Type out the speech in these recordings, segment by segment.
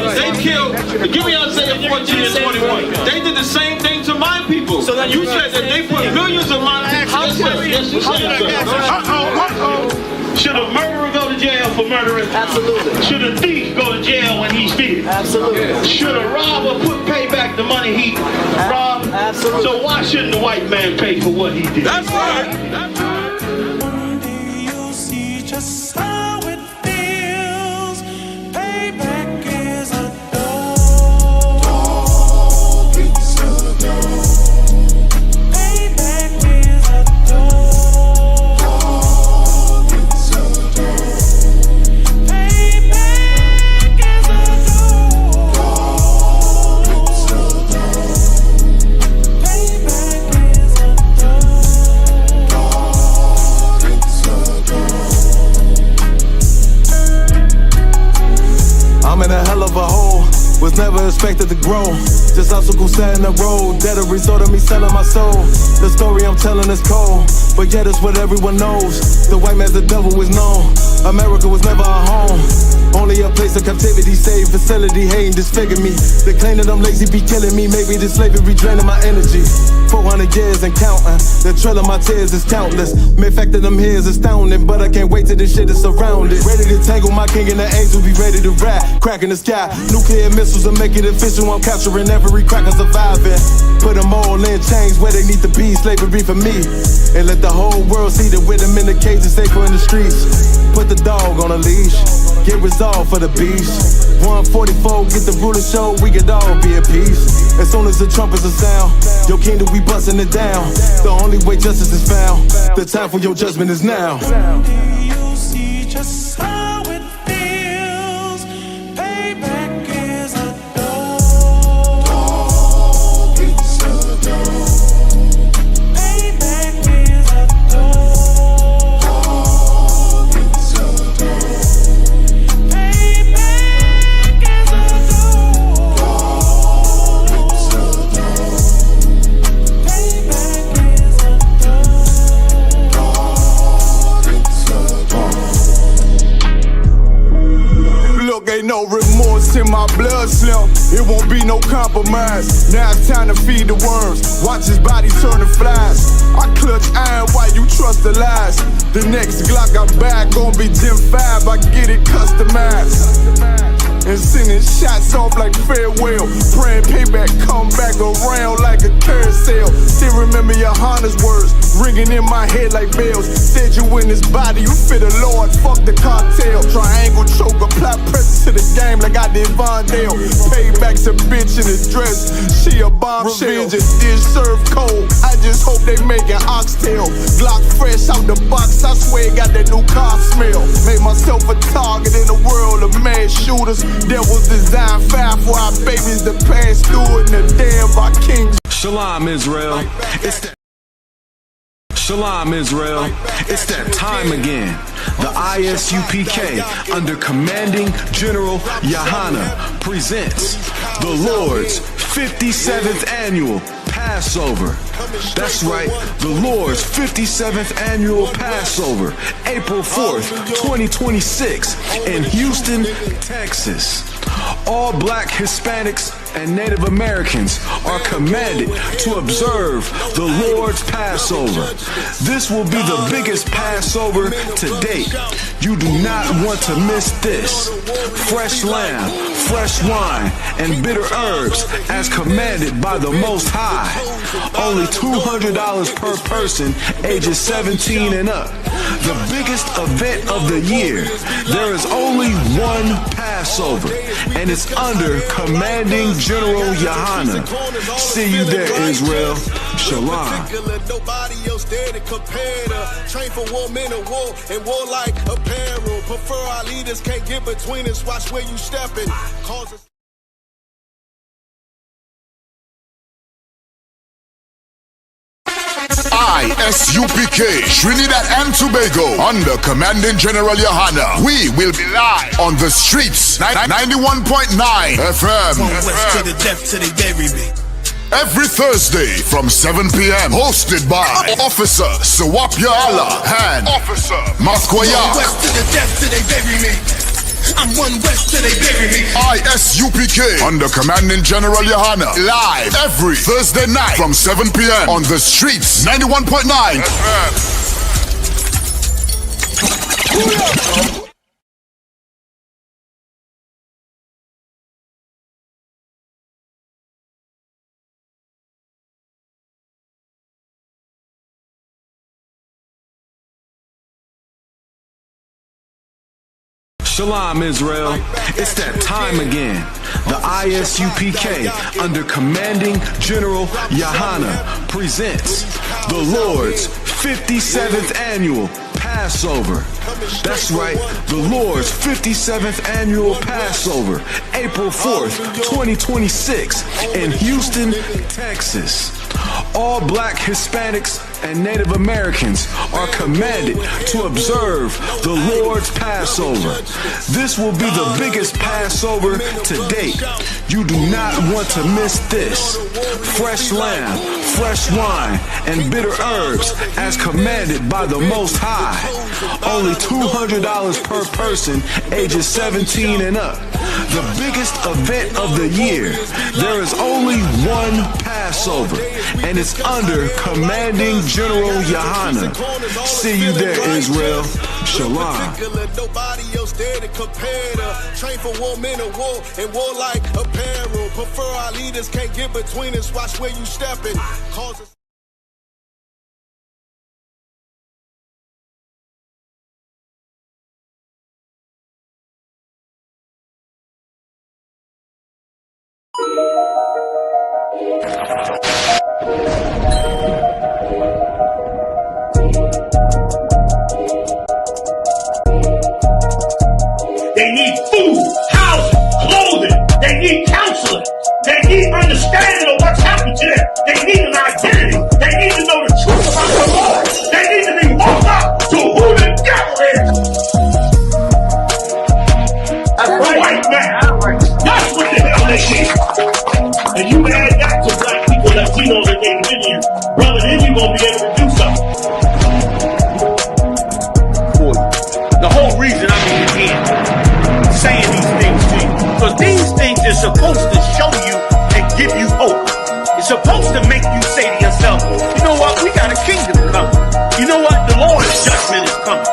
brothers. They killed, give me Isaiah 14 and 21. They did the same thing to my people. So you said that they put millions of my people. Yes, you said Should a murderer go to jail for murdering? Absolutely. Should a thief go to jail when he steals? Absolutely. Should a robber pay back the money he robbed? Absolutely. So why shouldn't the white man pay for what he did? That's right. That's right. One day you'll see just how it feels. Payback is a dog. It's a dog. Payback is a dog. It's a dog. Payback is a dog. It's a dog. Payback is a dog. It's a dog. I'm in a hell of a hole, was never expected to grow. Just obstacles set in the road, that a result of me selling my soul. The story I'm telling is cold, but yet it's what everyone knows. The white man's the devil is known. America was never a home, only a place of captivity, safe facility, hating, disfigure me. They claim that I'm lazy, be killing me. Maybe this slavery draining my energy. 400 years and counting, the trail of my tears is countless. Main fact that I'm here is astounding, but I can't wait till this shit is surrounded. Ready to tangle my king and the angel, be ready to rap. Crack in the sky, nuclear missiles and make it official. I'm capturing every cracker surviving. Put them all in chains where they need to be, slavery for me. And let the whole world see that with them in the cage is safer in the streets. Put the dog on a leash, get resolved for the beast. 144, get the ruler show, we could all be at peace. As soon as the trumpets are sound, your kingdom we busting it down. The only way justice is found, the time for your judgment is now. Someday you'll see just how it feels. Payback is a dog. It's a dog. Payback is a dog. It's a dog. Payback is a dog. It's a dog. Payback is a dog. Look, ain't no remorse in my blood slip. It won't be no compromise. Now it's time to feed the worms. Watch his body turn to flies. I clutch iron while you trust the lies. The next Glock I buy gon' be Gen 5. I get it customized. And sending shots off like farewell. Praying payback come back around like a carousel. Still remember Yahanna's words ringing in my head like bells. Said you in this body, you fit the Lord, fuck the cartel. Triangle choke, apply pressure to the game like I did Vondale. Payback's a bitch in a dress, she a bombshell. Revenge is dish served cold, I just hope they making oxtail. Glock fresh out the box, I swear it got that new car smell. Made myself a target in a world of mad shooters. Devils design fire for our babies to pass through in the day of our kings. Shalom, Israel. It's that. Shalom, Israel. It's that time again. The ISUPK, under Commanding General Yahanna, presents the Lord's 57th Annual Passover. That's right, the Lord's 57th Annual Passover, April 4th, 2026, in Houston, Texas. All black Hispanics and Native Americans are commanded to observe the Lord's Passover. This will be the biggest Passover to date. You do not want to miss this. Fresh lamb, fresh wine, and bitter herbs as commanded by the Most High. Only $200 per person, ages 17 and up. The biggest event of the year. There is only one Passover, and it's under Commanding General Yahanna. See you there, Israel. Shalom. Nobody else there to compare to. Train for war, men of war, and war like apparel. Prefer our leaders, can't get between us. Watch where you stepping. Cause us. ISUPK, Trinidad and Tobago, under Commanding General Yahanna. We will be live on the streets, 91.9 FM. From west to the depth till they bury me. Every Thursday from 7 p.m. Hosted by Officer Sawapya Allah and Officer Maskoya. From west to the depth till they bury me. I'm one West till they bury me. ISUPK under Commanding General Yahanna. Live every Thursday night from 7 p.m. on the streets. 91.9 FM. Shalom, Israel. It's that time again. The ISUPK, under Commanding General Yahanna, presents the Lord's 57th Annual Passover. That's right, the Lord's 57th Annual Passover, April 4th, 2026, in Houston, Texas. All black Hispanics and Native Americans are commanded to observe the Lord's Passover. This will be the biggest Passover to date. You do not want to miss this. Fresh lamb, fresh wine, and bitter herbs as commanded by the Most High. Only $200 per person, ages 17 and up. The biggest event of the year. There is only one Passover, and it's under Commanding General Yahanna. See you there, Israel. Shalom. Nobody else there to compare to. Train for war, men of war, and war like apparel. Prefer our leaders, can't get between us. Watch where you stepping. Causes. They need food, housing, clothing. They need counseling. They need understanding of what's happened to them. They need an identity. They need to know the truth about the Lord. They need to be woke up to who the devil is. That's right. White man. That's what the hell they need. And you add that to black people, Latinos, and Native Indians, brother, then you're going to be able to do something. The whole reason I'm here saying these things to you, because these things are supposed to show you and give you hope. It's supposed to make you say to yourself, you know what, we got a kingdom coming. You know what, the Lord's judgment is coming.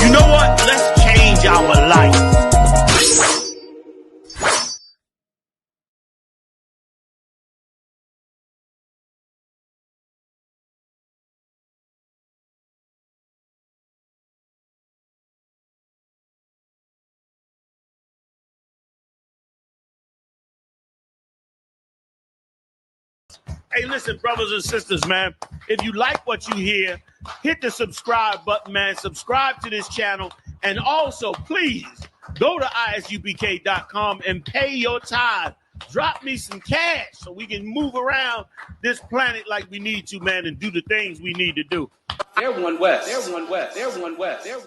You know what, let's change our life. Hey, listen, brothers and sisters, man. If you like what you hear, hit the subscribe button, man. Subscribe to this channel. And also, please, go to isupk.com and pay your tithe. Drop me some cash so we can move around this planet like we need to, man, and do the things we need to do. They're one West. They're one West. They're one West. They're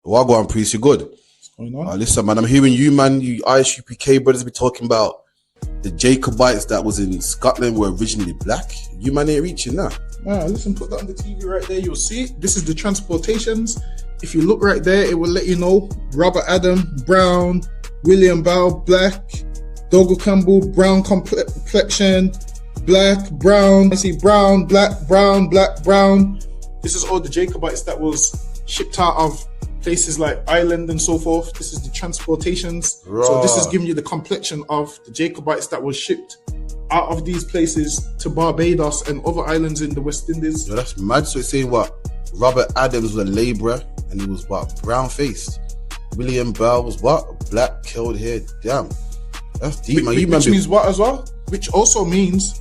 Wagwan priest, you good? What's going on? Listen, man, I'm hearing you, man, you ISUPK brothers be talking about the Jacobites that was in Scotland were originally black. You man ain't reaching that. Listen, put that on the TV right there. You'll see it. This is the transportations. If you look right there, it will let you know Robert Adam, brown, William Bow, black, Dougal Campbell, brown complexion, black, brown. I see brown, black, brown, black, brown. This is all the Jacobites that was shipped out of places like Ireland and so forth. This is the transportations. Right. So this is giving you the complexion of the Jacobites that was shipped out of these places to Barbados and other islands in the West Indies. Yo, that's mad. So it's saying what? Robert Adams was a labourer and he was what? Brown faced. William Bell was what? Black, curled hair. Damn. That's deep, man. Which means what as well? Which also means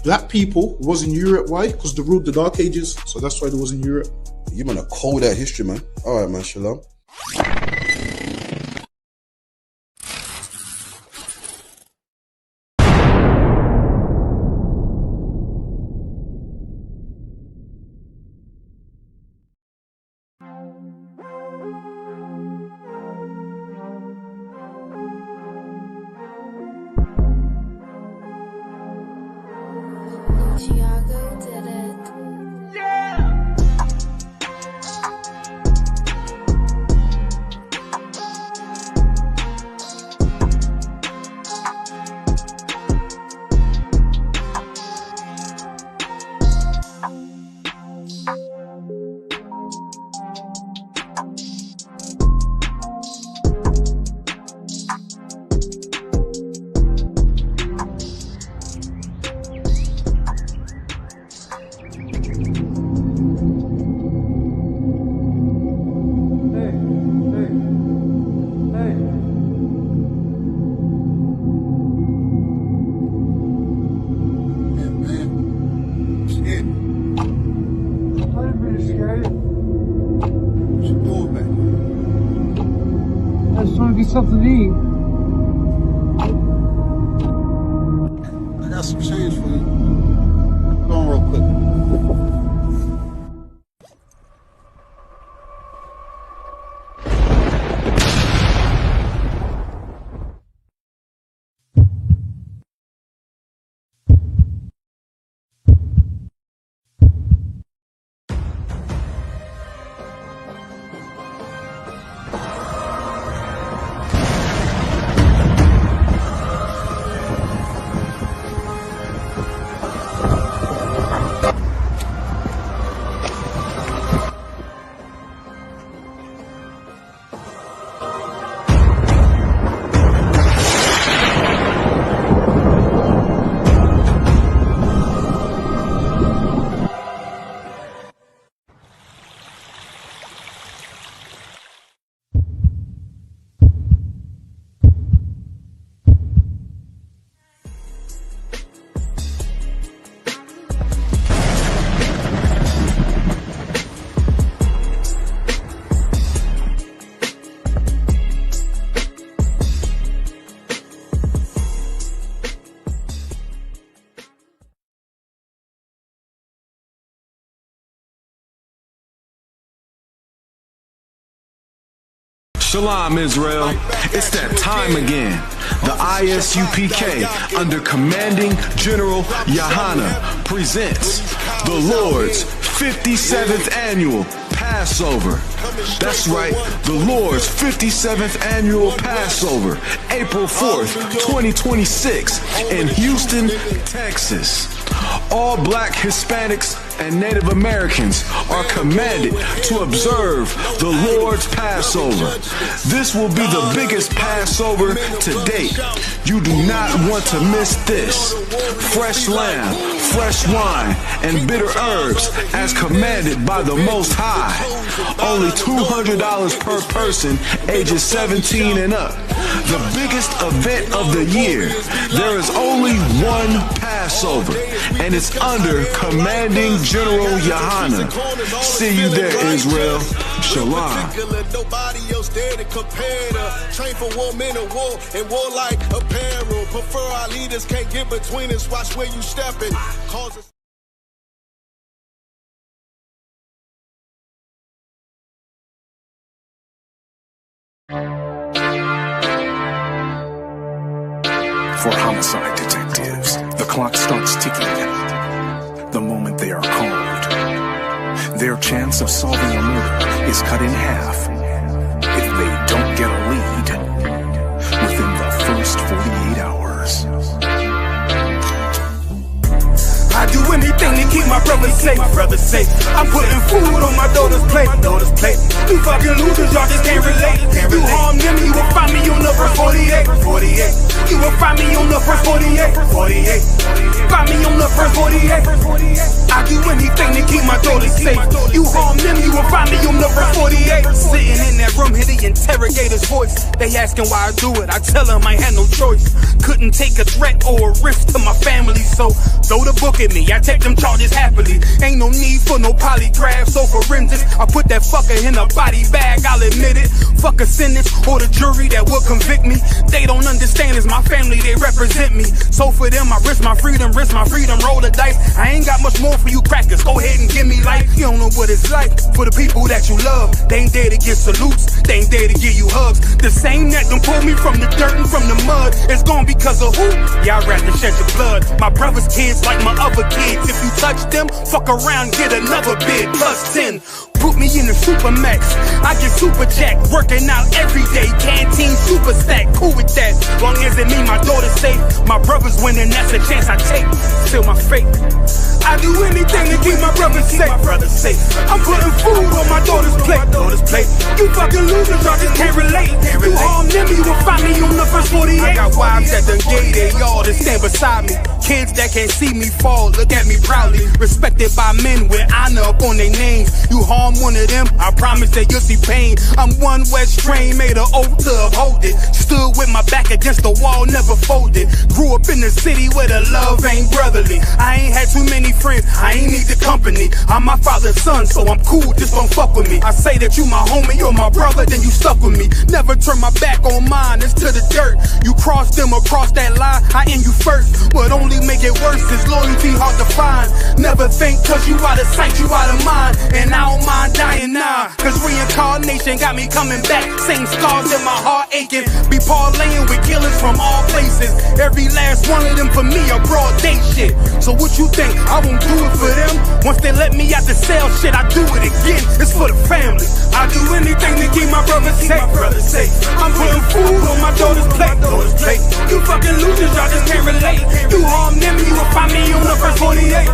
black people was in Europe. Why? Because they ruled the Dark Ages. So that's why they was in Europe. You man are cold at history, man. All right, man. Shalom. you something to eat. I got some change for you. Go on real quick. Shalom, Israel. It's that time again. The ISUPK, under Commanding General Yahanna, presents the Lord's 57th Annual Passover. That's right, the Lord's 57th Annual Passover, April 4th, 2026, in Houston, Texas. All black Hispanics and Native Americans are commanded to observe the Lord's Passover. This will be the biggest Passover to date. You do not want to miss this. Fresh lamb, fresh wine, and bitter herbs as commanded by the Most High. Only $200 per person ages 17 and up. The biggest event of the year. There is only one Passover, and it's under Commanding General Yahanna. See you there, Israel. Shalom. Nobody else there to compare to. Train for war, men of war, and warlike apparel. Prefer our leaders, can't get between us. Watch where you stepping. Causes. For homicide detectives, the clock starts ticking. The moment they are called, their chance of solving a murder is cut in half if they don't get a lead within the first 48 hours. I do anything to keep my brothers safe. I'm putting food on my daughter's plate. You fucking losers, y'all just can't relate. You harm them, you will find me on the first 48. You will find me on the first 48. Find me on the first 48. I do anything to keep my daughters safe. You harm them, you will find me on the first 48. Sitting in that room, hear the interrogator's voice. They asking why I do it. I tell them I had no choice. Couldn't take a threat or a risk to my family, so throw the book at me. I take them charges happily. Ain't no need for no polygraphs or forensics. I put that fucker in a body bag, I'll admit it. Fuck a sentence or the jury that will convict me. They don't understand, it's my family, they represent me. So for them, I risk my freedom, roll the dice. I ain't got much more for you crackers, go ahead and give me life. You don't know what it's like for the people that you love. They ain't there to get salutes, they ain't there to give you hugs. The same that done pulled me from the dirt and from the mud, it's gone because of who? Y'all rather shed your blood. My brother's kids like my other kids. If you touch them, fuck around, get another bid, plus 10. Put me in the super max, I get super jack. Working out every day, canteen super stack. Cool with that, long as it mean my daughter's safe. My brother's winning, that's a chance I take. Still my fate. I do anything to keep my brothers safe. I'm putting food on my daughter's plate. You fucking losers, y'all just can't relate. You harm them, you will find me on the the first 48. I got wives that done gave they all to stand beside me. Kids that can't see me fall, look at me proudly. Respected by men with honor up on their names. You harm one of them, I promise that you'll see pain. I'm one West train, made an oath to uphold it. Stood with my back against the wall, never folded. Grew up in the city where the love ain't brotherly. I ain't had too many friends, I ain't need the company. I'm my father's son, so I'm cool, just don't fuck with me. I say that you my homie, you're my brother, then you stuck with me. Never turn my back on mine, it's to the dirt. You cross them across that line, I end you first. But only make it worse, is loyalty hard to find. Never think cause you out of sight, you out of mind. And I don't mind dying now, cause reincarnation got me coming back. Same scars in my heart aching. Be parlaying with killers from all places. Every last one of them for me a broad day shit. So what you think, I won't do it for them? Once they let me out the cell shit, I do it again. It's for the family. I do anything to keep my brother safe. I'm putting food on my daughter's plate. You fucking losers, y'all just can't relate. You harm them, you will find me on the first 48.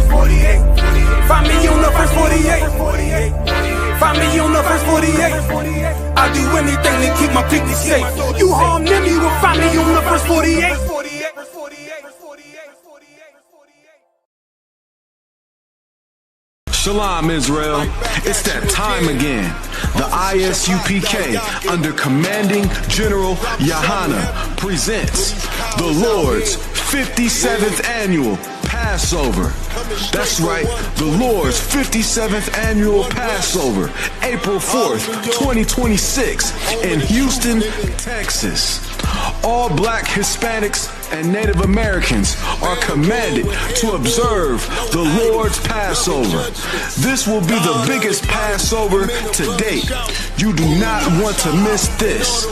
Find me on the first 48. Find me on the first 48. I do anything to keep my people safe. You harm them, you will find me on the first 48. Shalom, Israel. It's that time again. The ISUPK, under Commanding General Yahanna, presents the Lord's 57th Annual Passover. That's right, the Lord's 57th Annual Passover, April 4th, 2026, in Houston, Texas. All black Hispanics and Native Americans are commanded to observe the Lord's Passover. This will be the biggest Passover to date. You do not want to miss this.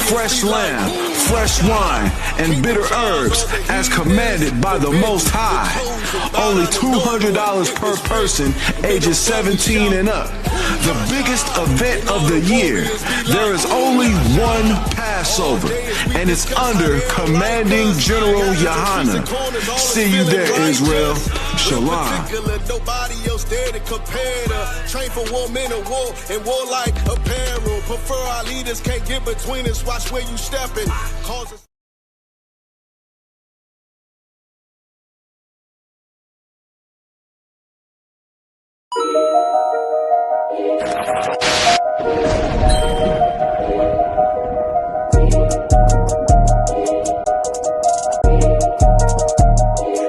Fresh lamb, fresh wine, and bitter herbs as commanded by the Most High. Only $200 per person, ages 17 and up. The biggest event of the year. There is only one Passover, and it's under Commanding General Yahanna. See you there, Israel. Shalom. Nobody else there to compare to. Train for war, men of war, and war like apparel. Prefer our leaders, can't get between us. Watch where you stepping. Cause us.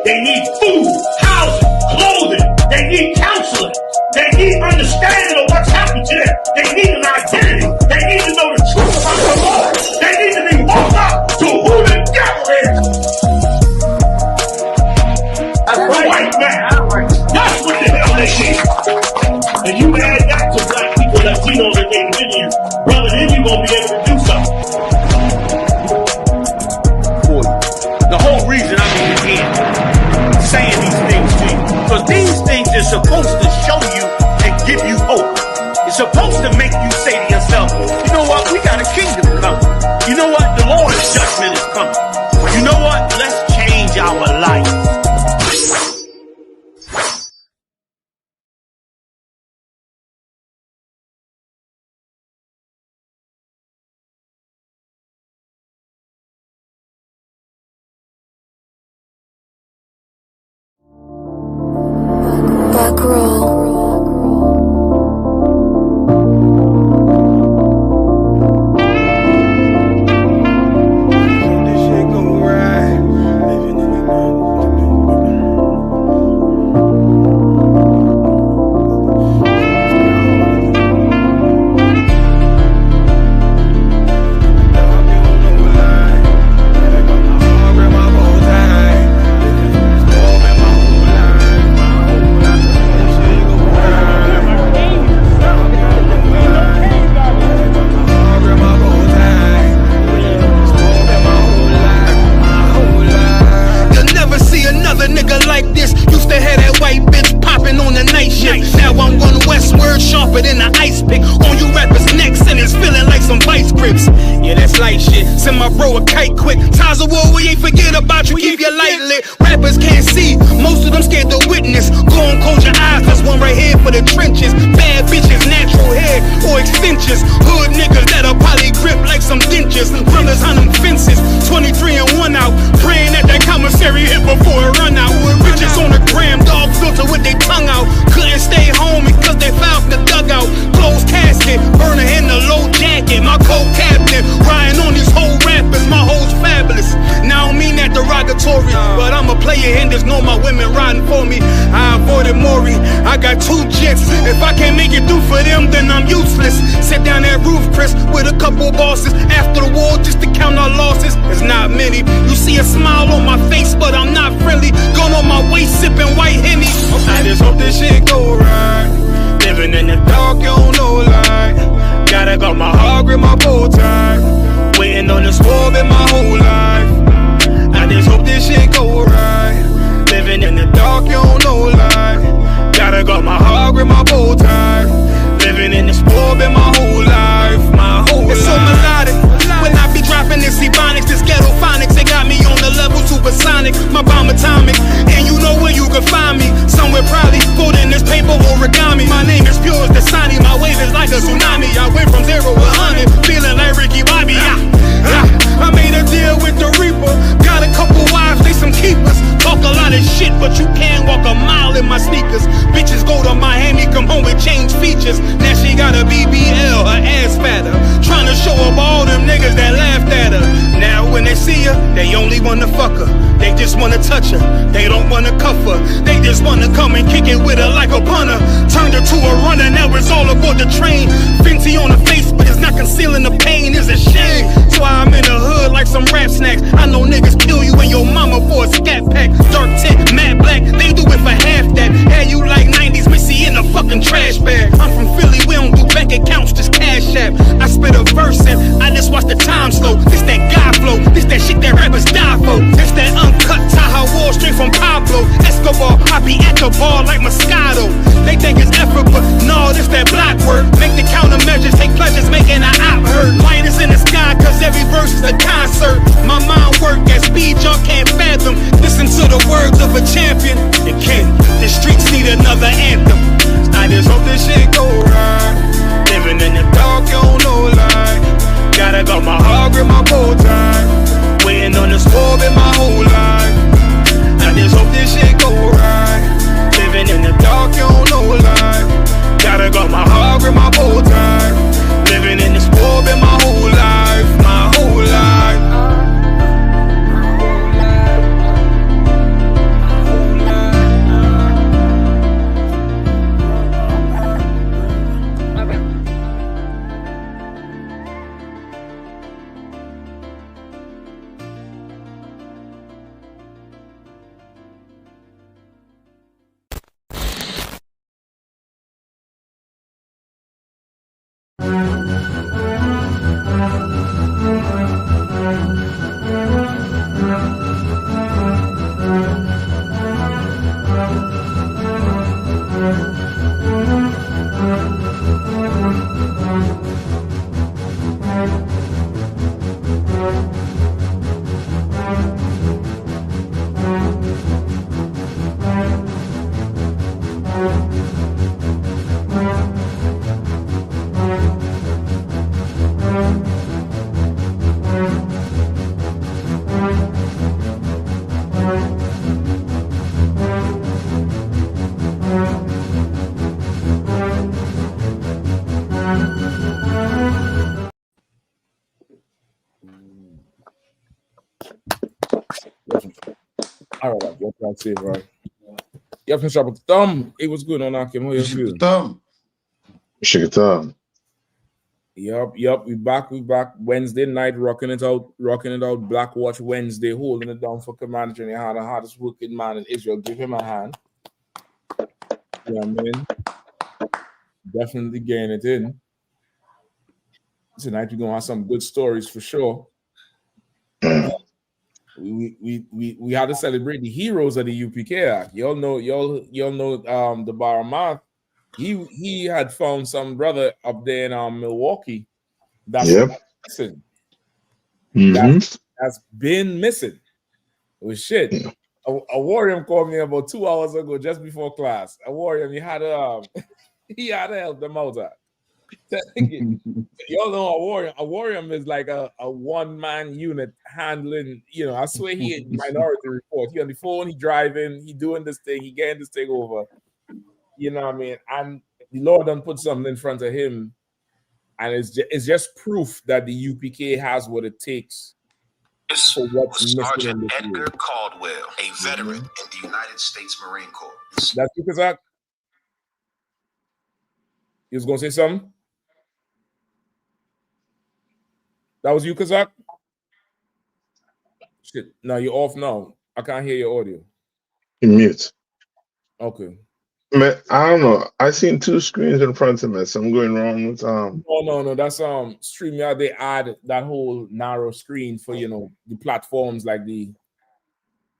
They need food, housing, clothing. They need counseling. They need understanding of what's happened to them. They need an identity. They need to know the truth about the Lord. They need to be woke up to who the devil is. That's the white man. That's what the hell they need. And you add that to black people, Latinos, and Native Indians, brother, then you're going to be able to do something. The whole reason I'm here saying these things to you, because these things are supposed to show you and give you hope. It's supposed to make you say to yourself, you know what, we got a kingdom coming. You know what, the Lord's judgment is coming. You know what, let's change our life. Hood niggas that'll probably grip like some dentures. Brothers on them fences, nothing for me. I avoided Maury, I got 2 jets. If I can't make it through for them, then I'm useless. Sit down that roof, Chris, with a couple bosses. After the war, just to count our losses. There's not many. You see a smile on my face, but I'm not friendly. Gone on my waist, sipping white Henny. I just hope this shit go right. Living in the dark, you don't know light. Gotta got my heart grip, my bow tie. Waiting on the squab in my whole life. I just hope this shit go right. Living in the dark, you don't know light. Gotta got my heart grip, my bow tie. Living in the squab in my whole life. It's so melodic. When I be dropping this ebonics, this ghetto phonics, they got me on the level supersonic. My bomb atomic, and you know where you can find me. Somewhere probably folding this paper origami. My name is pure as the Dasani. My wave is like a tsunami. I went from 0 to 100, feeling like Ricky Bobby. I made a deal with the Reaper. Got a couple wives, they some keepers. Talk a lot of shit, but you can't walk a mile in my sneakers. Bitches go to Miami, come home with change features. Now she got a BBL, her ass fatter. Trying to show up all them niggas that laughed at her. Now when they see her, they only wanna fuck her. They just wanna touch her, they don't wanna cuff her. They just wanna come and kick it with her like a punter. Turned her to a runner, now it's all aboard the train. Fenty on the face, but it's not concealing the pain, it's a shame. So I'm in the hood like some rap snacks. I know niggas kill you and your mama for a scat pack. Dark tint, matte black, they do it for half that. Had you like 90s Missy in a fucking trash bag. I'm from Philly, we don't do bank accounts, just cash app. I spit a verse and I just watch the time slow. This that guy flow, this that shit that rappers die for. This that uncut Taha Wall straight from Pablo Escobar. I be at the bar like Moscato. They think it's effort, but no, this that block work. Make the countermeasures, take pleasures, making an op hurt. Light is in the sky, cause every verse is a concert. My mind work at speed y'all can't fathom. Listen to the words of a champion. It can't, the streets need another anthem. I just hope this shit go right. Living in the dark, you don't know light. Gotta got my heart grip, my bow tie. Waiting on the squab in my whole life. I just hope this shit go right. Living in the dark, you don't know light. Gotta got my heart grip, my bow tie. Living in the squab in my whole life, my whole life. All right, that's it, right? You have to shop with the thumb. It was good on Akim. How you feel? Thumb. Shake it up. Yup. We back Wednesday night, rocking it out. Black Watch Wednesday, holding it down for Commander Yahanna, the hardest working man in Israel. Give him a hand. You know what I mean? Definitely getting it in. Tonight we're gonna have some good stories for sure. We had to celebrate the heroes of the UPK Act. Y'all know the Baramath. He had found some brother up there in Milwaukee that's missing. That's been missing. It was shit. Yeah. A warrior called me about 2 hours ago, just before class. A warrior, he had to help them out. Y'all know a warrior is like a one-man unit handling, I swear he had Minority Report. He on the phone, he driving, he doing this thing, he getting this thing over. You know what I mean? And the Lord done put something in front of him, and it's just proof that the UPK has what it takes This for what's was missing in Sergeant this Edgar rule. Caldwell, a veteran in the United States Marine Corps. That's because you was gonna say something? That was you, Kazak? Shit. No, you're off now. I can't hear your audio. You mute. Okay. Man, I don't know. I seen two screens in front of me. Something going wrong with No. That's StreamYard. They add that whole narrow screen for the platforms like the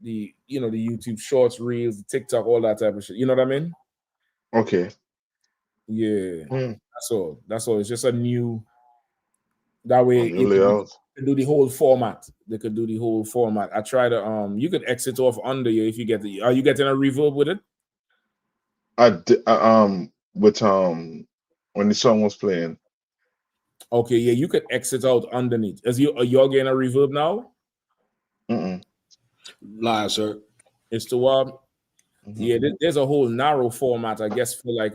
the YouTube Shorts, Reels, TikTok, all that type of shit. You know what I mean? Okay. Yeah. That's all. It's just a new. That way, new layout. They do the whole format. They could do the whole format. I try to you could exit off under you if you get the. Are you getting a reverb with it? With when the song was playing. Okay, yeah, you could exit out underneath. Are you getting a reverb now? Live, sir. It's to yeah, there's a whole narrow format, I guess, for like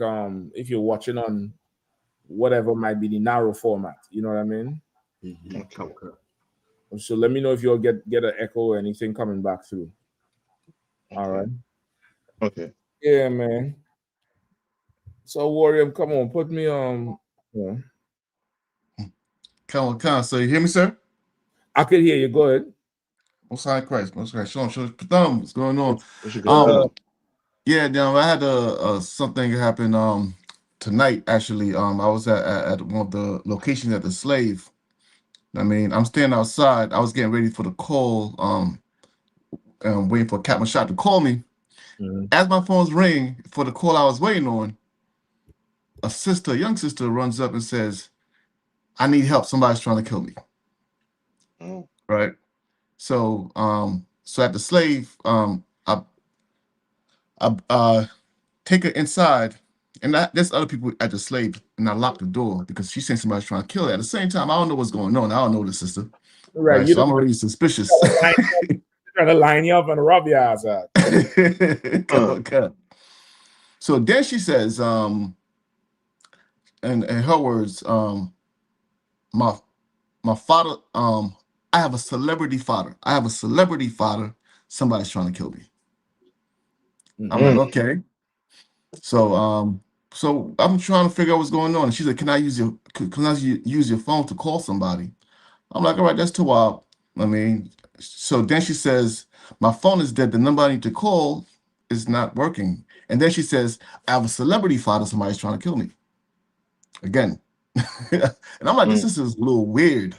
if you're watching on whatever might be the narrow format. You know what I mean? Okay. So let me know if you'll get an echo or anything coming back through. All right. Okay. Yeah, man. So Warrior, come on, put me on. Yeah. Come on. So you hear me, sir? I could hear you. Go ahead. Most High Christ. Shalom. What's going on? Yeah, I had something happen tonight. Actually, I was at one of the locations at the Slave. I mean, I'm standing outside. I was getting ready for the call. Waiting for Captain Shot to call me. As my phone's ringing for the call I was waiting on, a young sister, runs up and says, "I need help. Somebody's trying to kill me." Right. So, so at the Slave, I take her inside, and there's other people at the Slave, and I lock the door because she's saying somebody's trying to kill her. At the same time, I don't know what's going on. I don't know the sister. Right. So I'm already suspicious. Trying to line you up and rub your ass out. Come on. So then she says, in her words, my father, I have a celebrity father. Somebody's trying to kill me. I'm like, okay. So so I'm trying to figure out what's going on. And she said, can I use your phone to call somebody? I'm like, all right, that's too wild. I mean, so then she says, my phone is dead. The number I need to call is not working. And then she says, I have a celebrity father. Somebody's trying to kill me. Again. And I'm like, this is a little weird.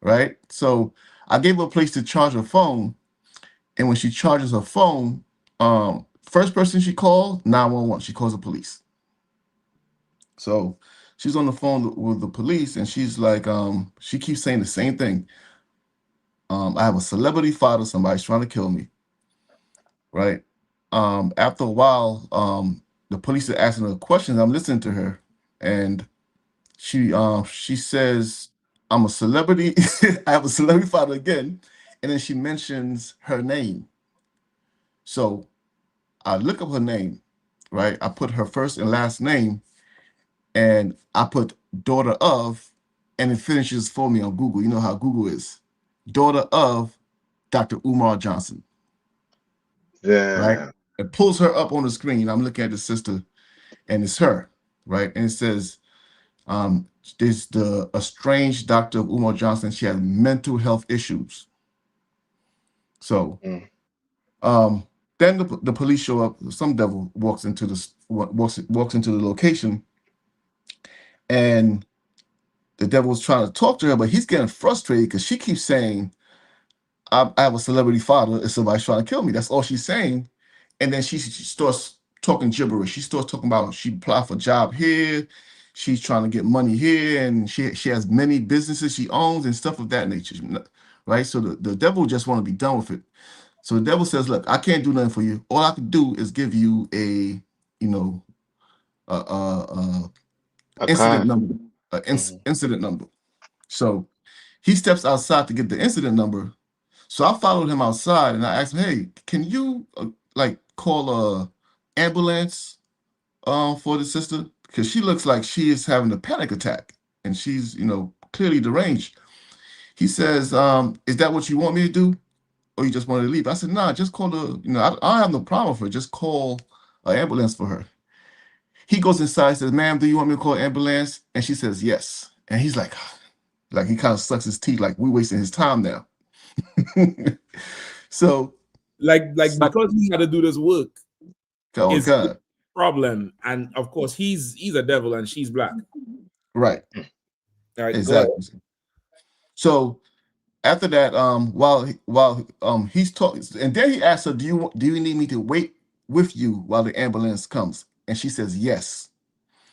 Right? So I gave her a place to charge her phone. And when she charges her phone, first person she called, 911. She calls the police. So she's on the phone with the police, and she's like, she keeps saying the same thing. I have a celebrity father. Somebody's trying to kill me. Right. After a while, the police are asking her questions. I'm listening to her, and she says, I'm a celebrity. I have a celebrity father again. And then she mentions her name. So I look up her name, right? I put her first and last name, and I put daughter of, and it finishes for me on Google. You know how Google is. Daughter of Dr. Umar Johnson. Yeah. Right? It pulls her up on the screen. I'm looking at the sister, and it's her, right? And it says, there's the estranged Dr. Umar Johnson. She has mental health issues. So then the police show up. Some devil walks into the location, and the devil's trying to talk to her, but he's getting frustrated because she keeps saying, I have a celebrity father, and somebody's trying to kill me. That's all she's saying. And then she starts talking gibberish. She starts talking about she applied for a job here, she's trying to get money here, and she has many businesses she owns and stuff of that nature. Right? So the devil just want to be done with it. So the devil says, look, I can't do nothing for you. All I can do is give you a incident number. Incident number. So he steps outside to get the incident number. So I followed him outside and I asked him, hey, can you call a ambulance for the sister? Because she looks like she is having a panic attack and she's, clearly deranged. He says, is that what you want me to do? Or you just want to leave? I said, nah, just call I have no problem with her. Just call an ambulance for her. He goes inside, says, ma'am, do you want me to call an ambulance? And she says, yes. And he's like he kind of sucks his teeth, like we're wasting his time now. So like because he had to do this work is the problem. And of course he's a devil and she's black. Right. All right, exactly. So after that, while he's talking, and then he asks her, do you need me to wait with you while the ambulance comes? And she says yes.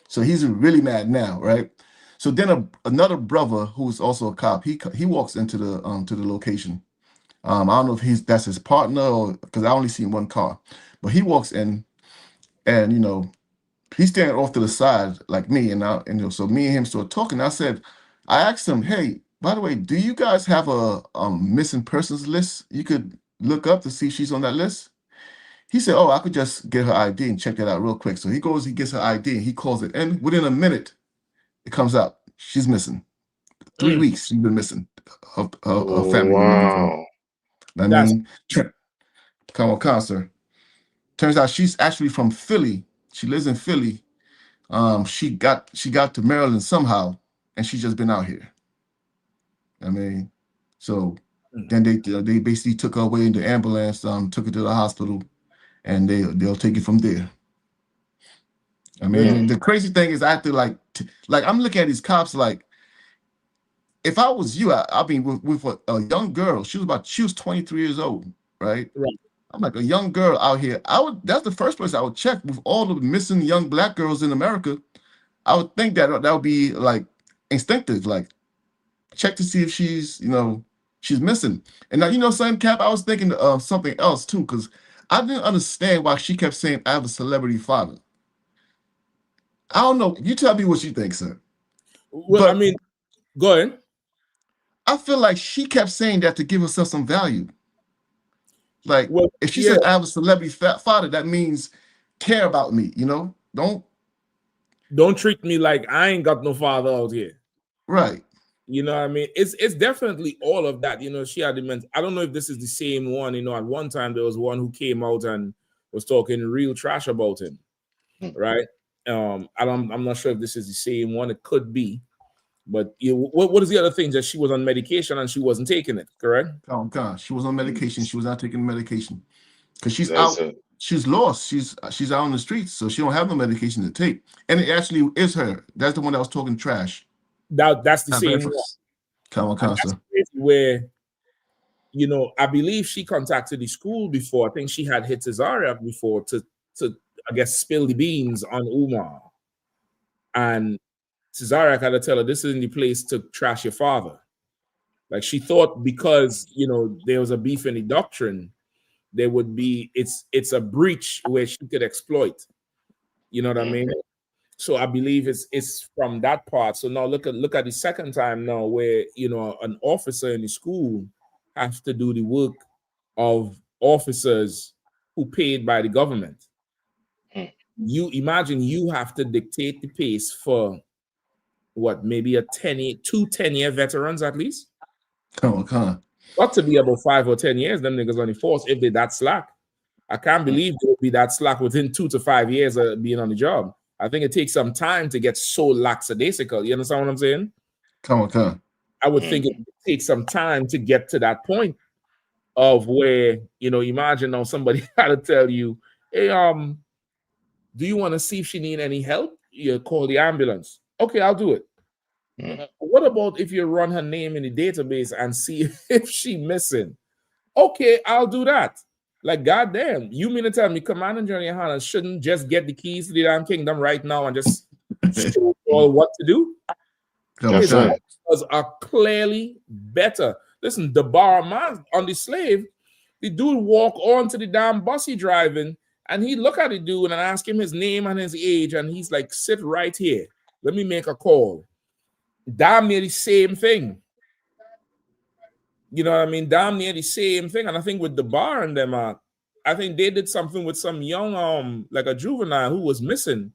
So he's really mad now, right? So then another brother who's also a cop, he walks into the location. I don't know if that's his partner or because I only seen one car, but he walks in, and he's standing off to the side like me, and so me and him start talking. I asked him, hey, by the way, do you guys have a missing persons list you could look up to see if she's on that list? He said, oh, I could just get her ID and check that out real quick. So he goes, he gets her ID, and he calls it, and within a minute, it comes out she's missing. 3 weeks she's been missing. Her family. Wow. I mean, come on, sir. Turns out she's actually from Philly. She lives in Philly. She got to Maryland somehow, and she's just been out here. I mean, so then they basically took her away in the ambulance, took her to the hospital, and they'll take it from there. I mean, the crazy thing is I have to like I'm looking at these cops like, if I was you, I'd be with a young girl. She was 23 years old, right? Right. I'm like, a young girl out here. That's the first place I would check with all the missing young black girls in America. I would think that would be like instinctive, like check to see if she's missing. And now, same Cap, I was thinking of something else too, because I didn't understand why she kept saying I have a celebrity father. I don't know. You tell me what you think, sir. Well, I mean, go ahead. I feel like she kept saying that to give herself some value. Like, if she says I have a celebrity father, that means care about me, Don't treat me like I ain't got no father out here. Right. You know what I mean? It's definitely all of that. She had immense. I don't know if this is the same one. At one time there was one who came out and was talking real trash about him. Right. I'm not sure if this is the same one. It could be. But what is the other thing? That she was on medication and she wasn't taking it, correct? Oh God, she was on medication. She was not taking medication because she's out. She's lost. She's out on the streets, so she don't have no medication to take. And it actually is her. That's the one that was talking trash. That's the same one. Come on, sir. Where I believe she contacted the school before. I think she had hit Cesaria before to I guess spill the beans on Umar, and Cesaria had to tell her this isn't the place to trash your father. Like she thought because there was a beef in the doctrine, there would be it's a breach where she could exploit. You know what I mean? So I believe it's from that part. So now look at the second time now where an officer in the school has to do the work of officers who paid by the government. You imagine you have to dictate the pace for what, maybe 2 10-year veterans at least? Come on. Got to be about 5 or 10 years, them niggas on the force if they that slack. I can't believe they'll be that slack within 2 to 5 years of being on the job. I think it takes some time to get so lackadaisical. You understand what I'm saying? Come on. I would think it takes some time to get to that point of where, imagine now somebody had to tell you, hey, do you want to see if she need any help? You call the ambulance. Okay, I'll do it. What about if you run her name in the database and see if she missing? Okay, I'll do that. Like, goddamn, you mean to tell me Commander General Yahanna shouldn't just get the keys to the damn kingdom right now and just show all what to do? His officers are clearly better. Listen, the bar man on the slave, the dude walk on to the damn bus he driving, and he look at the dude and ask him his name and his age, and he's like, sit right here. Let me make a call. Damn near the same thing. You know what I mean? Damn near the same thing. And I think with the bar and them, I think they did something with some young, like a juvenile who was missing.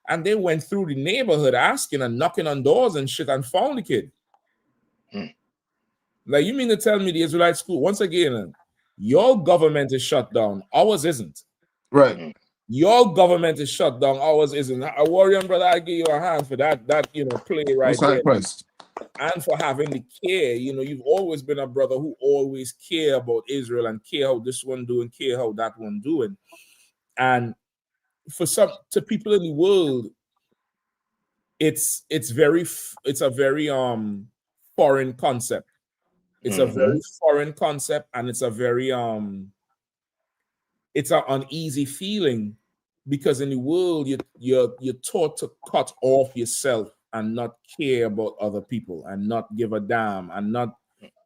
And they went through the neighborhood asking and knocking on doors and shit and found the kid. Like, you mean to tell me the Israelite school, once again, your government is shut down, ours isn't. Right. Your government is shut down, ours isn't. A warrior brother, I give you a hand for that play right there. And for having the care. You've always been a brother who always care about Israel and care how this one doing, care how that one doing. And to people in the world, it's a very foreign concept. It's a very foreign concept, and it's a very it's an uneasy feeling, because in the world you're taught to cut off yourself and not care about other people and not give a damn and not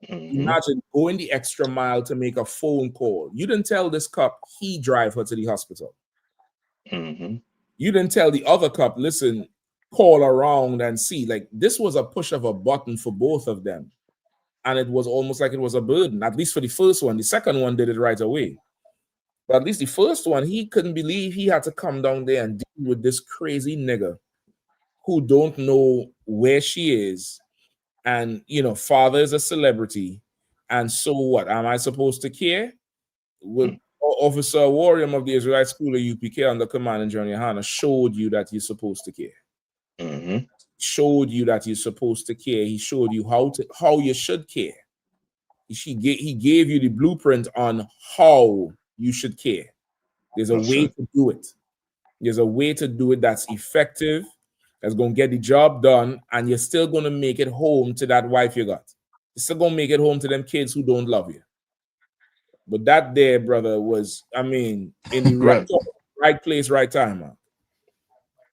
imagine going the extra mile to make a phone call. You didn't tell this cop he drive her to the hospital. You didn't tell the other cop, listen, call around and see. Like, this was a push of a button for both of them. And it was almost like it was a burden, at least for the first one. The second one did it right away. But at least the first one, he couldn't believe he had to come down there and deal with this crazy nigga who don't know where she is. And, father is a celebrity. And so what? Am I supposed to care? With Officer Warrior of the Israelite School of UPK under command of General Yahanna showed you that you're supposed to care. Showed you that you're supposed to care. He showed you how you should care. He gave you the blueprint on how you should care. There's a way to do it. There's a way to do it that's effective, that's going to get the job done, and you're still going to make it home to that wife you got. You're still going to make it home to them kids who don't love you. But that there, brother, was, in the right place, right time, man.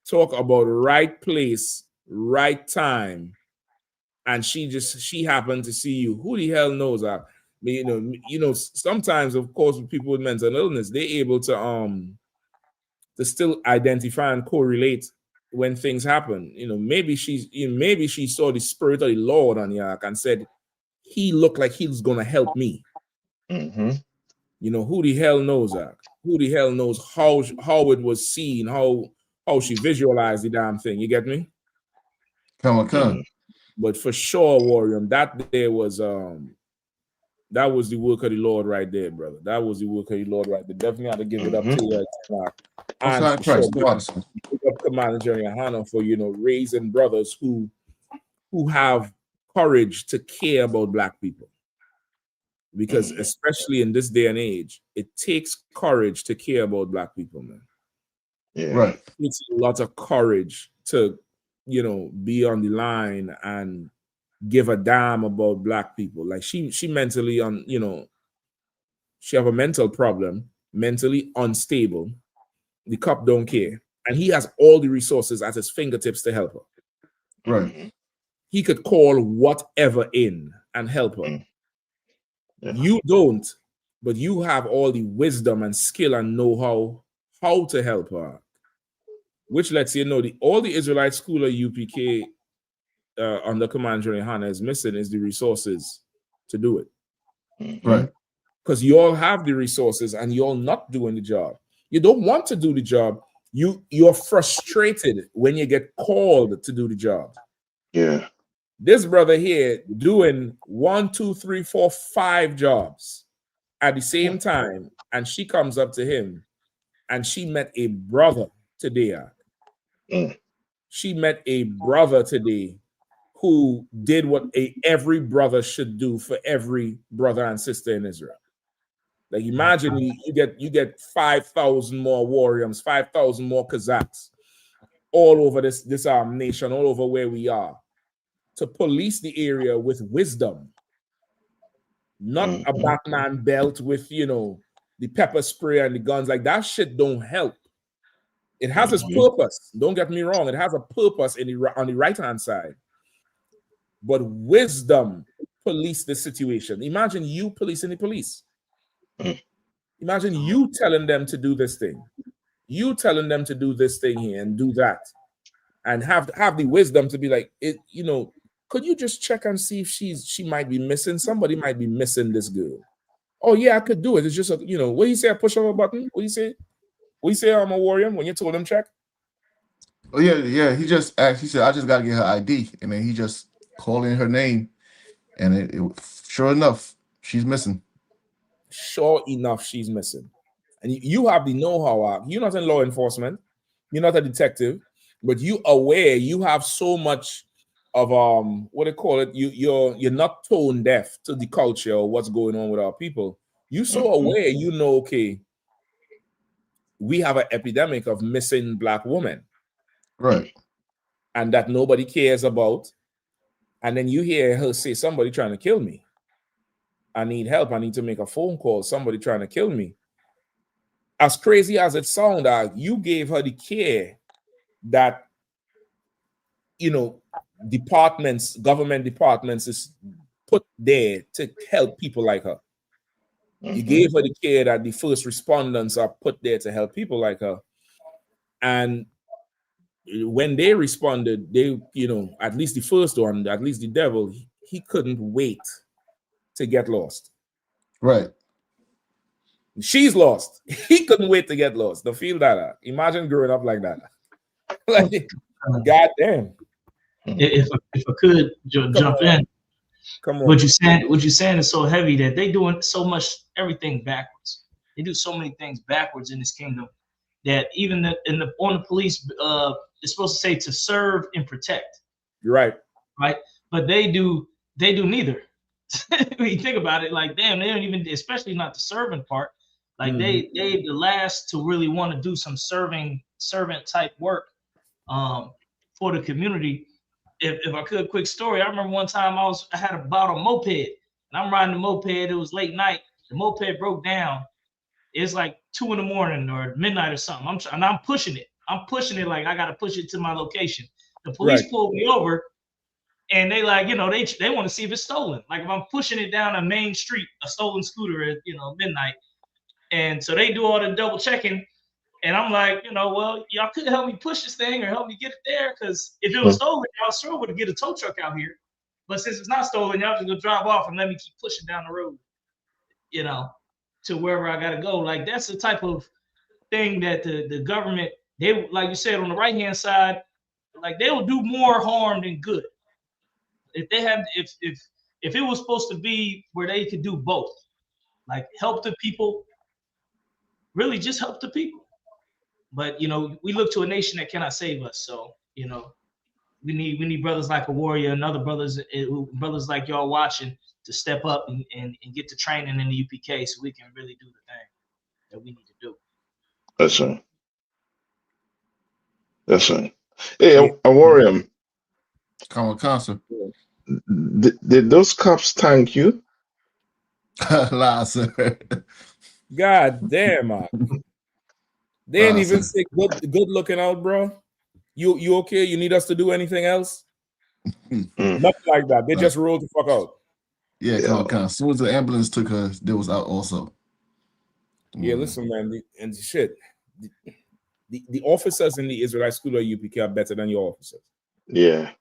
Talk about right place, right time. And she happened to see you. Who the hell knows that? Sometimes, of course, with people with mental illness, they're able to still identify and correlate when things happen. Maybe she saw the spirit of the Lord on the ark and said, he looked like he was gonna help me. Who the hell knows that? Who the hell knows how it was seen, how she visualized the damn thing? You get me? Come on. But for sure, Warrior, that there was that was the work of the Lord right there, brother. That was the work of the Lord right there. Definitely had to give it up to you. And for sure, pick up Commander General Yahanna for raising brothers who have courage to care about Black people. Because especially in this day and age, it takes courage to care about Black people, man. Yeah. It's a lot of courage to, be on the line and give a damn about Black people. Like she mentally she have a mental problem, mentally unstable. The cop don't care. And he has all the resources at his fingertips to help her. Right. He could call whatever in and help her. You don't, but you have all the wisdom and skill and know how to help her, which lets you know all the Israelite school of UPK under command General Yahanna is missing is the resources to do it. Right. Because you all have the resources and you're not doing the job. You don't want to do the job. You're frustrated when you get called to do the job. Yeah. This brother here doing 1, 2, 3, 4, 5 jobs at the same time, and she comes up to him and she met a brother today. She met a brother today who did what every brother should do for every brother and sister in Israel. Like, imagine you get 5,000 more warriors, 5,000 more Kazakhs all over this nation, all over where we are, to police the area with wisdom, not a Batman belt with the pepper spray and the guns. Like, that shit don't help. It has its purpose. Don't get me wrong. It has a purpose on the right-hand side. But wisdom police the situation. Imagine you policing the police. Imagine you telling them to do this thing. You telling them to do this thing here and do that. And have the wisdom to be like, could you just check and see if she might be missing? Somebody might be missing this girl. Oh yeah, I could do it. It's just what do you say? I push of a button. What do you say? What do you say? I'm a warrior when you told him check. Oh yeah. He just asked. He said, "I just gotta get her ID," and then he just called in her name, And sure enough, she's missing. Sure enough, she's missing. And you have the know-how. You're not in law enforcement. You're not a detective, but you aware. You have so much of what they call it. You're not tone deaf to the culture or what's going on with our people. You're so aware. You know, okay, we have an epidemic of missing Black women, right? And that nobody cares about. And then you hear her say, "Somebody trying to kill me. I need help. I need to make a phone call. Somebody trying to kill me." As crazy as it sounds, you gave her the care that, you know, government departments is put there to help people like her. You gave her the care that the first responders are put there to help people like her. And when they responded, they, you know, at least the first one, at least the devil, he couldn't wait to get lost. Right. She's lost. He couldn't wait to get lost. To feel that. Imagine growing up like that. Like, God damn. If I could jump in. Come on. What you saying is so heavy that they doing so much everything backwards. They do so many things backwards in this kingdom that even on the police, it's supposed to say to serve and protect. You're right. Right. But they do neither. When you think about it, like, damn, they don't even, especially not the serving part. Like they the last to really want to do some servant type work for the community. If I could, quick story. I remember one time I had bought a moped, and I'm riding the moped. It was late night. The moped broke down. It's like 2 a.m. or midnight or something. I'm pushing it. I'm pushing it like I gotta push it to my location. The police pulled me over, and they like, you know, they want to see if it's stolen. Like if I'm pushing it down a main street, a stolen scooter at, you know, midnight. And so they do all the double checking. And I'm like, you know, well, y'all could help me push this thing or help me get it there. Because if it was stolen, y'all sure would get a tow truck out here. But since it's not stolen, y'all just gonna drive off and let me keep pushing down the road, you know, to wherever I gotta go. Like that's the type of thing that the government, they, like you said, on the right-hand side, like they will do more harm than good. If they have, if it was supposed to be where they could do both, like help the people, really just help the people. But you know, we look to a nation that cannot save us. So you know, we need brothers like a warrior and other brothers like y'all watching to step up and get the training in the UPK so we can really do the thing that we need to do. That's right. That's right. Hey, a warrior. Come on, concert. Did those cops thank you? Lie, sir. God damn, man. They didn't even say good looking out, bro. You okay? You need us to do anything else? Nothing like that. They just rolled the fuck out. Yeah, come on. As soon as the ambulance took her, they was out also. Yeah, listen, man, the officers in the Israelite school of UPK are better than your officers. Yeah.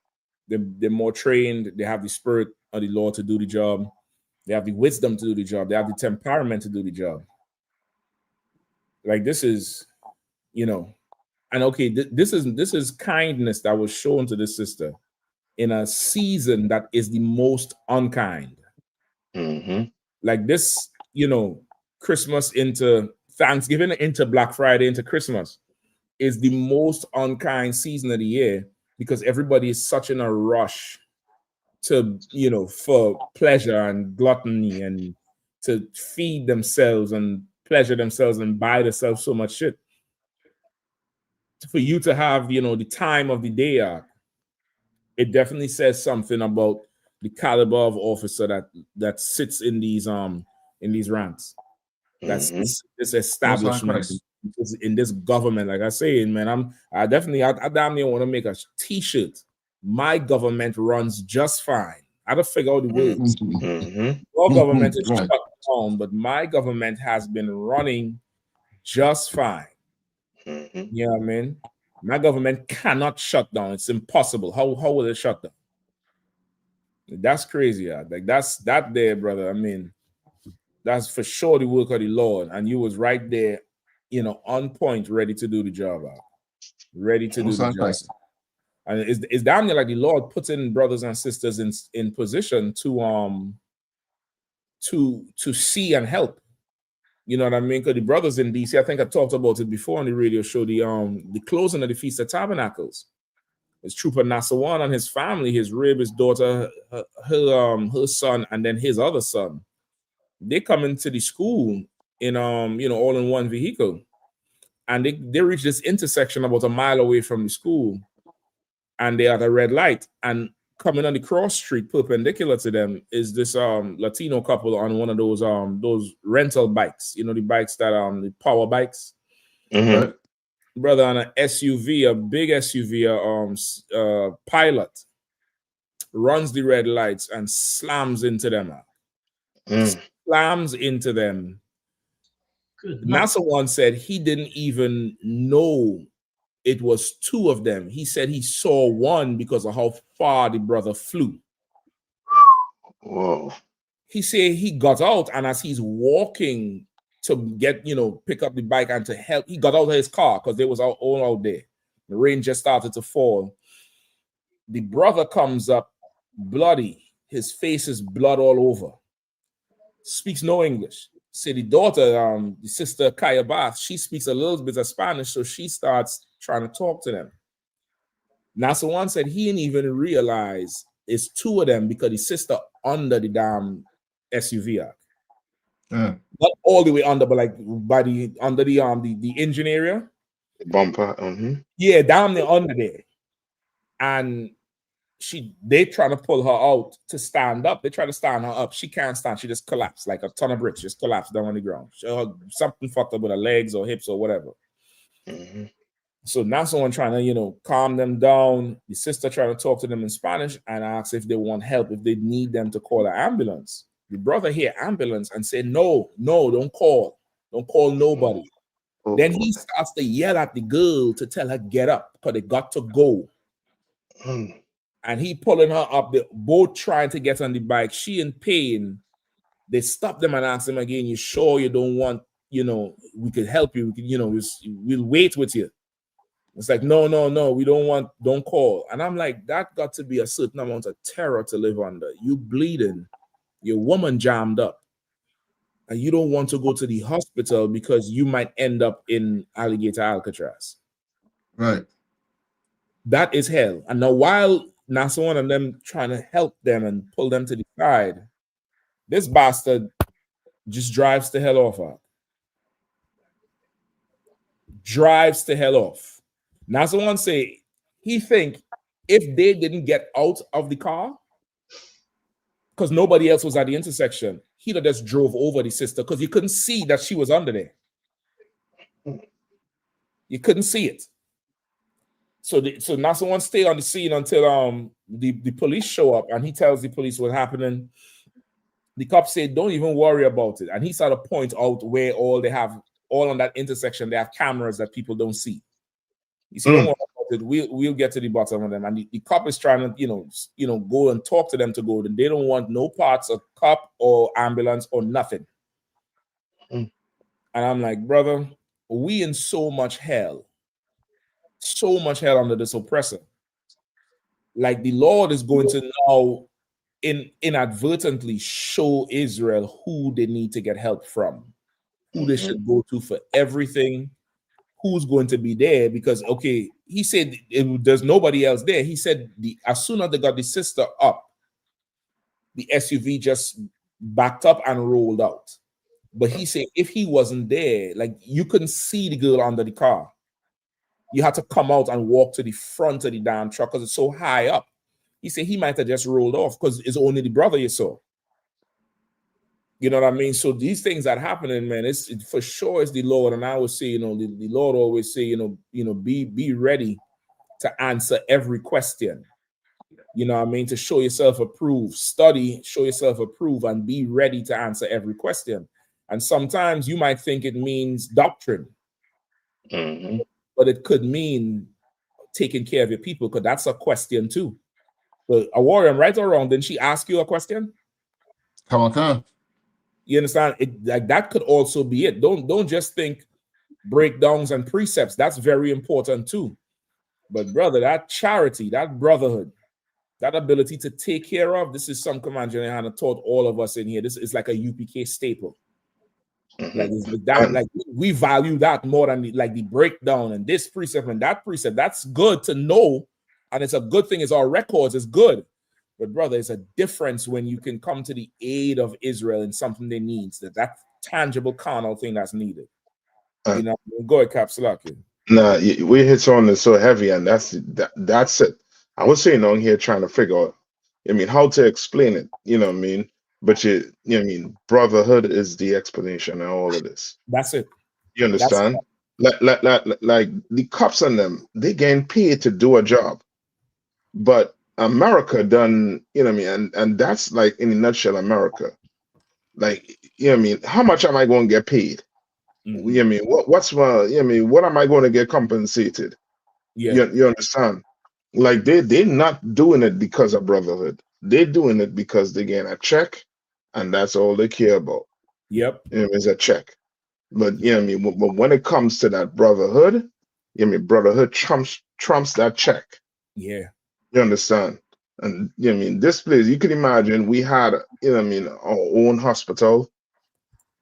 They're more trained. They have the spirit of the Lord to do the job. They have the wisdom to do the job. They have the temperament to do the job. Like this is, you know, and okay, this is kindness that was shown to this sister in a season that is the most unkind. Like this, you know, Christmas into Thanksgiving, into Black Friday, into Christmas is the most unkind season of the year because everybody is such in a rush to, you know, for pleasure and gluttony and to feed themselves and pleasure themselves and buy themselves so much shit. For you to have, you know, the time of the day, it definitely says something about the caliber of officer that sits in these ranks. That's this establishment in this government. Like I say, man, I damn near want to make a t-shirt. My government runs just fine. I don't figure out the words. Your government is shut down, but my government has been running just fine. You know what I mean? My government cannot shut down. It's impossible. How will it shut down? That's crazy. Like that's that there, brother. I mean, that's for sure the work of the Lord. And you was right there, you know, on point, ready to do the job. Ready to do the job. And it's damn near like the Lord puts in brothers and sisters in position to see and help. You know what I mean? Because the brothers in DC, I think I talked about it before on the radio show, the closing of the Feast of Tabernacles. It's Trooper Nassawan and his family, his rib, his daughter, her son, and then his other son. They come into the school in all in one vehicle. And they reach this intersection about a mile away from the school. And they are at a red light. And coming on the cross street perpendicular to them is this Latino couple on one of those rental bikes, the bikes that the power bikes. Mm-hmm. Brother on an SUV, a big SUV, Pilot runs the red lights and slams into them. Slams into them. NASA one said he didn't even know it was two of them. He said he saw one because of how far the brother flew. Whoa. He said he got out, and as he's walking to get, pick up the bike and to help, he got out of his car because they was all out there. The rain just started to fall. The brother comes up bloody. His face is blood all over. Speaks no English. Say the daughter, the sister Kaya Bath, she speaks a little bit of Spanish, so she starts trying to talk to them. NASA one said he didn't even realize it's two of them because the sister under the damn SUV. Not all the way under, but like under the engine area. The bumper. Mm-hmm. Yeah, down there under there. And they try to pull her out to stand up. They try to stand her up. She can't stand. She just collapsed like a ton of bricks. Just collapsed down on the ground. Something fucked up with her legs or hips or whatever. Mm-hmm. So now someone trying to, calm them down. The sister trying to talk to them in Spanish and ask if they want help, if they need them to call an ambulance. The brother hear ambulance and said, no, don't call. Don't call nobody. Oh. Then he starts to yell at the girl to tell her get up because they got to go. And he pulling her up. They're both trying to get on the bike. She in pain. They stop them and ask them again, you sure you don't want, we could help you. We can, we'll wait with you. It's like, no, we don't call. And I'm like, that got to be a certain amount of terror to live under. You bleeding, your woman jammed up, and you don't want to go to the hospital because you might end up in Alligator Alcatraz. Right. That is hell. And now while NASA one of them trying to help them and pull them to the side, this bastard just drives the hell off her. Drives the hell off. NASA one say he think if they didn't get out of the car because nobody else was at the intersection, he'd have just drove over the sister because you couldn't see that she was under there. You couldn't see it. So NASA one stay on the scene until the police show up, and he tells the police what's happening. The cops say, don't even worry about it. And he started to point out where all on that intersection, they have cameras that people don't see. He said, don't worry about it. We'll get to the bottom of them. And the cop is trying to, go and talk to them to go. They don't want no parts of cop or ambulance or nothing. And I'm like, brother, we in so much hell under this oppressor. Like the Lord is going to now inadvertently show Israel who they need to get help from, who they should go to for everything, who's going to be there. Because, okay, he said there's nobody else there. He said as soon as they got the sister up, the SUV just backed up and rolled out. But he said if he wasn't there, like you couldn't see the girl under the car. You had to come out and walk to the front of the damn truck because it's so high up. He said he might have just rolled off because it's only the brother you saw. You know what I mean? So these things that happening, man, it's for sure it's the Lord. And I would say, the Lord always say, be ready to answer every question. You know what I mean? To show yourself approved, study, show yourself approved, and be ready to answer every question. And sometimes you might think it means doctrine. But it could mean taking care of your people, because that's a question too. But a warrior, right or wrong, didn't she ask you a question? Come on. You understand? Like that could also be it. Don't just think breakdowns and precepts. That's very important too. But brother, that charity, that brotherhood, that ability to take care of, this is some Command General Yahanna taught all of us in here. This is like a UPK staple. Like that, like we value that more than the breakdown and this precept and that precept. That's good to know, and it's a good thing. It's our records. It's good, but brother, it's a difference when you can come to the aid of Israel in something they need. That tangible carnal thing that's needed. You know, go ahead, Capsulaki. Nah, we hit on this so heavy, and that's it. I was sitting on here trying to figure out, I mean, how to explain it. You know what I mean? But you know what I mean, brotherhood is the explanation of all of this. That's it. You understand? Like the cops and them, they getting paid to do a job. But America done, you know what I mean, and that's like in a nutshell, America. Like, you know what I mean, how much am I going to get paid? You know what I mean? What's my, you know what I mean, what am I going to get compensated? Yeah. You understand? Like they're not doing it because of brotherhood. They're doing it because they get a check, and that's all they care about. Yep. You know, it's a check. But you know what I mean, but when it comes to that brotherhood, you know what I mean, brotherhood trumps that check. Yeah. You understand? And you know what I mean, this place, you can imagine we had, you know what I mean, our own hospital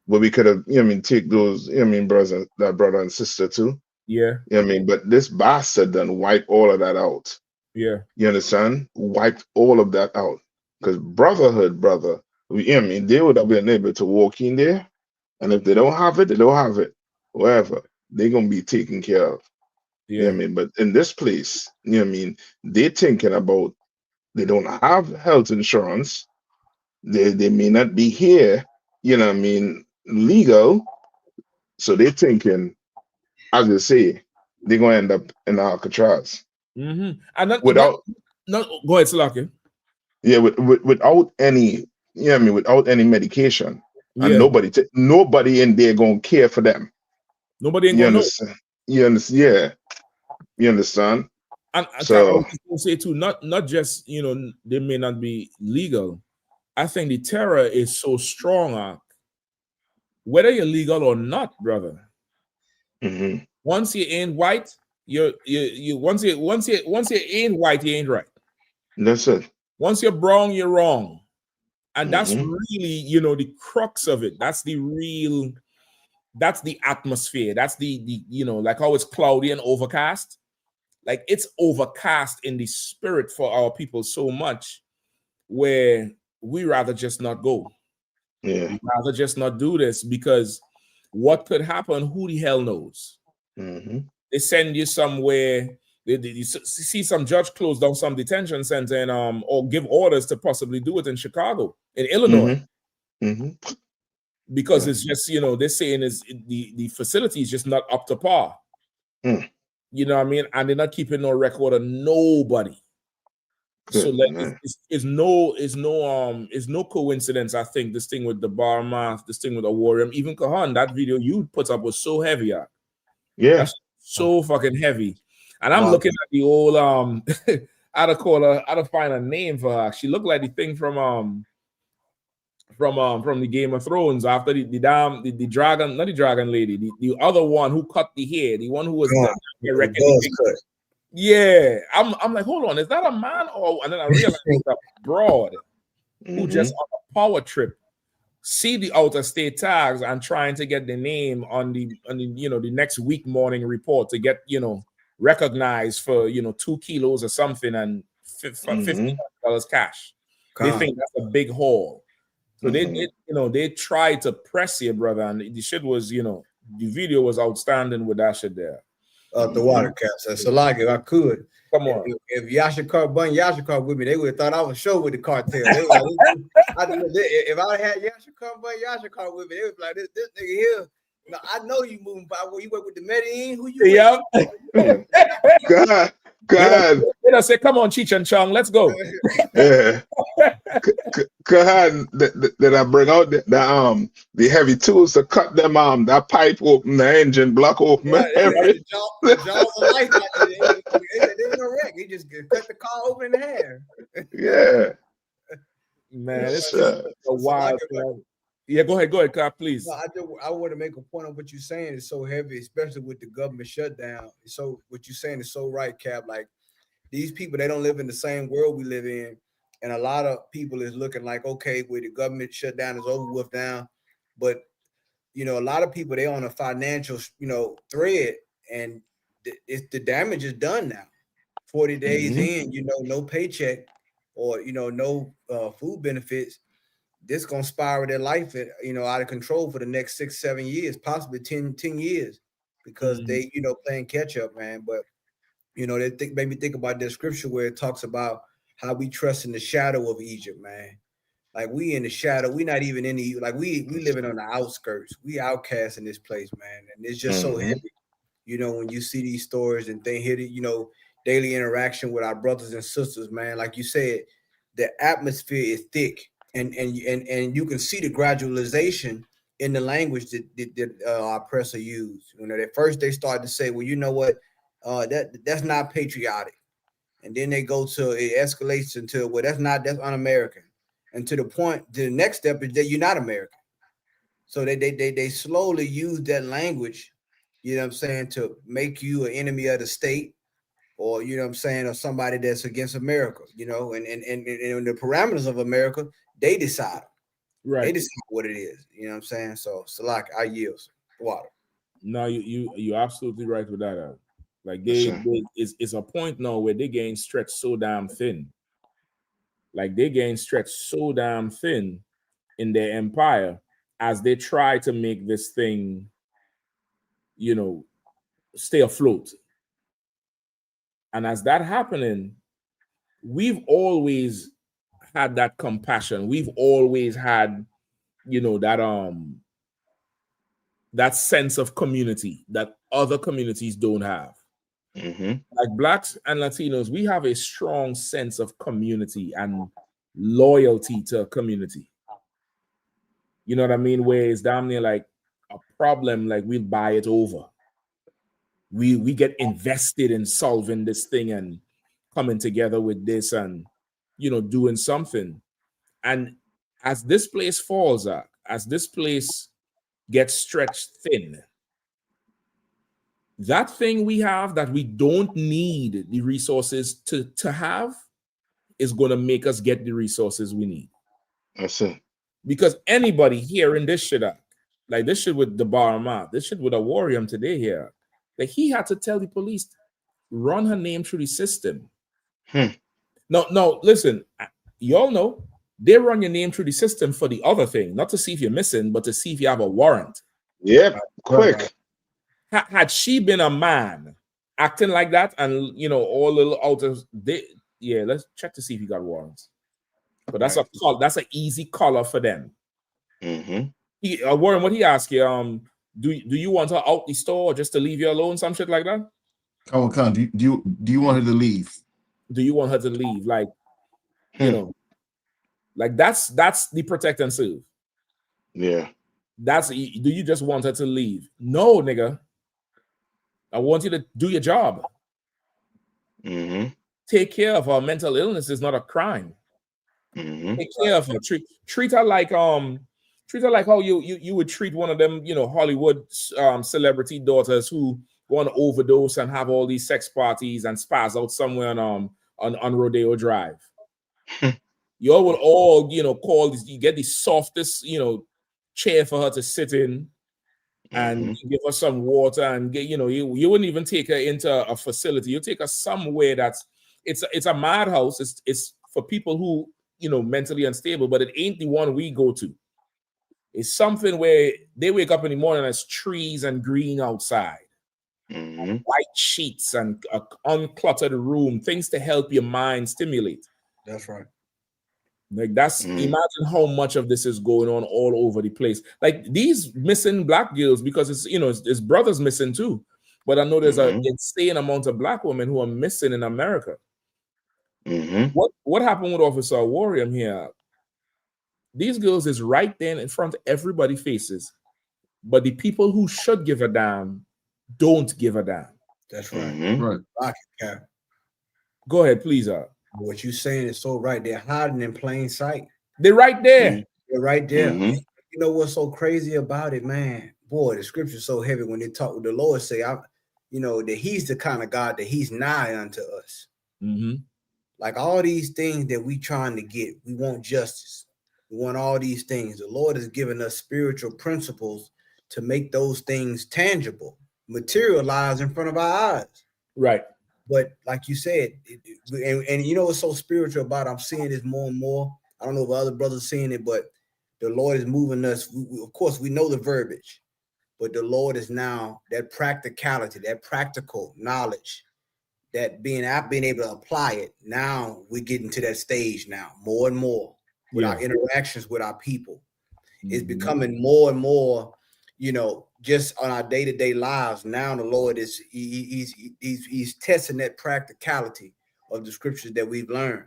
where we could have, you know what I mean, take those, you know what I mean, that brother and sister too. Yeah. You know what I mean? But this bastard done wipe all of that out. Yeah. You understand? Wiped all of that out. Because brotherhood, brother, you know what I mean, they would have been able to walk in there, and if they don't have it, they don't have it. Wherever, they're gonna be taken care of. Yeah. You know what I mean? But in this place, you know what I mean, they're thinking about they don't have health insurance. They may not be here, you know what I mean, legal. So they're thinking, as they say, they're gonna end up in Alcatraz. And not Without go ahead, Salaki. Yeah, without any, you know what I mean, without any medication. And Yeah. nobody in there gonna care for them. Nobody ain't You gonna understand? You understand? Yeah. You understand? And So I was gonna say too, not just, you know, they may not be legal. I think the terror is so strong, whether you're legal or not, brother. Once you ain't white, you once you ain't white, you ain't right. That's it. Once you're brown, you're wrong. And that's really, you know, the crux of it. That's the atmosphere. That's the you know, like how it's cloudy and overcast. Like it's overcast in the spirit for our people so much where we rather just not go. Yeah. We rather just not do this because what could happen, who the hell knows? They send you somewhere, you see some judge close down some detention center and or give orders to possibly do it in Chicago, in Illinois. Because it's just, you know, they're saying is the facility is just not up to par. You know what I mean? And they're not keeping no record of nobody. So like it's no coincidence. I think this thing with the Barmath, this thing with the Warrior, even Kahan, that video you put up was so heavy. Yeah. That's so fucking heavy. And I'm looking at the old I'd have find a name for her. She looked like the thing from the Game of Thrones after the dragon, not the dragon lady, the other one who cut the hair, the one who was yeah. I'm like, hold on, is that a man? And then I realized it's a broad who just on a power trip see the outer state tags and trying to get the name on the you know, the next week morning report to get, you know, recognized for, you know, 2 kilos or something and $50 cash. They think that's a big haul. So they you know, they tried to press you, brother, and the shit was, you know, the video was outstanding with that shit there. The water caps. So like if I could, come on. If Yashikar with me, they would have thought I was show with the cartel. They like, if I had Yashikar with me, they was like, this nigga here. No, I know you moving by where you work with the Medellin. Who you? Yeah. God. They don't say, come on, Cheech and Chong, let's go. Yeah. God, that I bring out the heavy tools to cut them that pipe open, the engine block open. The jaws of life. There's no wreck. He just cut the car open in half. Yeah. Man, it's a wild thing. Yeah, go ahead, Cap, please. No, I want to make a point on what you're saying. It's so heavy, especially with the government shutdown. So what you're saying is so right, Cap. Like these people, they don't live in the same world we live in, and a lot of people is looking like, okay, where the government shutdown is over with now, but a lot of people, they on a financial, thread, and the damage is done now. 40 days in, no paycheck or no food benefits. This gonna spiral their life, out of control for the next 6-7 years, possibly 10 years, because they, playing catch up, man. But they made me think about that scripture where it talks about how we trust in the shadow of Egypt, man. Like we in the shadow, we not even in the we living on the outskirts. We outcast in this place, man, and it's just so heavy. When you see these stories and things hit it, daily interaction with our brothers and sisters, man. Like you said, the atmosphere is thick, and you can see the gradualization in the language that our oppressor used. At first they started to say, well, you know what, that's not patriotic, and then they go to it escalates into, well, that's un-American, and to the next step is that you're not American. So they slowly use that language, to make you an enemy of the state, or or somebody that's against America, and the parameters of America, they decide. Right. They decide what it is. So Salak, I yield. Water. No, you're absolutely right with that. Like it's a point now where they getting stretched so damn thin. Like they getting stretched so damn thin in their empire as they try to make this thing, stay afloat. And as that happening, we've always had that compassion. We've always had, that sense of community that other communities don't have. Like Blacks and Latinos, we have a strong sense of community and loyalty to a community. You know what I mean? Where it's damn near like a problem, like we'll buy it over. We get invested in solving this thing and coming together with this and, doing something. And as this place falls out, as this place gets stretched thin, that thing we have that we don't need the resources to have is going to make us get the resources we need. That's it. Because anybody hearing this shit up, like this shit with the Barama, this shit with a warrior today here, like he had to tell the police, run her name through the system. No, listen, y'all know they run your name through the system for the other thing, not to see if you're missing, but to see if you have a warrant. Yep, quick. Had she been a man acting like that, and all little out of let's check to see if he got warrants. But that's an easy color for them. Warren, what he asked you, do you want her out the store just to leave you alone, some shit like that? Come on, do you want her to leave? Do you want her to leave? Like, like that's the protect and serve. Yeah. Do you just want her to leave? No, nigga. I want you to do your job. Take care of her. Mental illness is not a crime. Take care of her. Treat her like how you would treat one of them, Hollywood celebrity daughters who want to overdose and have all these sex parties and spaz out somewhere on Rodeo Drive. You all would all, call this, you get the softest, chair for her to sit in and give her some water and get, you wouldn't even take her into a facility. You take her somewhere it's a madhouse. It's for people who, mentally unstable, but it ain't the one we go to. It's something where they wake up in the morning and there's trees and green outside. White sheets and an uncluttered room, things to help your mind stimulate. That's right. Like imagine how much of this is going on all over the place. Like these missing Black girls, because it's brothers missing too. But I know there's an insane amount of Black women who are missing in America. What happened with Officer Warrior here? These girls is right there in front of everybody's faces, but the people who should give a damn don't give a damn. That's right. Right. Go ahead, please. What you're saying is so right. They're hiding in plain sight. They're right there. They're right there. You know what's so crazy about it, man? Boy, the scripture's so heavy when they talk with the Lord. Say, that He's the kind of God that He's nigh unto us. Mm-hmm. Like all these things that we trying to get, we want justice. We want all these things. The Lord has given us spiritual principles to make those things tangible, materialize in front of our eyes. Right. But like you said, and you know what's so spiritual about it? I'm seeing this more and more. I don't know if other brothers are seeing it, but the Lord is moving us. Of course, we know the verbiage, but the Lord is now that practicality, that practical knowledge, that being able to apply it. Now we're getting to that stage now, more and more with our interactions with our people. It's becoming more and more, just on our day-to-day lives. Now the Lord is he's testing that practicality of the scriptures that we've learned.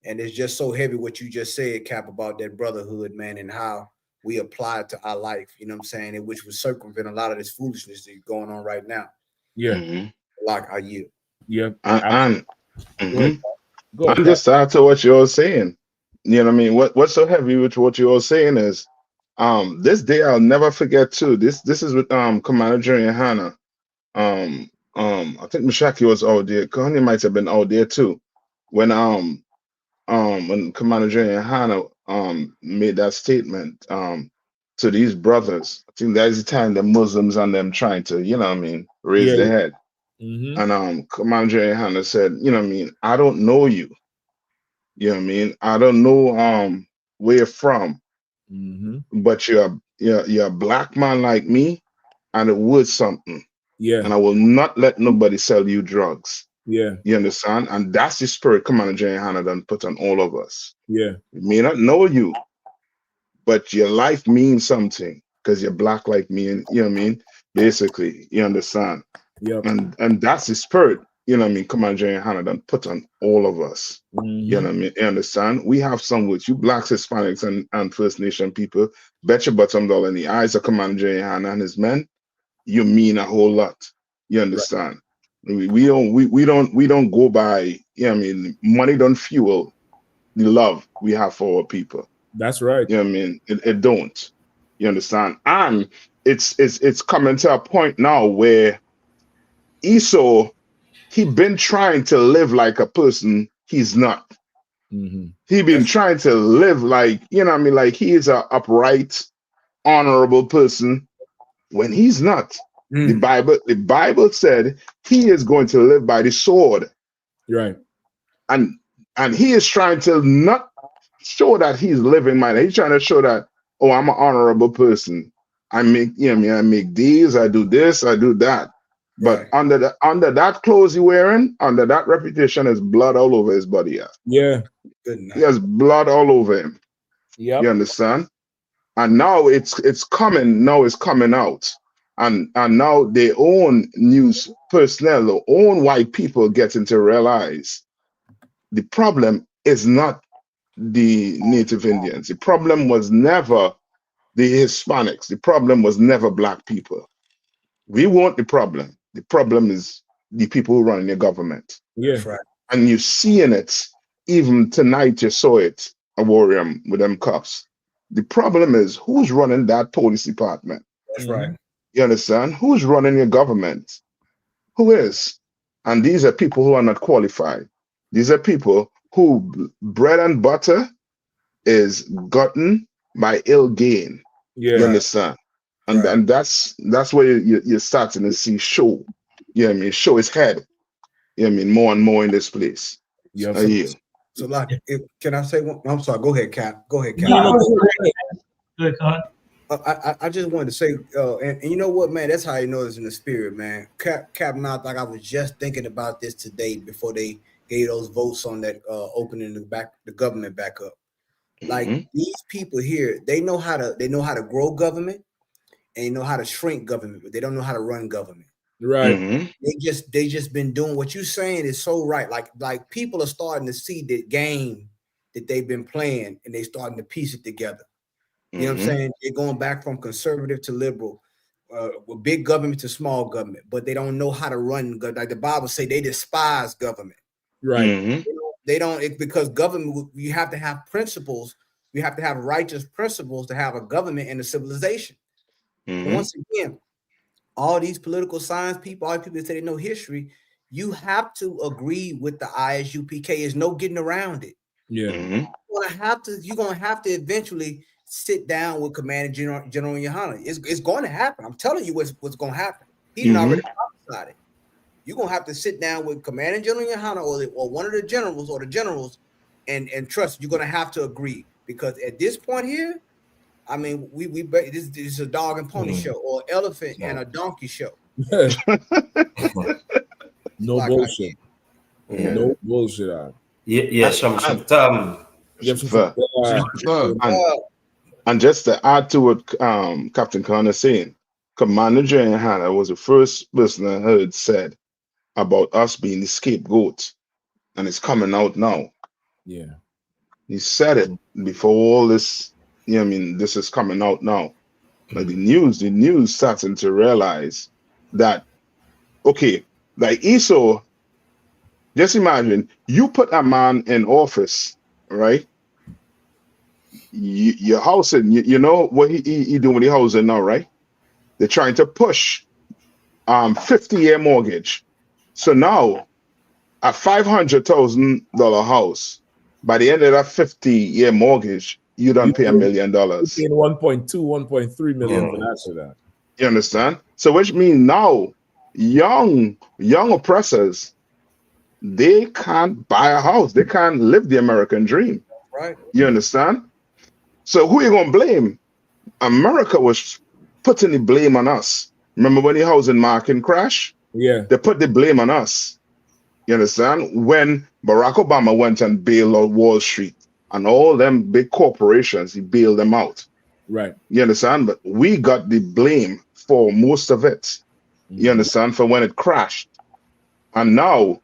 And it's just so heavy what you just said, Cap, about that brotherhood, man, and how we apply it to our life, you know what I'm saying? And which would circumvent a lot of this foolishness that's going on right now. Yeah. Like our you. Yeah. And Go ahead, I'm just after what you're saying. You know what I mean? What's so heavy with what you're saying is this day I'll never forget too. This is with Commander General Yahanna. I think Mashaki was out there. Kahani might have been out there too. When Commander General Yahanna made that statement to these brothers. I think that is the time the Muslims and them trying to, raise their head. Mm-hmm. And Commander General Yahanna said, I don't know you. You know what I mean? I don't know where you're from, but you're a black man like me, and it worth something. Yeah. And I will not let nobody sell you drugs. Yeah. You understand? And that's the spirit Commander General Yahanna done put on all of us. Yeah. We may not know you, but your life means something because you're black like me, and you know what I mean? Basically, you understand? Yep. And that's the spirit, you know what I mean, Commander General Yahanna done put on all of us. You know what I mean? You understand? We have some with you blacks, Hispanics, and First Nation people. Bet your bottom dollar in the eyes of Commander General Yahanna and his men, you mean a whole lot. You understand? Right. We don't go by, you know what I mean, money don't fuel the love we have for our people. That's right. You know what I mean? It don't. You understand? And it's coming to a point now where Esau, he been trying to live like a person he's not. He been trying to live like, you know what I mean, like he is an upright, honorable person when he's not. The Bible said he is going to live by the sword. Right. And he is trying to not show that he's living by that. He's trying to show that, oh, I'm an honorable person. I make, you know what I mean, I make deals, I do this, I do that. But under that clothes he wearing, under that reputation, is blood all over his body. Yeah. He has blood all over him. Yeah. You understand? And now it's coming. Now it's coming out. And now their own news personnel, their own white people getting to realize the problem is not the Native Indians. The problem was never the Hispanics. The problem was never black people. We want the problem. The problem is the people who run the government. Yeah. That's right. And you're seeing it. Even tonight you saw it, a warrior with them cops. The problem is who's running that police department? That's right. You understand? Who's running your government? Who is? And these are people who are not qualified. These are people who bread and butter is gotten by ill gain. Yeah. You understand? And that's where you're starting to see show. You know what I mean? Show his head. You know what I mean? More and more in this place. Yeah. So like, can I say one? I'm sorry. Go ahead, Cap. Go ahead, Cap. Good, Con. I just wanted to say, and you know what, man? That's how you know it's in the spirit, man. Cap and I, like I was just thinking about this today before they gave those votes on that opening the government back up. Like these people here, they know how to grow government and they know how to shrink government, but they don't know how to run government. Right. They just been doing what you're saying is so right. Like people are starting to see the game that they've been playing and they starting to piece it together. You know what I'm saying? They're going back from conservative to liberal, with big government to small government, but they don't know how to run. Like the Bible say, they despise government. Right. They don't. Because government, you have to have principles You have to have righteous principles to have a government and a civilization. Mhm. Once again, all these political science people, all the people that say they know history, you have to agree with the ISUPK. There's no getting around it. Yeah. Mhm. You're gonna have to eventually sit down with Commander General Yahanna. It's going to happen. I'm telling you what's going to happen. He didn't already prophesied it. You're gonna have to sit down with Commander General Yahanna or one of the generals or the generals and trust you're gonna have to agree, because at this point here, I mean, this is a dog and pony show or elephant and a donkey show. No bullshit. No bullshit. And just to add to what Captain Khan is saying, Commander General Yahanna was the first person I heard said about us being the scapegoat, and it's coming out now. Yeah. He said it before all this, you know what I mean, this is coming out now. Like the news starting to realize that, okay, like Esau, just imagine you put a man in office, right? Your housing, you know what he doing with the housing now, right? They're trying to push 50-year mortgage. So now a $500,000 house, by the end of that 50-year mortgage, you don't pay $1 million. You're paying 1.2, 1.3 million for that. You understand? So which means now young oppressors, they can't buy a house. They can't live the American dream. Right. You understand? So who are you gonna blame? America was putting the blame on us. Remember when the housing market crashed? Yeah. They put the blame on us. You understand? When Barack Obama went and bailed out Wall Street and all them big corporations, he bailed them out. Right. You understand? But we got the blame for most of it. You understand? For when it crashed. And now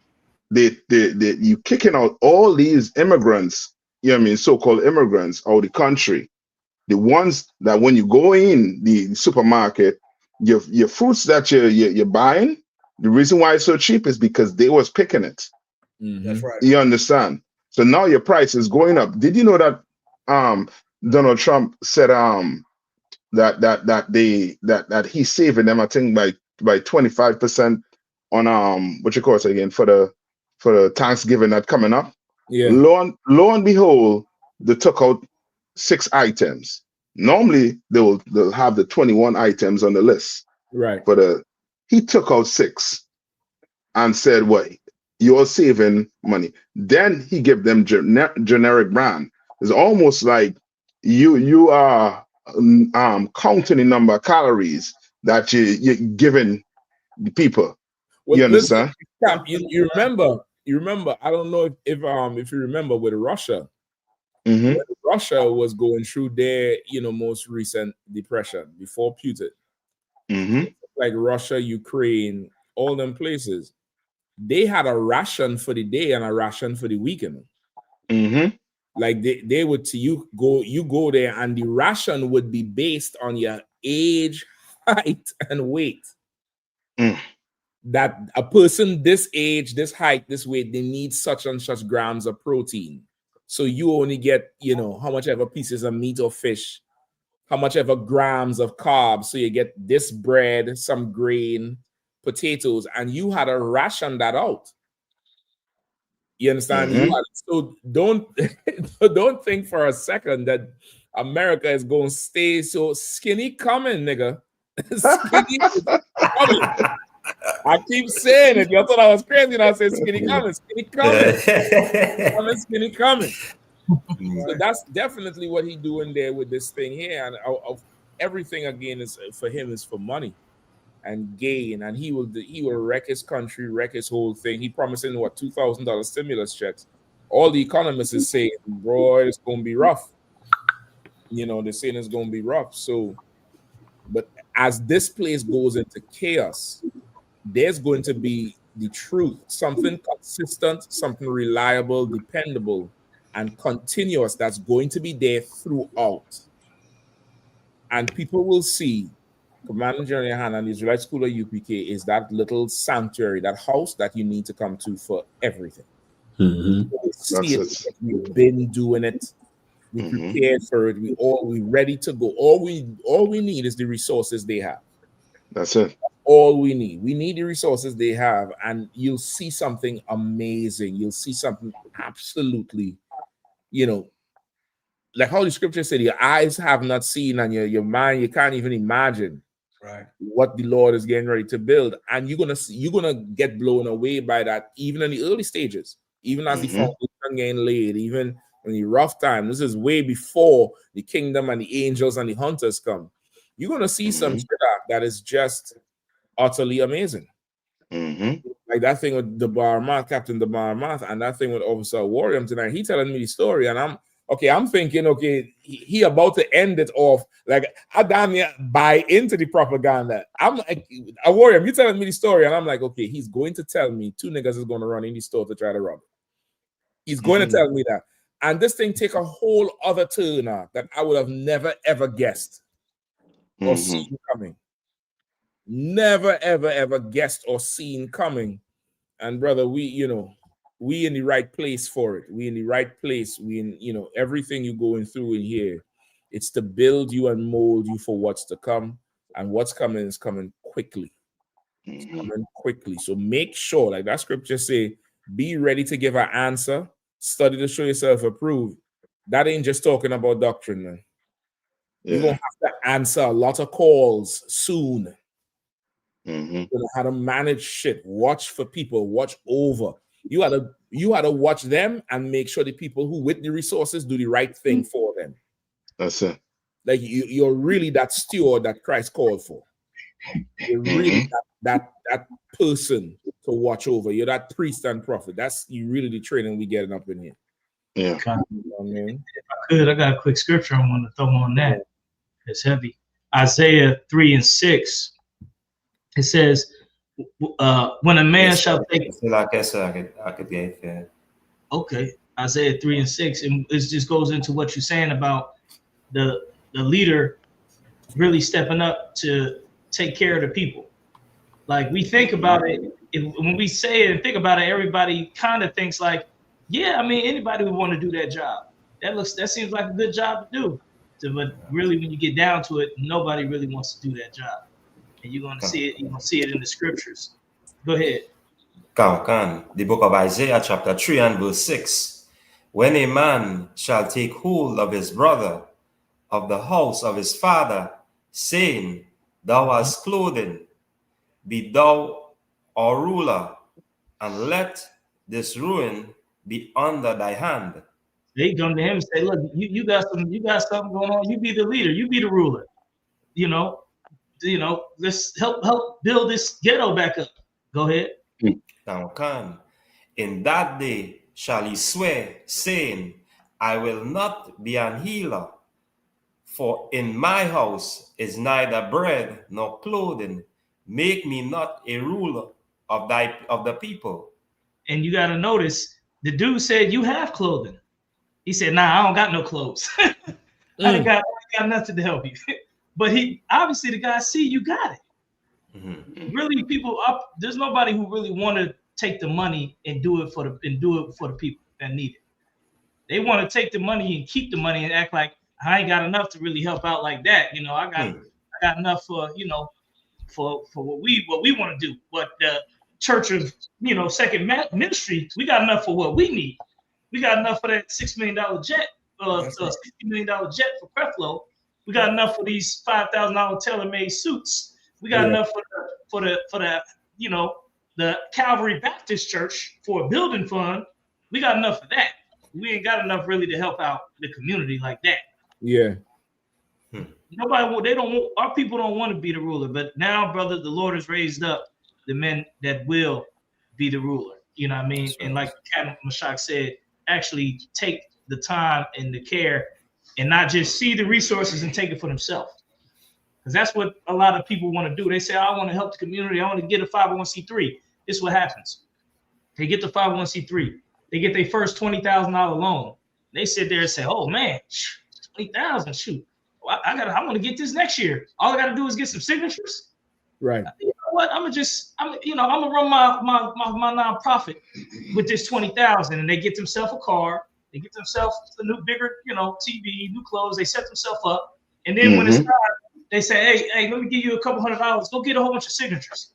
you kicking out all these immigrants, you know what I mean, so-called immigrants out of the country. The ones that when you go in the supermarket, your fruits that you're buying, the reason why it's so cheap is because they was picking it. That's right. You understand? So now your price is going up. Did you know that Donald Trump said that he's saving them, I think, by 25% on what you call it again, for the Thanksgiving that coming up? Yeah. Lo and behold, they took out 6 items. Normally they'll have the 21 items on the list. Right. But he took out 6 and said, "What? You're saving money." Then he gave them generic brand. It's almost like you are counting the number of calories that you're giving the people. Well, you understand? Listen, you remember, I don't know if you remember with Russia. Mm-hmm. When Russia was going through their most recent depression before Putin. Mm-hmm. Like Russia, Ukraine, all them places, they had a ration for the day and a ration for the weekend. Mm-hmm. Like they would you go there and the ration would be based on your age, height, and weight. That a person this age, this height, this weight, they need such and such grams of protein. So you only get, how much ever pieces of meat or fish, how much ever grams of carbs. So you get this bread, some grain, potatoes, and you had to ration that out. You understand? Mm-hmm. So don't think for a second that America is going to stay so skinny coming, nigga. Skinny coming. I keep saying it. You thought I was crazy and I said skinny coming, skinny coming. Skinny coming. So that's definitely what he's doing there with this thing here. And everything again is for him is for money and gain. And he will wreck his country, wreck his whole thing. He promising what $2,000 stimulus checks. All the economists is saying, bro, it's gonna be rough. They're saying it's gonna be rough. So, but as this place goes into chaos, there's going to be the truth, something consistent, something reliable, dependable, and continuous that's going to be there throughout. And people will see Commander General Yahanna and the Israelite School of UPK is that little sanctuary, that house that you need to come to for everything. Mm-hmm. See it, we've been doing it. We prepared for it. We ready to go. All we need is the resources they have. That's it. All we need. We need the resources they have, and you'll see something amazing. You'll see something absolutely, like how the scripture said, your eyes have not seen, and your mind, you can't even imagine what the Lord is getting ready to build. And you're gonna get blown away by that, even in the early stages, even as the foundation getting laid, even in the rough time. This is way before the kingdom and the angels and the hunters come. You're gonna see some shit that is just utterly amazing. Like that thing with the Barmath, Captain the Barmath, and that thing with Officer Warrior tonight. He telling me the story, and I'm thinking, he about to end it off. Like, I damn near buy into the propaganda. I'm like, a Warrior, you telling me the story, and I'm like, okay, he's going to tell me 2 niggas is going to run in the store to try to rob it. He's going to tell me that. And this thing take a whole other turn that I would have never, ever guessed or seen coming. Never, ever, ever guessed or seen coming. And brother, we in the right place for it. We in the right place. We in, everything you're going through in here, it's to build you and mold you for what's to come. And what's coming is coming quickly. It's coming quickly. So make sure, like that scripture say, be ready to give an answer. Study to show yourself approved. That ain't just talking about doctrine, man. You're gonna have to answer a lot of calls soon. You know how to manage shit. Watch for people. Watch over. You had to watch them and make sure the people who with the resources do the right thing for them. That's it. Like you're really that steward that Christ called for. You're really that person to watch over. You're that priest and prophet. That's really the training we getting up in here. Yeah. You know what I mean? If I could, I got a quick scripture I want to throw on that. It's heavy. Isaiah 3:6. It says, when a man shall take... I could get that. Okay. Isaiah 3:6. And it just goes into what you're saying about the leader really stepping up to take care of the people. Like, we think about it, when we say it and think about it, everybody kind of thinks like, yeah, I mean, anybody would want to do that job. That seems like a good job to do. But really, when you get down to it, nobody really wants to do that job. And you're gonna see it. You're gonna see it in the scriptures. Go ahead. The book of Isaiah, chapter 3 and verse 6. When a man shall take hold of his brother, of the house of his father, saying, "Thou hast clothing, be thou our ruler, and let this ruin be under thy hand." They come to him and say, "Look, you got something going on. You be the leader. You be the ruler. Let's help build this ghetto back up." Go ahead. In that day shall he swear, saying, "I will not be an healer, for in my house is neither bread nor clothing. Make me not a ruler of the people." And you got to notice, the dude said, "You have clothing." He said, "Nah, I don't got no clothes. I ain't got nothing to help you." But he obviously, the guy see you got it. Really, there's nobody who really want to take the money and do it for the people that need it. They want to take the money and keep the money and act like I ain't got enough to really help out like that. I got enough for for what we want to do. But the Church of Second Ministry, we got enough for what we need. We got enough for that $6 million jet, $60 million jet for Creflo. We got enough for these $5,000 tailor-made suits. We got enough for the Calvary Baptist Church for a building fund. We got enough for that. We ain't got enough really to help out the community like that. Yeah. Our people don't want to be the ruler, but now, brother, the Lord has raised up the men that will be the ruler. You know what I mean? Right. And like Captain Mashak said, actually take the time and the care and not just see the resources and take it for themselves. Because that's what a lot of people want to do. They say, I want to help the community. I want to get a 501c3. This is what happens. They get the 501c3. They get their first $20,000 loan. They sit there and say, oh, man, $20,000, shoot. I want to get this next year. All I got to do is get some signatures. Right. You know what? I'm gonna run my nonprofit with this $20,000, and they get themselves a car. They get themselves a new, bigger, TV, new clothes. They set themselves up, and then when it's time, they say, "Hey, let me give you a couple $100. Go get a whole bunch of signatures."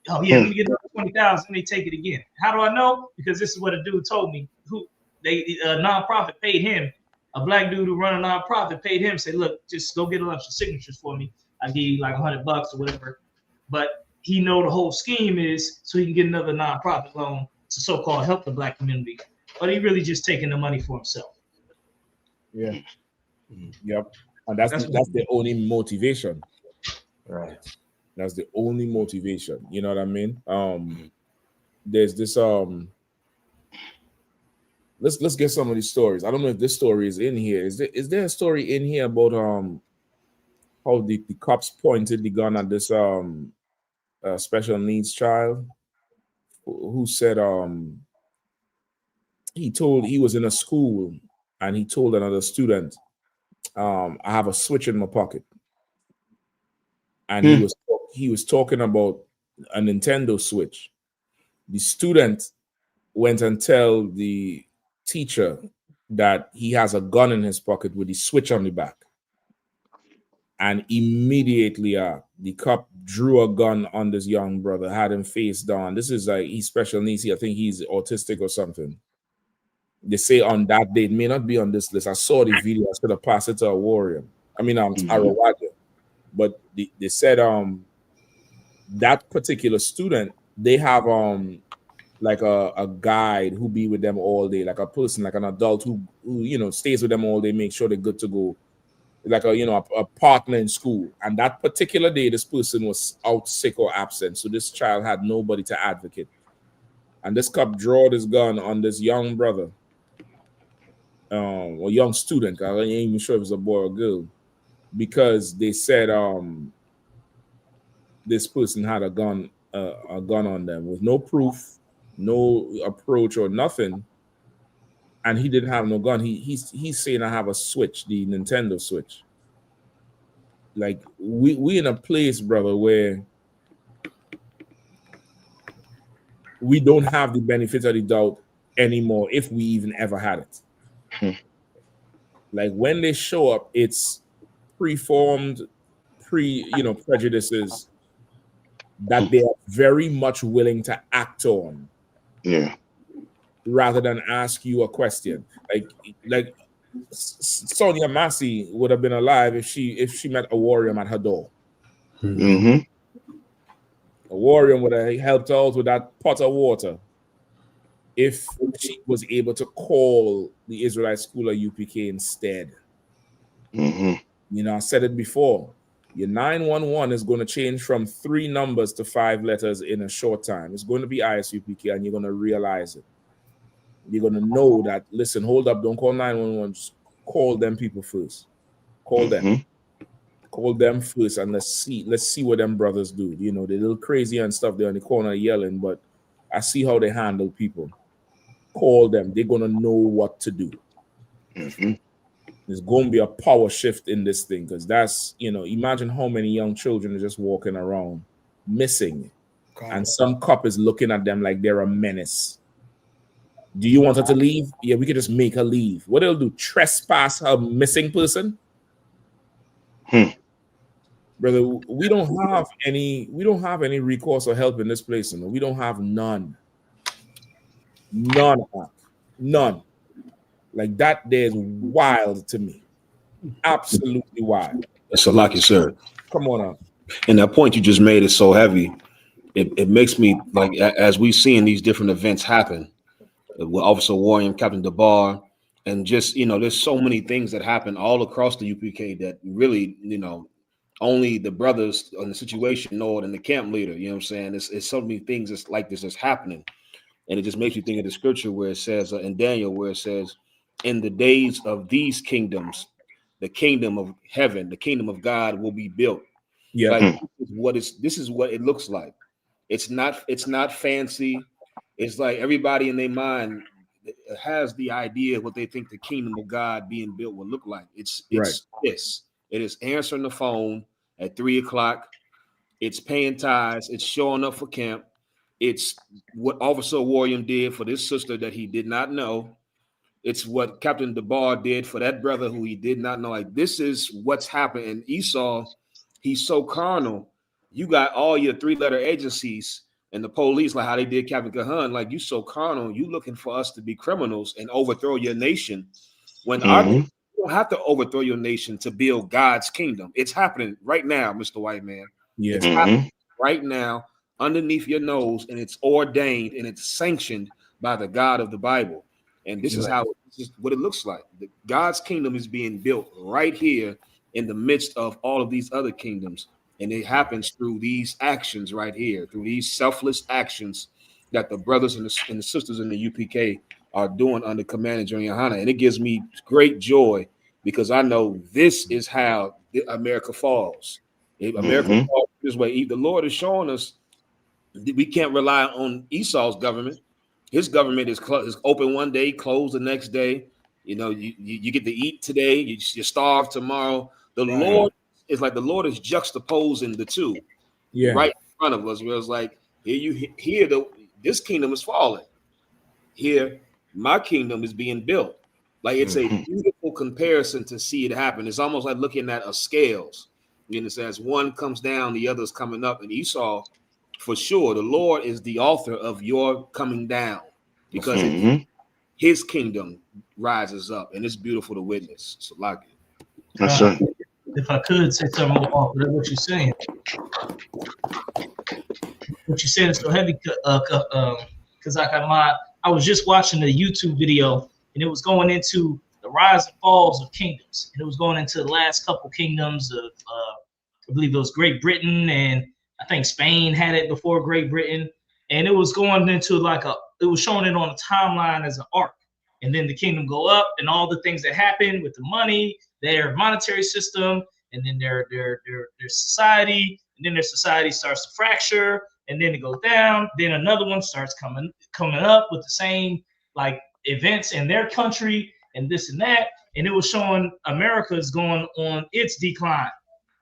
Oh yeah, let me get another 20,000. And they take it again. How do I know? Because this is what a dude told me. A nonprofit paid him. A black dude who run a nonprofit paid him. Said, "Look, just go get a bunch of signatures for me. I give you like $100 or whatever." But he know the whole scheme is so he can get another nonprofit loan to so-called help the black community. But he really just taking the money for himself. Yeah. Yep. And that's the only motivation. Right. That's the only motivation. You know what I mean? There's this let's get some of these stories. I don't know if this story is in here. Is there a story in here about how the cops pointed the gun at this special needs child who said he was in a school and he told another student, I have a switch in my pocket. And he was talking about a Nintendo Switch. The student went and tell the teacher that he has a gun in his pocket with the switch on the back. And immediately the cop drew a gun on this young brother, had him face down. This is like, he's special needs. I think he's autistic or something. They say on that day, it may not be on this list. I saw the video. I should have passed it to a warrior. Arawaja. But they said that particular student, they have like a guide who be with them all day, like a person, like an adult who stays with them all day, make sure they're good to go, like a partner in school. And that particular day, this person was out sick or absent, so this child had nobody to advocate. And this cop draw this gun on this young brother, or young student. I ain't even sure if it's a boy or girl, because they said this person had a gun on them with no proof, no approach or nothing, and he didn't have no gun. He's saying I have a Switch, the Nintendo Switch. Like we in a place, brother, where we don't have the benefit of the doubt anymore, if we even ever had it. Like when they show up, it's preformed, prejudices that they are very much willing to act on. Yeah. Rather than ask you a question. Like Sonia Massey would have been alive if she met a warrior at her door. Mm-hmm. A warrior would have helped out with that pot of water if she was able to call the Israelite school of UPK instead. Mm-hmm. I said it before. Your 911 is going to change from 3 numbers to 5 letters in a short time. It's going to be ISUPK, and you're going to realize it. You're going to know that, listen, hold up, don't call 911, just call them people first. Call them. Call them first, and let's see what them brothers do. They're a little crazy and stuff. They're on the corner yelling, but I see how they handle people. Call them. They're going to know what to do. There's going to be a power shift in this thing, because that's, imagine how many young children are just walking around missing. And some cop is looking at them like they're a menace. Do you want her to leave? Yeah, we could just make her leave. What they'll do, trespass a missing person? Brother, we don't have any recourse or help in this place. We don't have none. None. Like that there is wild to me. Absolutely wild. So like you said. Come on up. And that point you just made is so heavy. It makes me, like, as we seeing these different events happen, with Officer Warren, Captain DeBar, and just, there's so many things that happen all across the UPK that really, only the brothers in the situation know it, and the camp leader, you know what I'm saying? It's so many things that's like this is happening. And it just makes you think of the scripture where it says, in Daniel, where it says, in the days of these kingdoms, the kingdom of heaven, the kingdom of God will be built. Yeah. Like, this is what it looks like. It's not fancy. It's like everybody in their mind has the idea of what they think the kingdom of God being built will look like. It's this. It is answering the phone at 3:00. It's paying tithes. It's showing up for camp. It's what Officer William did for this sister that he did not know. It's what Captain DeBar did for that brother who he did not know. Like, this is what's happening. And Esau, he's so carnal. You got all your 3-letter agencies and the police, like how they did Captain Cahan. Like, you so carnal, you looking for us to be criminals and overthrow your nation. When you don't have to overthrow your nation to build God's kingdom. It's happening right now, Mr. White Man. Yeah. It's happening right now underneath your nose, and it's ordained and it's sanctioned by the God of the Bible. And this is what it looks like. God's kingdom is being built right here in the midst of all of these other kingdoms. And it happens through these actions right here, through these selfless actions that the brothers and the sisters in the UPK are doing under Command of General Yahanna. And it gives me great joy because I know this is how America falls. If America falls this way, the Lord is showing us we can't rely on Esau's government. His government is open one day, closed the next day. You know, you get to eat today, you starve tomorrow. The Lord is like the Lord is juxtaposing the two right in front of us. Where it's like, this kingdom is falling. Here, my kingdom is being built. Like, it's a beautiful comparison to see it happen. It's almost like looking at a scales. You know, as one comes down, the other's coming up. And Esau, for sure, the Lord is the author of your coming down because his kingdom rises up, and it's beautiful to witness. So, like it. That's right. If I could say something more off of what you're saying. What you're saying is so heavy, because I was just watching the YouTube video, and it was going into the rise and falls of kingdoms, and it was going into the last couple kingdoms of, I believe it was Great Britain, and I think Spain had it before Great Britain, and it was going into it was showing it on a timeline as an arc, and then the kingdom go up, and all the things that happen with the money, their monetary system, and then their society, and then their society starts to fracture, and then it goes down. Then another one starts coming up with the same like events in their country and this and that, and it was showing America is going on its decline.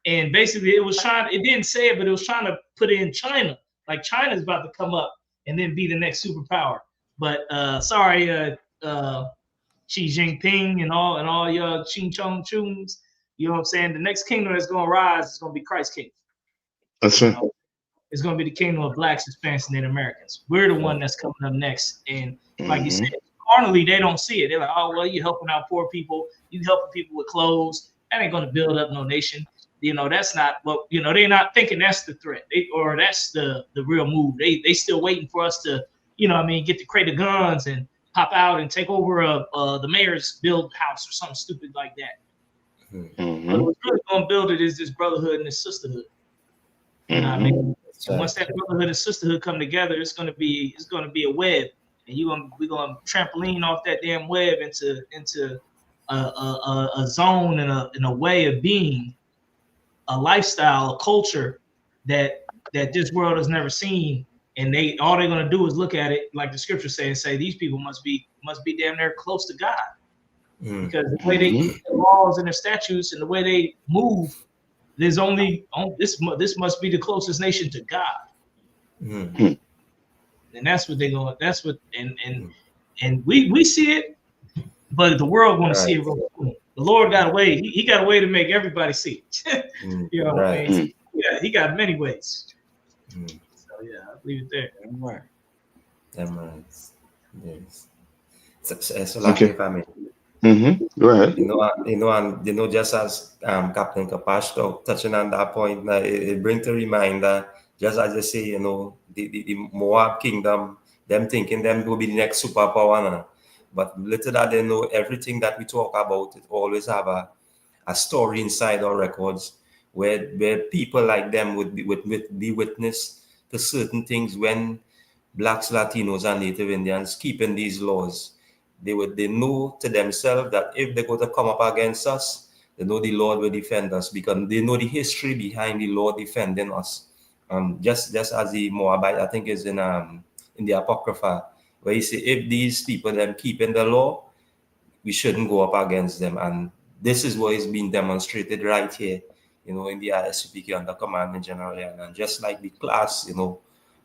And basically, it didn't say it, but it was trying to put in China. Like, China's about to come up and then be the next superpower. But sorry, Xi Jinping and all your Ching Chong Chuns, you know what I'm saying? The next kingdom that's going to rise is going to be Christ's kingdom. That's right. It's going to be the kingdom of blacks, Hispanics, and Native Americans. We're the one that's coming up next. And like you said, carnally, they don't see it. They're like, oh, well, you're helping out poor people. You helping people with clothes. That ain't going to build up no nation. You know, that's not what, you know, they're not thinking that's the threat or that's the real move. They still waiting for us to, you know what I mean, get the crate of guns and pop out and take over the mayor's build house or something stupid like that. But what's really going to build it is this brotherhood and this sisterhood. You know what I mean? So once that brotherhood and sisterhood come together, it's going to be a web, and we're going to trampoline off that damn web into a zone and a way of being, a lifestyle, a culture that this world has never seen, and all they're gonna do is look at it like the scriptures say and say these people must be damn near close to God, because the way they keep their laws and their statutes and the way they move, there's this must be the closest nation to God, and that's what they're going. That's what and we see it, but the world want to see it real soon. The Lord got a way. He got a way to make everybody see it. You know what I mean? Yeah, he got many ways. So yeah, I'll leave it there. Yes. So like, if I may. Go ahead. You know, just as Captain Capasto touching on that point, it brings to reminder, just as I say, you know, the Moab kingdom, them thinking them will be the next superpower now. But little that they know, everything that we talk about, it always have a story inside our records where people like them would be witness to certain things when blacks, Latinos, and Native Indians keeping these laws. They know to themselves that if they go to come up against us, they know the Lord will defend us because they know the history behind the Lord defending us. Just as the Moabite, I think is in the Apocrypha, where you say, if these people them keeping the law, we shouldn't go up against them. And this is what is being demonstrated right here, you know, in the ISUPK under Command in General. And just like the class, you know,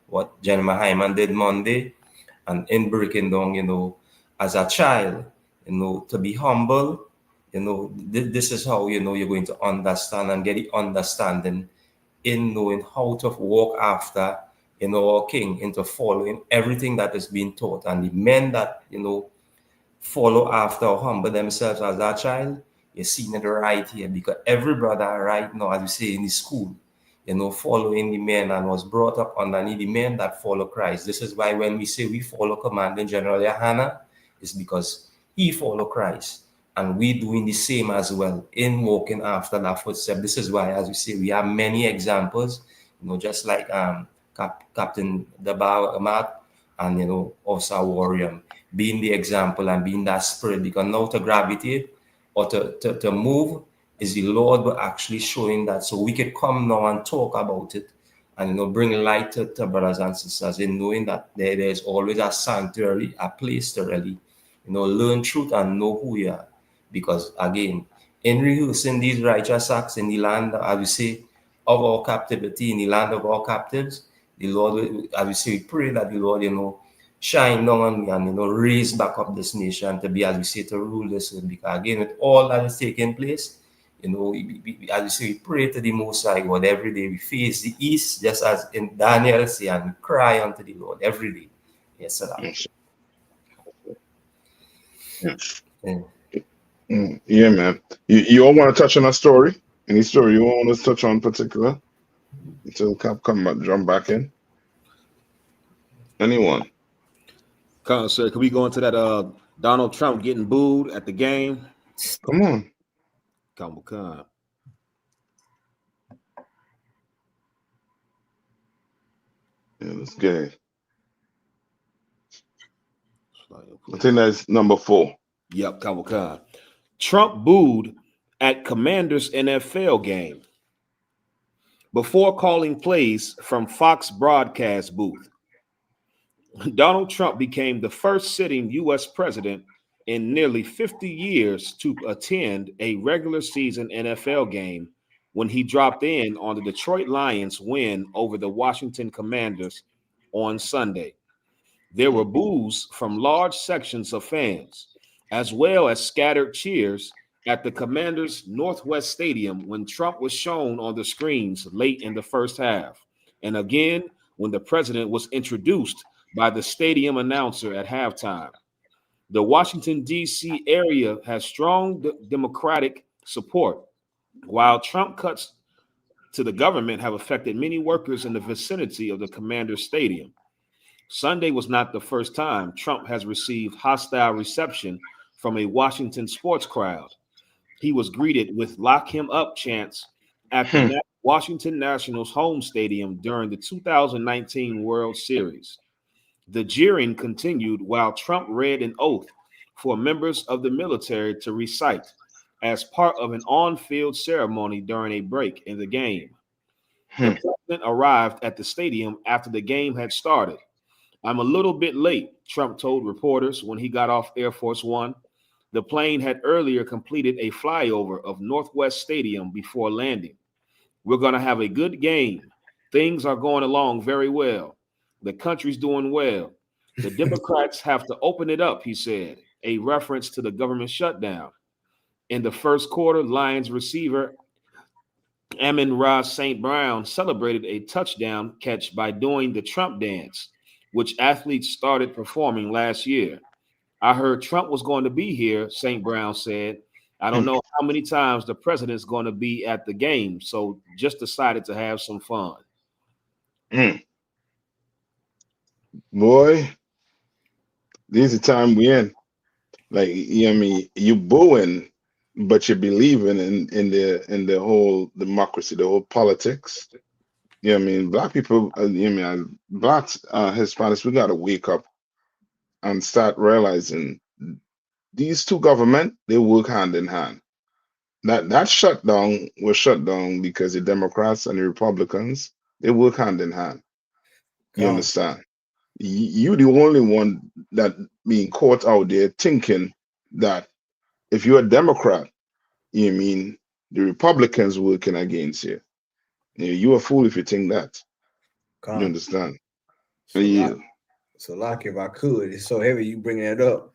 what General Hyman did Monday, and in breaking down, you know, as a child, to be humble. This is how you're going to understand and get the understanding in knowing how to walk after our king, into following everything that is being taught. And the men that follow after or humble themselves as that child, you're seeing it right here, because every brother right now, as we say in the school, following the men and was brought up underneath the men that follow Christ. This is why when we say we follow Commanding General Yahanna, it's because he follow Christ. And we doing the same as well in walking after that footstep. This is why, as we say, we have many examples, just like Captain Dabar Amat and Osa Warrior, being the example and being that spirit. Because now to gravitate or to move is the Lord will actually showing that. So we could come now and talk about it and bring light to brothers and sisters in knowing that there's always a sanctuary, a place to really learn truth and know who you are. Because again, in rehearsing these righteous acts in the land, as we say, of our captivity, in the land of our captives, the Lord, as we say, we pray that the Lord, shine down on me and raise back up this nation to be, as we say, to rule this earth. Because again, with all that is taking place, as we say, we pray to the Most High God every day. We face the east, just as in Daniel say, and we cry unto the Lord every day. Yes, sir. Yeah, man. You all want to touch on a story? Any story you want to touch on particular? Until Cap come back, jump back in. Anyone? Sir, can we go into that Donald Trump getting booed at the game? Come on. Come on. Yeah, let's get it. I think that's number 4. Yep, come. Trump booed at Commanders NFL game before calling plays from Fox broadcast booth. Donald Trump became the first sitting U.S. president in nearly 50 years to attend a regular season NFL game when he dropped in on the Detroit Lions' win over the Washington Commanders on Sunday. There were boos from large sections of fans, as well as scattered cheers at the Commanders' Northwest Stadium when Trump was shown on the screens late in the first half, and again when the president was introduced by the stadium announcer at halftime. The Washington, D.C. area has strong Democratic support, while Trump cuts to the government have affected many workers in the vicinity of the Commanders Stadium. Sunday was not the first time Trump has received hostile reception from a Washington sports crowd. He was greeted with "lock him up" chants at the Washington Nationals home stadium during the 2019 World Series. The jeering continued while Trump read an oath for members of the military to recite as part of an on-field ceremony during a break in the game. The president arrived at the stadium after the game had started. "I'm a little bit late," Trump told reporters when he got off Air Force One. The plane had earlier completed a flyover of Northwest Stadium before landing. "We're going to have a good game. Things are going along very well. The country's doing well. The Democrats have to open it up," he said, a reference to the government shutdown. In the first quarter, Lions receiver Amon-Ra St. Brown celebrated a touchdown catch by doing the Trump dance, which athletes started performing last year. "I heard Trump was going to be here," St. Brown said. "I don't know how many times the president's going to be at the game, so just decided to have some fun." Boy, this is the time we in. Like, you booing, but you believing in the whole democracy, the whole politics. Black people, blacks, Hispanics, we gotta wake up and start realizing these two governments, they work hand in hand. That shutdown was shut down because the Democrats and the Republicans, they work hand in hand. You understand? You the only one that being caught out there thinking that if you're a Democrat, the Republicans working against you. You're a fool if you think that. You understand? So, like, if I could, it's so heavy you bringing that up.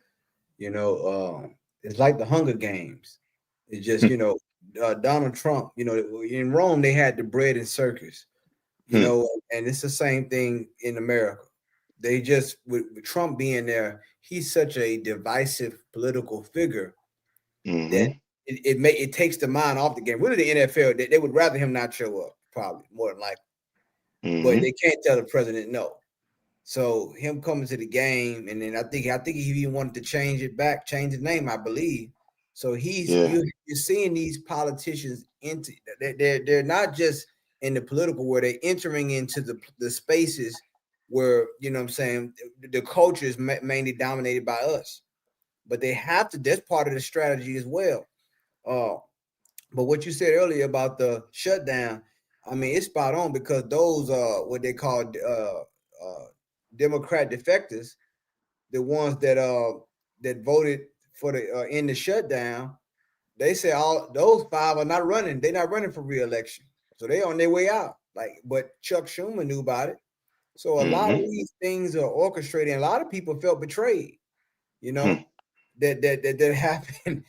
It's like the Hunger Games. It's just, Donald Trump, in Rome, they had the bread and circus, and it's the same thing in America. They just, with Trump being there, he's such a divisive political figure that it takes the mind off the game. Really, the NFL, they would rather him not show up, probably, more than likely. But they can't tell the president no. So him coming to the game, and then I think he even wanted to change his name, I believe. So you're seeing these politicians into they're not just in the political where they're entering into the spaces where the culture is mainly dominated by us, but they have to. That's part of the strategy as well. But what you said earlier about the shutdown, I mean, it's spot on because those what they call Democrat defectors, the ones that voted for the in the shutdown, they say all those 5 are not running. They're not running for re-election, so they're on their way out. But Chuck Schumer knew about it. So a lot of these things are orchestrated. And a lot of people felt betrayed. That happened.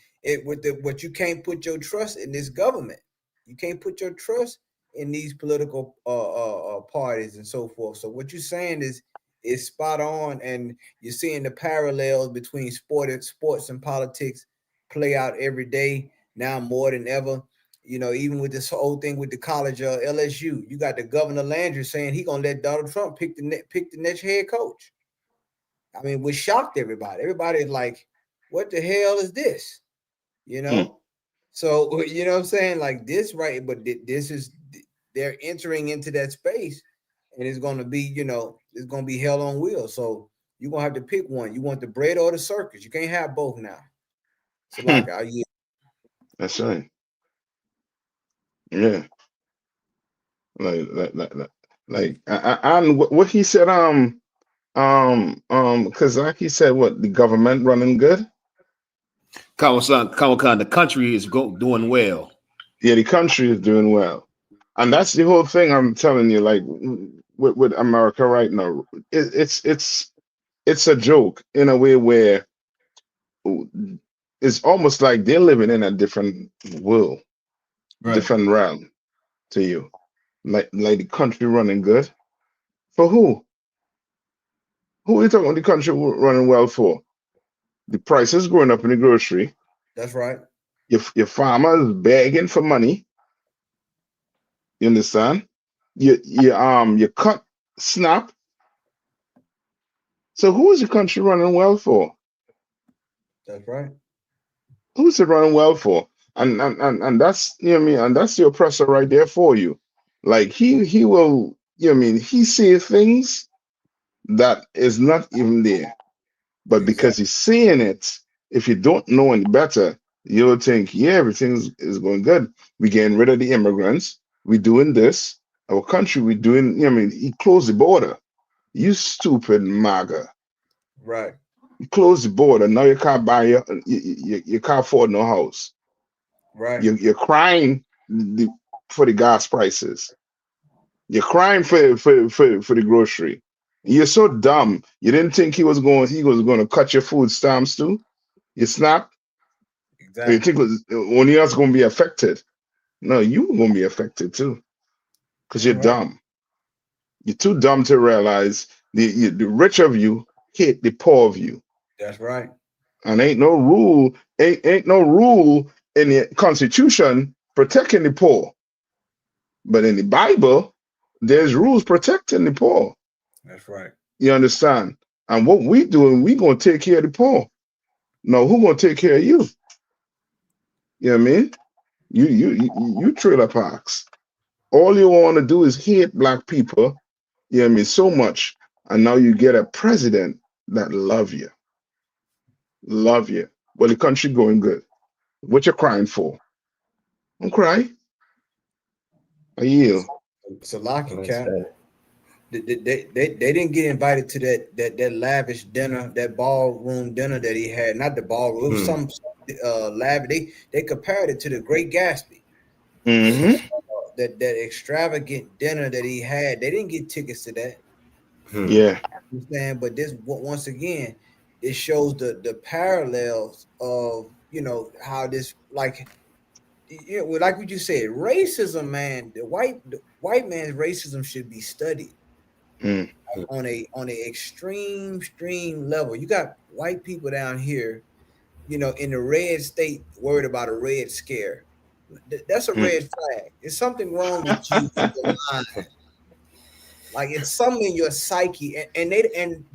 But you can't put your trust in this government. You can't put your trust in these political parties and so forth. So what you're saying is spot on, and you're seeing the parallels between sports and politics play out every day now more than ever. Even with this whole thing with the college LSU, you got the Governor Landry saying he gonna let Donald Trump pick the next head coach. I mean, which shocked everybody. Everybody is like, "What the hell is this?" So you know what I'm saying, like this, right? But this is they're entering into that space, and it's gonna be, it's gonna be hell on wheels. So you're gonna have to pick one. You want the bread or the circus? You can't have both now. So that's right. Yeah. Like and what he said, because like he said, what, the government running good? The country is doing well. Yeah, the country is doing well, and that's the whole thing. I'm telling you, like with America right now, it's a joke in a way where it's almost like they're living in a different world, different realm to you. Like the country running good for who? Who are you talking about the country running well for? The prices going up in the grocery. That's right. Your farmers begging for money. You understand? You cut SNAP. So who is the country running well for? That's right. Who's it running well for? And that's, you know what I mean, and that's the oppressor right there for you. Like he will, you know what I mean, he sees things that is not even there. But because he's seeing it, if you don't know any better, you'll think, yeah, everything is going good. We're getting rid of the immigrants. We're doing this. Our country, we're doing, you know what I mean, he closed the border. You stupid MAGA. Right. You close the border. Now you can't buy you can't afford no house. Right. You're crying for the gas prices. You're crying for the grocery. You're so dumb. You didn't think he was going to cut your food stamps too. You snap. Exactly. You think only us going to be affected. No, you going to be affected too, because you're dumb. You're too dumb to realize the rich of you hate the poor of you. That's right. And ain't no rule in the Constitution protecting the poor. But in the Bible, there's rules protecting the poor. That's right. You understand? And what we doing, we gonna take care of the poor. No, who gonna take care of you? You know what I mean? You trailer parks. All you want to do is hate black people. You know what I mean? So much, and now you get a president that love you. Love you. Well, the country going good. What you crying for? Don't cry. I yield. So Locky Cap. They didn't get invited to that lavish dinner, that ballroom dinner that he had. Not the ballroom, it was some lavish. They compared it to the Great Gatsby. That extravagant dinner that he had. They didn't get tickets to that. Yeah. You understand? But this, once again, it shows the parallels of how this like like what you said, racism, man. The white man's racism should be studied on a extreme level. You got white people down here, in the red state, worried about a red scare. That's a red flag. There's something wrong with you in your mind. Like it's something in your psyche, and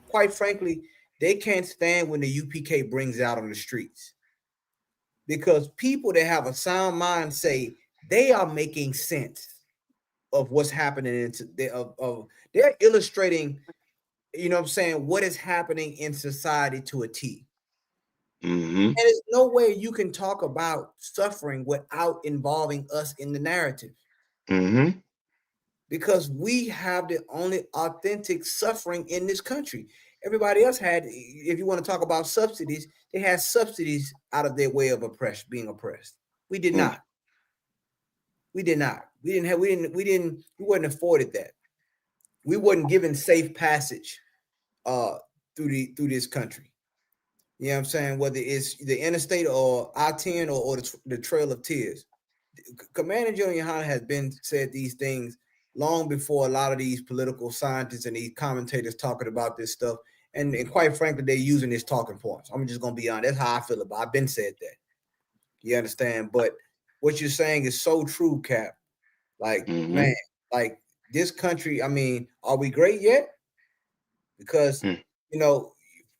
quite frankly, they can't stand when the UPK brings it out on the streets, because people that have a sound mind say they are making sense of what's happening they're illustrating, what I'm saying, what is happening in society to a T. And there's no way you can talk about suffering without involving us in the narrative. Because we have the only authentic suffering in this country. Everybody else had, if you want to talk about subsidies, they had subsidies out of their way of being oppressed. We did not. We did not. We weren't afforded that. We wasn't given safe passage through this country. You know what I'm saying? Whether it's the interstate or I-10 or the Trail of Tears. Commander General Yahanna has said these things long before a lot of these political scientists and these commentators talking about this stuff. And quite frankly, they're using his talking points. I'm just going to be honest. That's how I feel about it. I've been said that. You understand? But what you're saying is so true, Cap. Like, man, like this country, I mean, are we great yet? Because,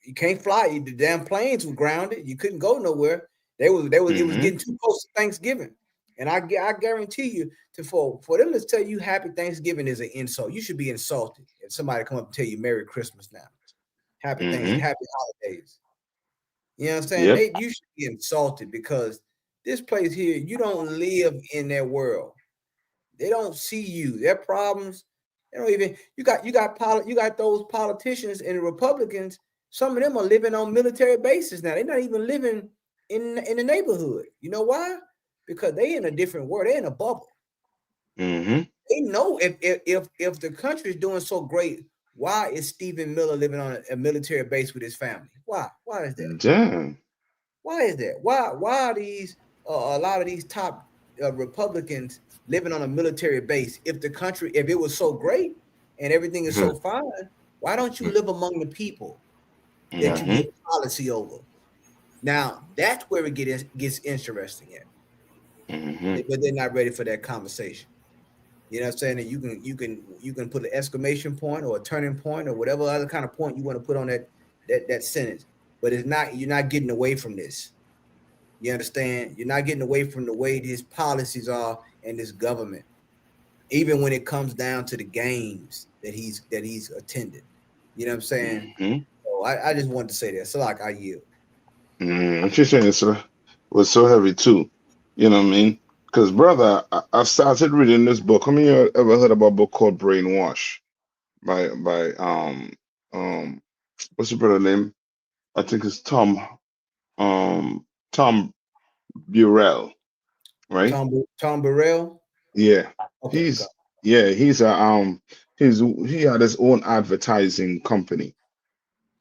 you can't fly. The damn planes were grounded. You couldn't go nowhere. It was getting too close to Thanksgiving. And I guarantee you, for them to tell you Happy Thanksgiving is an insult. You should be insulted if somebody come up and tell you Merry Christmas now. Happy Thanksgiving, Happy Holidays. You know what I'm saying? Yep. You should be insulted because this place here, you don't live in their world. They don't see you. Their problems, they don't even. You got those politicians and the Republicans. Some of them are living on military bases now. They're not even living in the neighborhood. You know why? Because they in a different world. They're in a bubble. They know if the country is doing so great, why is Stephen Miller living on a military base with his family? Why? Why is that? Damn. Why is that? Why are these a lot of these top Republicans living on a military base? If it was so great and everything is so fine, why don't you live among the people that you make policy over? Now that's where it gets interesting at. But they're not ready for that conversation. You know what I'm saying? That you can put an exclamation point or a turning point or whatever other kind of point you want to put on that sentence. But you're not getting away from this. You understand? You're not getting away from the way these policies are and this government. Even when it comes down to the games that he's attended. You know what I'm saying? So I just wanted to say that. So like I yield. What you're saying was so heavy too. You know what I mean? Because brother, I started reading this book. How many of you ever heard about a book called Brainwash by what's your brother name? I think it's Tom Burrell, right? Tom Burrell. Yeah, Okay, he had his own advertising company.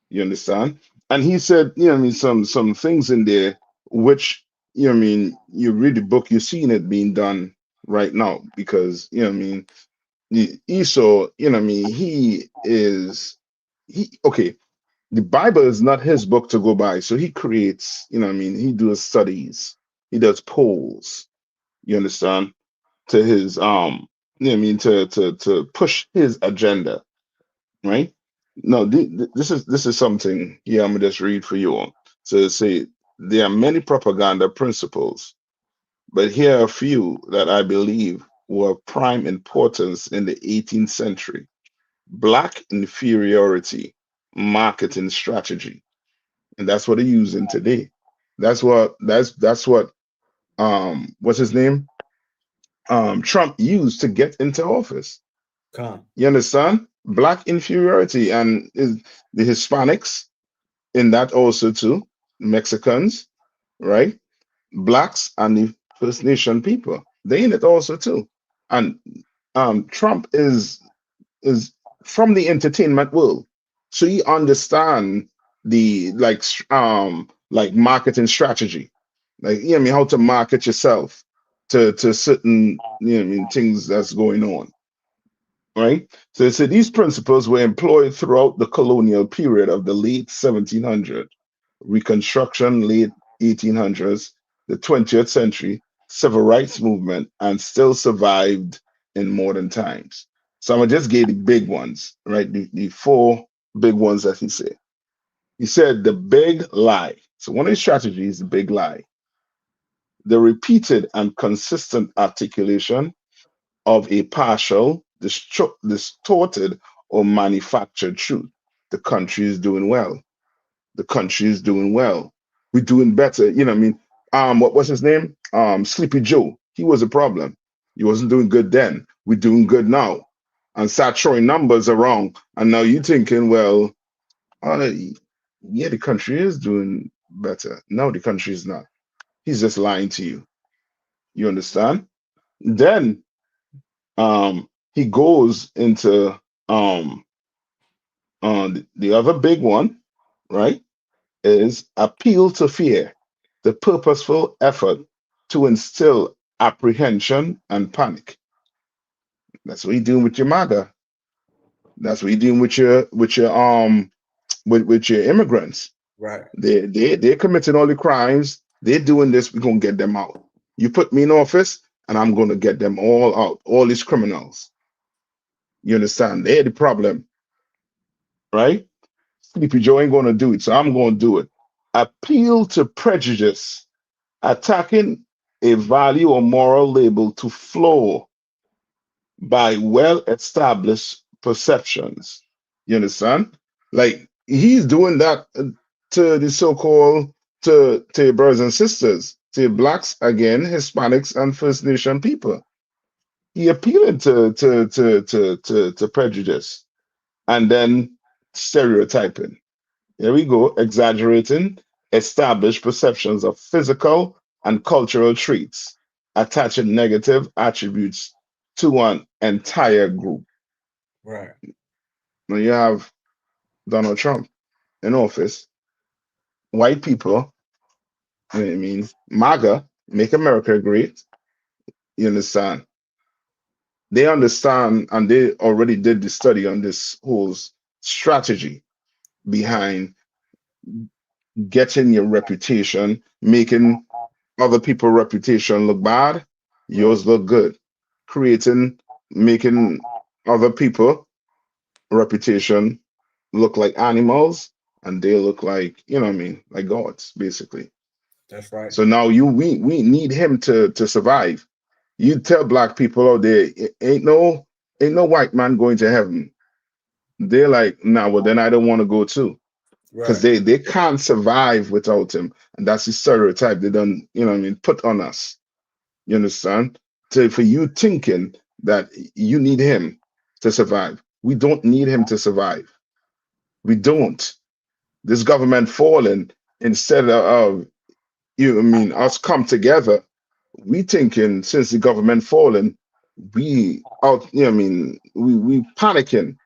You understand? And he said, you know what I mean, some things in there which, you know what I mean, you read the book, you're seeing it being done right now because, you know what I mean, Esau, you know what I mean, okay, the Bible is not his book to go by. So he creates, you know what I mean, he does studies, he does polls, you understand, to his you know what I mean, to push his agenda, right? No, this is something here. I'm gonna just read for you all. So say there are many propaganda principles, but here are a few that I believe were of prime importance in the 18th century. Black inferiority marketing strategy, and that's what they're using today. That's what what's his name? Trump used to get into office. You understand? Black inferiority and the Hispanics in that also too, Mexicans, right? Blacks and the First Nation people, they in it also too. And Trump is from the entertainment world, so he understand the like marketing strategy, like you know what I mean, how to market yourself to certain you know what I mean things that's going on, right? So they said these principles were employed throughout the colonial period of the late 1700s, Reconstruction, late 1800s, the 20th century, civil rights movement, and still survived in modern times. So I'm gonna just give the big ones, right? The four big ones that he said. He said the big lie. So one of his strategies, the big lie, the repeated and consistent articulation of a partial, distorted, or manufactured truth. The country is doing well. The country is doing well. We're doing better. You know what I mean? What was his name? Sleepy Joe. He was a problem. He wasn't doing good then. We're doing good now. And start throwing numbers around. And now you're thinking, well, yeah, the country is doing better. No, the country is not. He's just lying to you. You understand? Then he goes into the other big one, right? Is appeal to fear, the purposeful effort to instill apprehension and panic. That's what you're doing with your MAGA. That's what you're doing with your with your immigrants. Right. They're committing all the crimes. They're doing this. We're gonna get them out. You put me in office, and I'm gonna get them all out. All these criminals. You understand? They're the problem, right? Sleepy Joe ain't gonna do it, so I'm gonna do it. Appeal to prejudice, attacking a value or moral label to floor by well-established perceptions. You understand? Like he's doing that to the so-called to your brothers and sisters, to your blacks again, Hispanics and First Nation people. He appealing to prejudice and then stereotyping. Here we go, exaggerating established perceptions of physical and cultural traits, attaching negative attributes to an entire group. Right. Now you have Donald Trump in office, white people, you know what I mean, MAGA, make America great. You understand? They understand and they already did the study on this whole strategy behind getting your reputation, making other people's reputation look bad, yours look good. Making other people reputation look like animals, and they look like, you know what I mean, like gods, basically. That's right. So now we need him to survive. You tell black people out there, ain't no white man going to heaven. They're like, nah, well then I don't want to go too. Because Right. they can't survive without him. And that's the stereotype they done, you know what I mean, put on us. You understand? For you thinking that you need him to survive. We don't need him to survive. We don't. This government falling, instead of you know what I mean, us come together, we thinking since the government falling, we out, you know what I mean, we panicking.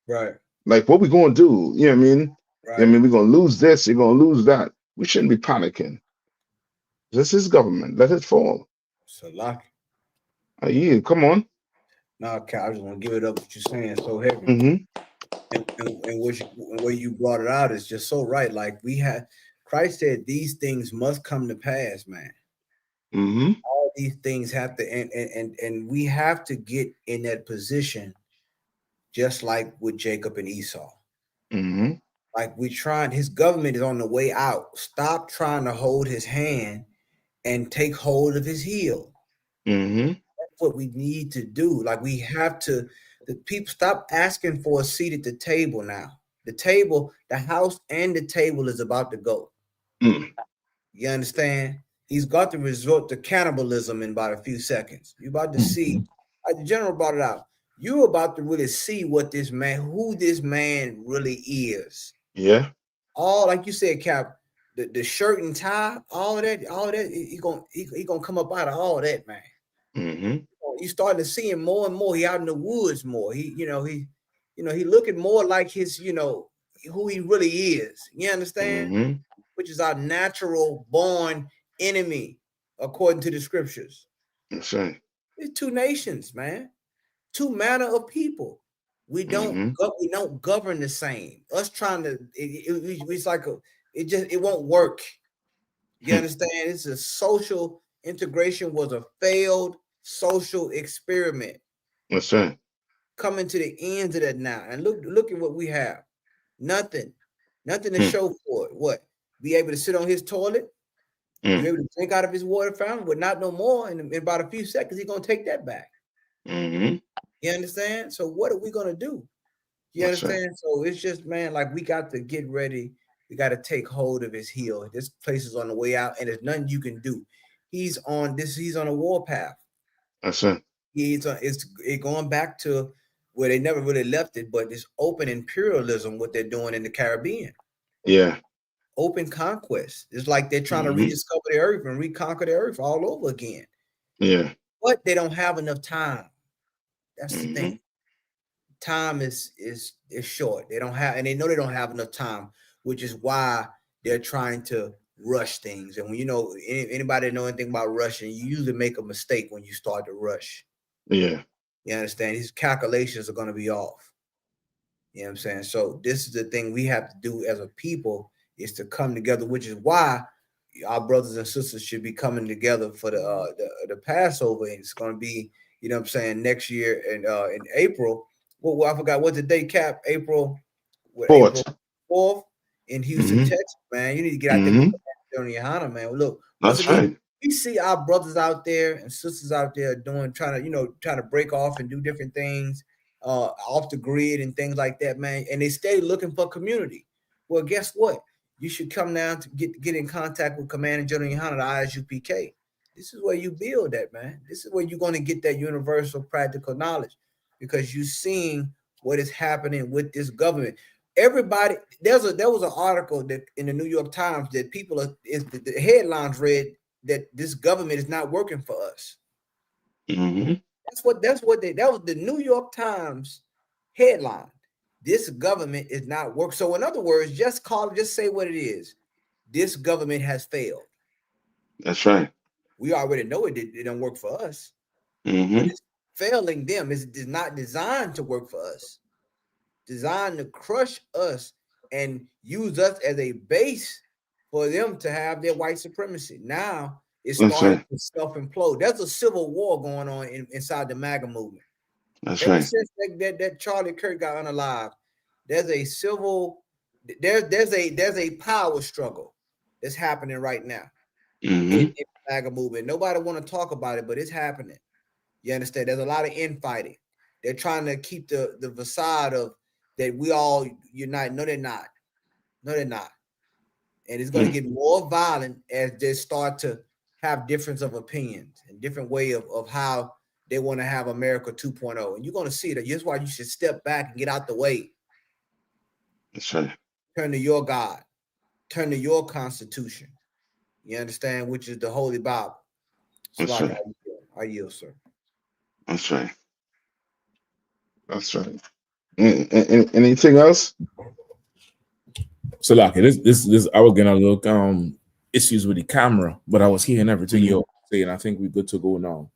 Right. Like what we gonna do? You know what I mean? Right. I mean, we're gonna lose this, you're gonna lose that. We shouldn't be panicking. This is government. Let it fall. So lucky. Yeah, come on. No, Cal, I just want to give it up what you're saying so heavy. And where you brought it out is just so right. Like Christ said, these things must come to pass, man. All these things have to, and we have to get in that position, just like with Jacob and Esau. Like his government is on the way out. Stop trying to hold his hand and take hold of his heel. That's what we need to do. Like we have to, the people stop asking for a seat at the table now. The table, the house and the table is about to go. You understand? He's got to resort to cannibalism in about a few seconds. You're about to see, like the general brought it out, you're about to really see who this man really is. Yeah. All, like you said, Cap, the shirt and tie, all that, he gonna come up out of all that, man. You starting to see him more and more. He out in the woods more. He looking more like his, who he really is. You understand? Which is our natural born enemy, according to the scriptures. That's right. It's two nations, man. Two manner of people. We don't govern the same. Us trying to it's like it won't work. You understand? It's a social integration was a failed social experiment. That's right. Coming to the ends of that now. And look at what we have. Nothing to show for it. What? Be able to sit on his toilet, be able to drink out of his water fountain, but not no more. In about a few seconds, he's gonna take that back. You understand? So what are we gonna do? You understand? Right. So it's just, man, like we got to get ready. We got to take hold of his heel. This place is on the way out, and there's nothing you can do. He's on a war path. That's it. It's going back to where they never really left it, but it's open imperialism, what they're doing in the Caribbean. Yeah. Open conquest. It's like they're trying to rediscover the earth and reconquer the earth all over again. Yeah. But they don't have enough time. That's the thing. Time is short. They don't have, and they know they don't have enough time, which is why they're trying to rush things. And when you know anybody know anything about rushing, you usually make a mistake when you start to rush. Yeah. You understand? These calculations are going to be off. You know what I'm saying? So this is the thing we have to do as a people, is to come together, which is why our brothers and sisters should be coming together for the Passover. And it's going to be, you know what I'm saying, next year in April. Well, I forgot what's the date, Cap? April 4th in Houston, Texas, man. You need to get out there with Yahanna, man. Well, look, that's right. We see our brothers out there and sisters out there trying to break off and do different things off the grid and things like that, man. And they stay looking for community. Well, guess what? You should come down to get in contact with Commander General Yahanna, the ISUPK. This is where you build that, man. This is where you're going to get that universal practical knowledge, because you're seeing what is happening with this government. Everybody, there was an article that in the New York Times that the headlines read that this government is not working for us. That was the New York Times headline. This government is not working. So in other words, just say what it is. This government has failed. That's right. We already know it didn't work for us. But it's failing them. It's not designed to work for us. Designed to crush us and use us as a base for them to have their white supremacy. Now it's starting to self-implode. There's a civil war going on inside the MAGA movement. That's right. Since that Charlie Kirk got unalived, there's a power struggle that's happening right now in the MAGA movement. Nobody want to talk about it, but it's happening. You understand? There's a lot of infighting. They're trying to keep the facade of that we all unite. No, they're not. No, they're not. And it's going to get more violent as they start to have difference of opinions and different way of how they want to have America 2.0. And you're going to see that. That's why you should step back and get out the way. That's right. Turn to your God. Turn to your Constitution. You understand? Which is the Holy Bible. So that's right. I yield, sir. That's right. That's right. Anything else? So, like, this I was gonna look issues with the camera, but I was hearing everything you're saying. I think we're good to go now.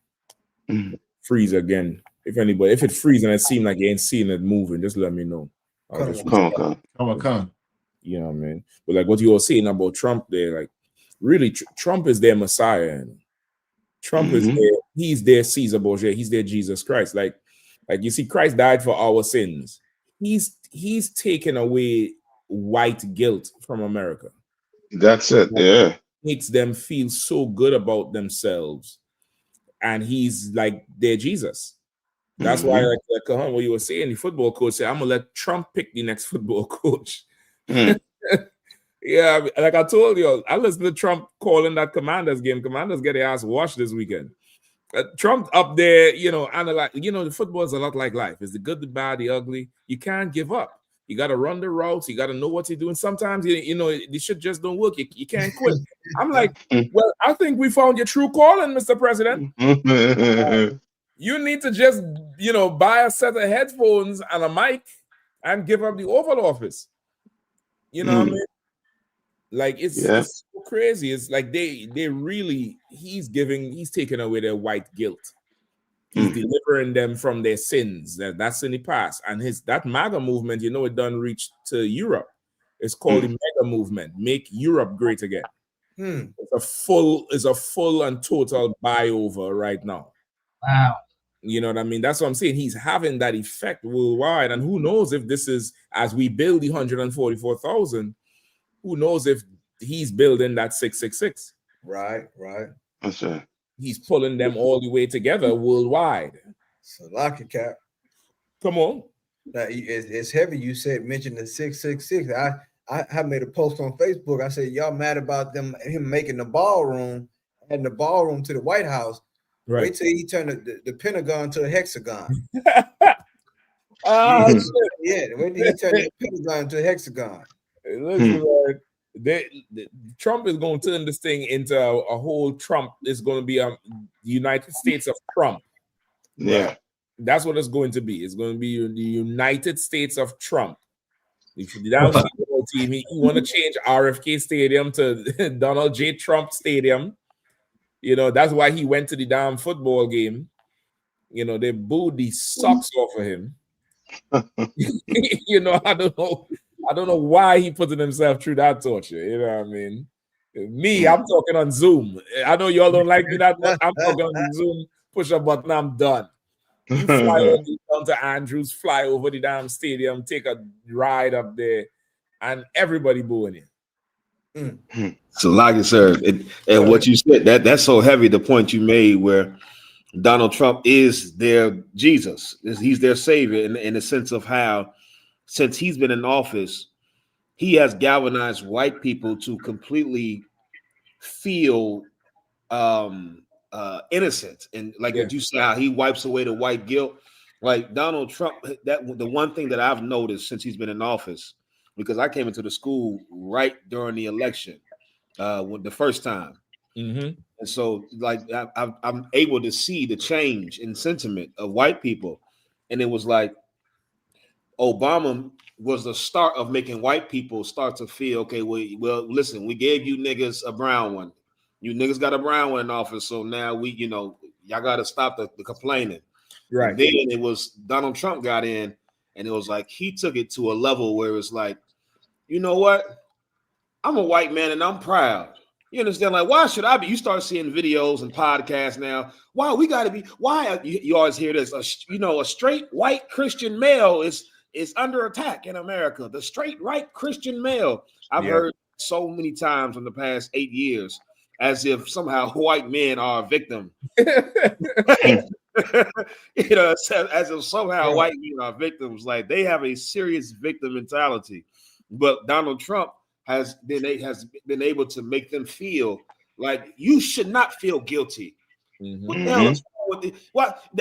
Freeze again. If it freezes and it seems like you ain't seeing it moving, just let me know. Come on. You know what I mean? But like what you were saying about Trump there, like really Trump is their Messiah. And Trump is he's their Caesar Borgia, he's their Jesus Christ. Like you see, Christ died for our sins. He's taken away white guilt from America. That's it. Yeah. Makes them feel so good about themselves. And he's like their Jesus. That's why, like what you were saying, the football coach said, I'm gonna let Trump pick the next football coach. Yeah, like I told you, I listened to Trump calling that Commanders game. Commanders get their ass washed this weekend. Trump up there, analyze. The football is a lot like life. It's the good, the bad, the ugly. You can't give up. You got to run the routes. You got to know what you're doing. Sometimes, the shit just don't work. You can't quit. I'm like, well, I think we found your true calling, Mr. President. You need to just, buy a set of headphones and a mic and give up the Oval Office. You know what I mean? Like it's so crazy. It's like they really he's taking away their white guilt. He's delivering them from their sins. That's in the past. And that MAGA movement, you know, it done reach to Europe. It's called the MAGA movement. Make Europe great again. It's a full and total buy over right now. Wow. You know what I mean? That's what I'm saying. He's having that effect worldwide. And who knows if this is, as we build the 144,000, who knows if he's building that 666? Right. That's right. He's pulling them all the way together worldwide. So lock it, Cap. Come on. Now, it's heavy. You mentioned the 666. I made a post on Facebook. I said, y'all mad about him making the ballroom, adding the ballroom to the White House. Right. Wait till he turned the Pentagon to a hexagon. Oh, shit. Yeah, wait till he turned the Pentagon to a hexagon. Listen, Trump is going to turn this thing into a whole Trump. It's going to be the United States of Trump. Yeah. That's what it's going to be. It's going to be the United States of Trump. If you down football team, you want to change RFK Stadium to Donald J. Trump Stadium. You know, that's why he went to the damn football game. You know, they booed the socks off of him. You know, I don't know why he put himself through that torture. You know what I mean? Me, I'm talking on Zoom. I know y'all don't like me that much. I'm talking on Zoom. Push a button, I'm done. You fly over down to Andrews, fly over the damn stadium, take a ride up there, and everybody booing you. So, like it, sir, and what you said, that's so heavy. The point you made, where Donald Trump is their Jesus, he's their savior, in the sense of how, since he's been in office, he has galvanized white people to completely feel innocent, and like what you said, how he wipes away the white guilt. Like Donald Trump, the one thing that I've noticed since he's been in office, because I came into the school right during the election, the first time, and so like I'm able to see the change in sentiment of white people, and it was like Obama was the start of making white people start to feel, okay, well, listen, we gave you niggas a brown one. You niggas got a brown one in office, so now y'all got to stop the complaining. Right. And then it was Donald Trump got in, and it was like he took it to a level where it's like, you know what? I'm a white man and I'm proud. You understand? Like, why should I be? You start seeing videos and podcasts now. Why we got to be? Why you always hear this? A straight white Christian male is under attack in America. The straight white Christian male. I've heard so many times in the past 8 years, as if somehow white men are a victim. You know, as if somehow white men are victims. Like they have a serious victim mentality. But Donald Trump has been able to make them feel like you should not feel guilty. What the hell is wrong with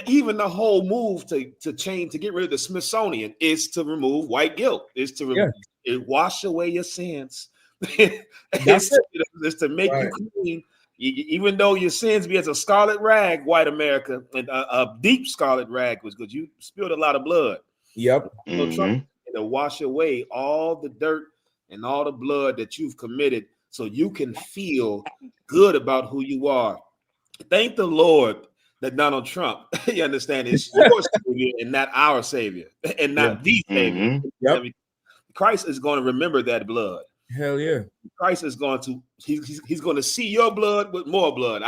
even the whole move to get rid of the Smithsonian is to remove white guilt, is to wash away your sins. It's to make you clean, even though your sins be as a scarlet rag, white America, and a deep scarlet rag was because you spilled a lot of blood. Yep. Trump to wash away all the dirt and all the blood that you've committed, so you can feel good about who you are. Thank the Lord that Donald Trump, you understand, is your savior and not our savior, and not the savior. Yep. Christ is going to remember that blood. Hell yeah. Christ is going to he's going to see your blood with more blood.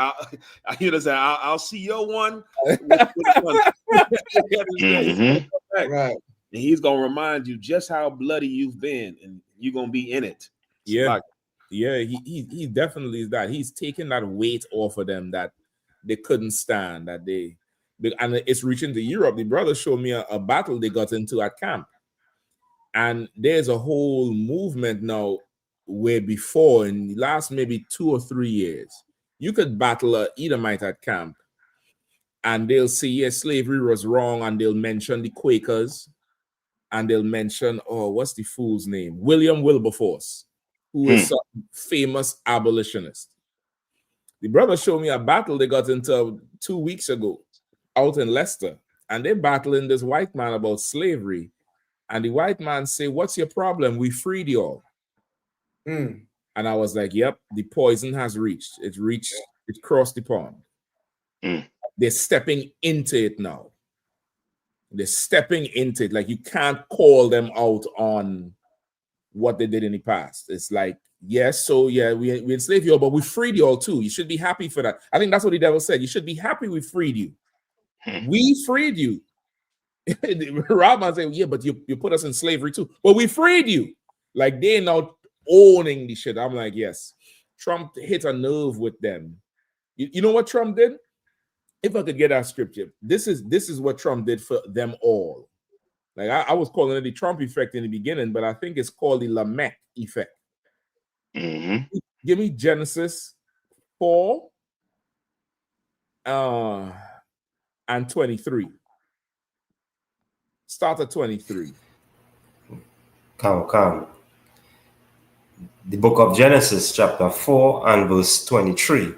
I'll see your one with one. Right. And he's going to remind you just how bloody you've been, and you're going to be in it. He definitely is that. He's taking that weight off of them that they couldn't stand, and it's reaching to Europe. The brother showed me a battle they got into at camp. And there's a whole movement now where before, in the last maybe 2 or 3 years, you could battle a Edomite at camp and they'll say, yes, slavery was wrong, and they'll mention the Quakers, and they'll mention, what's the fool's name? William Wilberforce, who is a famous abolitionist. The brother showed me a battle they got into 2 weeks ago out in Leicester, and they're battling this white man about slavery. And the white man say, what's your problem? We freed y'all. And I was like, yep, the poison has reached. It crossed the pond. They're stepping into it now. They're stepping into it. Like, you can't call them out on what they did in the past. It's like, yes, so yeah, we enslaved you all, but we freed you all too. You should be happy for that. I think that's what the devil said. You should be happy we freed you. We freed you. Rahman said, yeah, but you put us in slavery too. But we freed you. Like, they're now owning the shit. I'm like, yes. Trump hit a nerve with them. You know what Trump did? If I could get that scripture, this is what Trump did for them all. Like, I was calling it the Trump effect in the beginning, but I think it's called the Lamech effect. Give me Genesis 4 and 23. Start at 23. Come. The book of Genesis, chapter 4 and verse 23.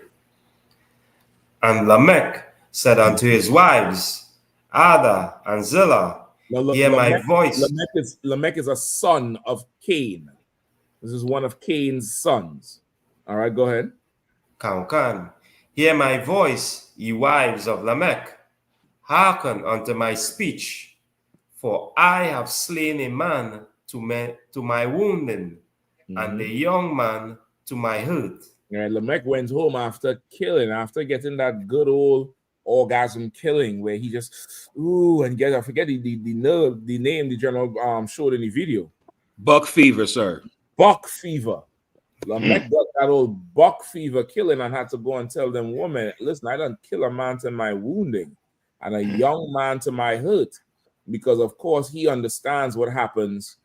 And Lamech said unto his wives, Ada and Zillah, hear my voice. Lamech is a son of Cain. This is one of Cain's sons. All right, go ahead. Come. Hear my voice, ye wives of Lamech. Hearken unto my speech. For I have slain a man to my wounding, and a young man to my hurt. And Lamech went home after getting that good old orgasm killing, where he just I forget the name the general showed in the video. Buck fever, sir. Buck fever. Lamech got that old buck fever killing and had to go and tell them woman, listen, I don't kill a man to my wounding and a young man to my hurt, because of course he understands what happens,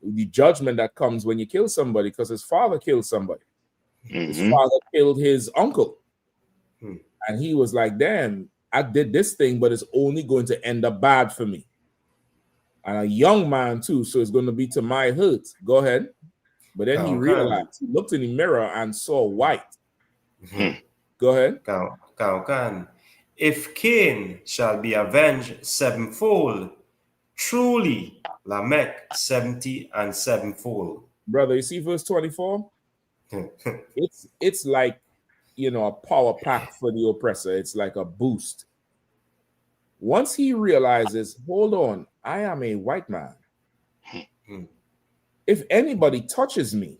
the judgment that comes when you kill somebody, because his father killed somebody. His father killed his uncle. And he was like, damn, I did this thing, but it's only going to end up bad for me. And a young man too, so it's going to be to my hurt. Go ahead. But then he realized, he looked in the mirror and saw white. Go ahead. If Cain shall be avenged sevenfold, truly Lamech 70 and sevenfold. Brother, you see verse 24? It's like, a power pack for the oppressor. It's like a boost. Once he realizes, hold on, I am a white man. If anybody touches me,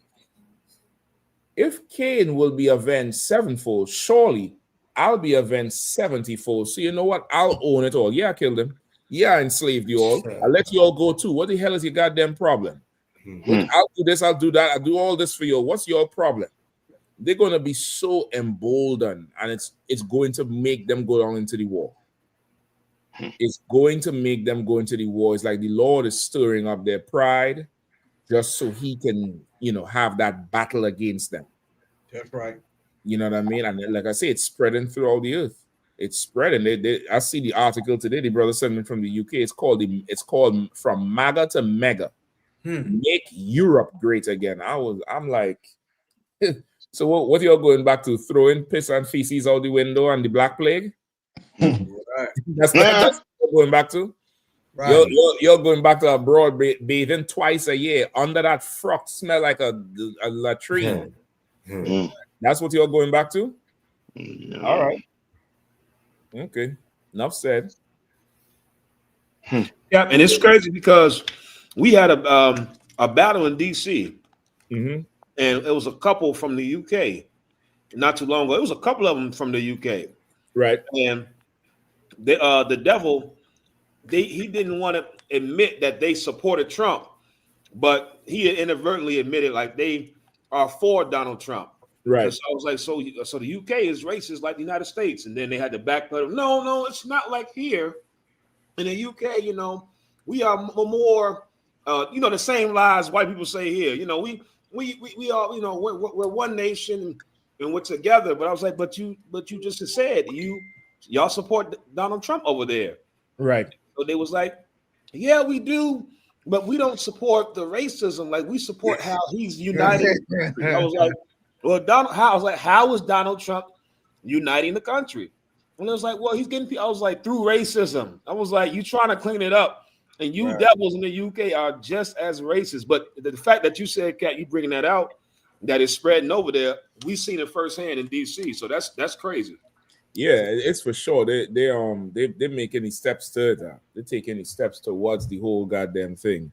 if Cain will be avenged sevenfold, surely I'll be avenged 70-fold. So you know what? I'll own it all. Yeah, I killed him. Yeah, I enslaved you all. I'll let you all go too. What the hell is your goddamn problem? I'll do this, I'll do that, I'll do all this for you. What's your problem? They're going to be so emboldened, and it's going to make them go down into the war. It's going to make them go into the war. It's like the Lord is stirring up their pride just so he can, have that battle against them. That's right. You know what I mean? And like I say, it's spreading throughout the earth. It's spreading. I see the article today. The brother sent me from the UK. It's called From MAGA to Mega. Make Europe great again. I'm like, so what y'all going back to? Throwing piss and feces out the window and the Black Plague? That's what you're going back to? Right. You're going back to abroad bathing twice a year under that frock smell like a latrine. That's what you're going back to? All right. Okay. Enough said. Yeah, and it's crazy because we had a battle in DC, and it was a couple from the UK not too long ago. It was a couple of them from the UK, right? And the devil, he didn't want to admit that they supported Trump, but he inadvertently admitted like they are for Donald Trump. Right. So I was like, so the UK is racist like the United States, and then they had to backpedal. No, it's not like here in the UK. We are more. The same lies white people say here. We are, we're one nation and we're together. But I was like, but you just said y'all support Donald Trump over there. Right. So they was like, yeah, we do, but we don't support the racism. Like we support how he's united. I was like, well, how is Donald Trump uniting the country? And I was like, well, he's getting. I was like, through racism. I was like, you trying to clean it up. And you devils in the UK are just as racist. But the fact that you said, Kat, you bringing that out, that is spreading over there. We've seen it firsthand in DC. So that's crazy. Yeah, it's for sure. They make any steps to that. They take any steps towards the whole goddamn thing.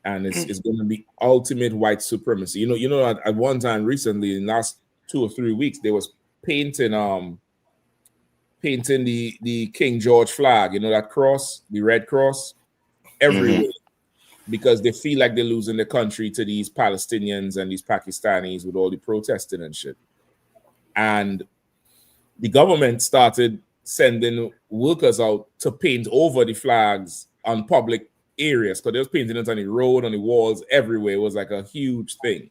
And it's going to be ultimate white supremacy. You know, at one time recently, in the last 2 or 3 weeks, they was painting the King George flag, you know, that cross, the red cross, everywhere, because they feel like they're losing the country to these Palestinians and these Pakistanis with all the protesting and shit. And the government started sending workers out to paint over the flags on public areas, because they was painting it on the road, on the walls, everywhere. It was like a huge thing.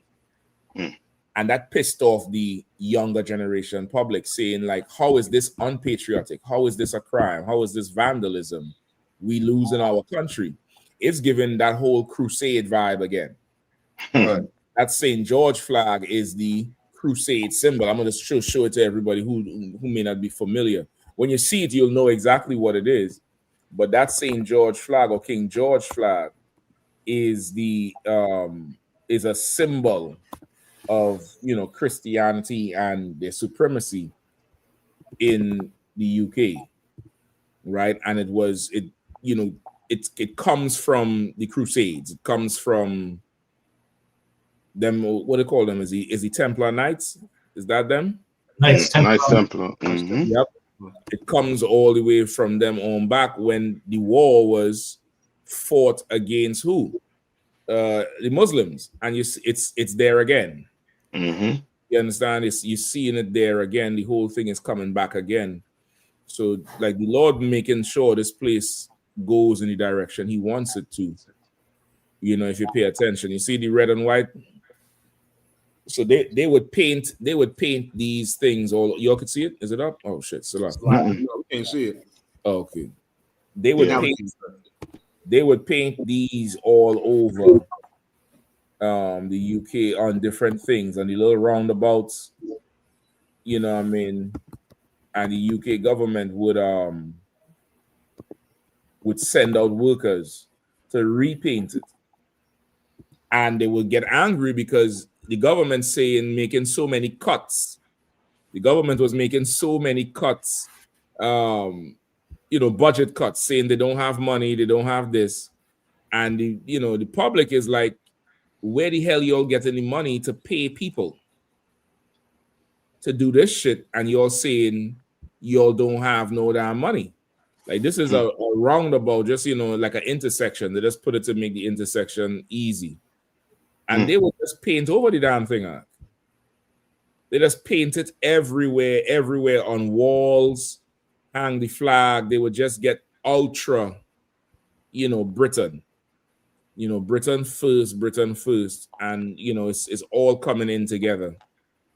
And that pissed off the younger generation public, saying like, how is this unpatriotic? How is this a crime? How is this vandalism? We losing our country. It's giving that whole crusade vibe again. That St. George flag is the crusade symbol. I'm going to show it to everybody who may not be familiar. When you see it, you'll know exactly what it is. But that St. George flag or King George flag is is a symbol of, you know, Christianity and their supremacy in the UK, right? And it comes from the Crusades. It comes from them. What do they call them? Is the Templar Knights? Is that them? Knights Templar. Yep. It comes all the way from them on back when the war was fought against who? The Muslims, and it's there again. You understand? You're seeing it there again. The whole thing is coming back again. So, like, the Lord making sure this place goes in the direction He wants it to. You know, if you pay attention, you see the red and white. So they would paint these things all. Y'all could see it. Is it up? Oh shit, still up. No, we can't see it. Okay. They would paint these all over the UK on different things, on the little roundabouts. You know what I mean? And the UK government would send out workers to repaint it. And they would get angry because the government making so many cuts. The government was making so many cuts, budget cuts, saying they don't have money, they don't have this. And the public is like, where the hell y'all getting the money to pay people to do this shit? And y'all saying y'all don't have no damn money. Like, this is a roundabout, just, like an intersection. They just put it to make the intersection easy. And they would just paint over the damn thing. They just paint it everywhere on walls, hang the flag. They would just get ultra, Britain. Britain first. And, it's all coming in together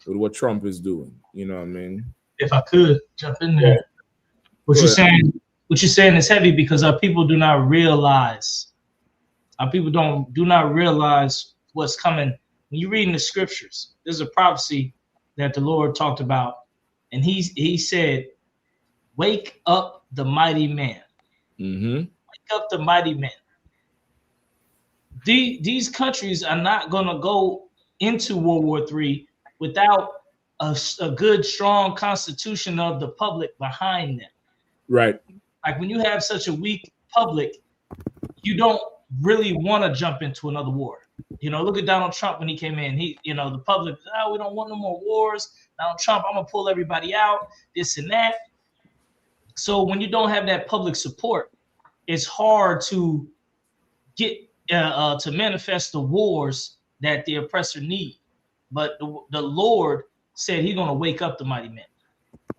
with what Trump is doing. You know what I mean? If I could jump in there. What you're saying is heavy because our people do not realize. Our people do not realize what's coming. When you read in the scriptures, there's a prophecy that the Lord talked about, and he said, "Wake up the mighty man." Wake up the mighty man. These countries are not going to go into World War III without a good, strong constitution of the public behind them. Right. Like, when you have such a weak public, you don't really want to jump into another war. Look at Donald Trump when he came in. The public, we don't want no more wars. Donald Trump, I'm going to pull everybody out, this and that. So when you don't have that public support, it's hard to get to manifest the wars that the oppressor need. But the Lord said He's going to wake up the mighty men.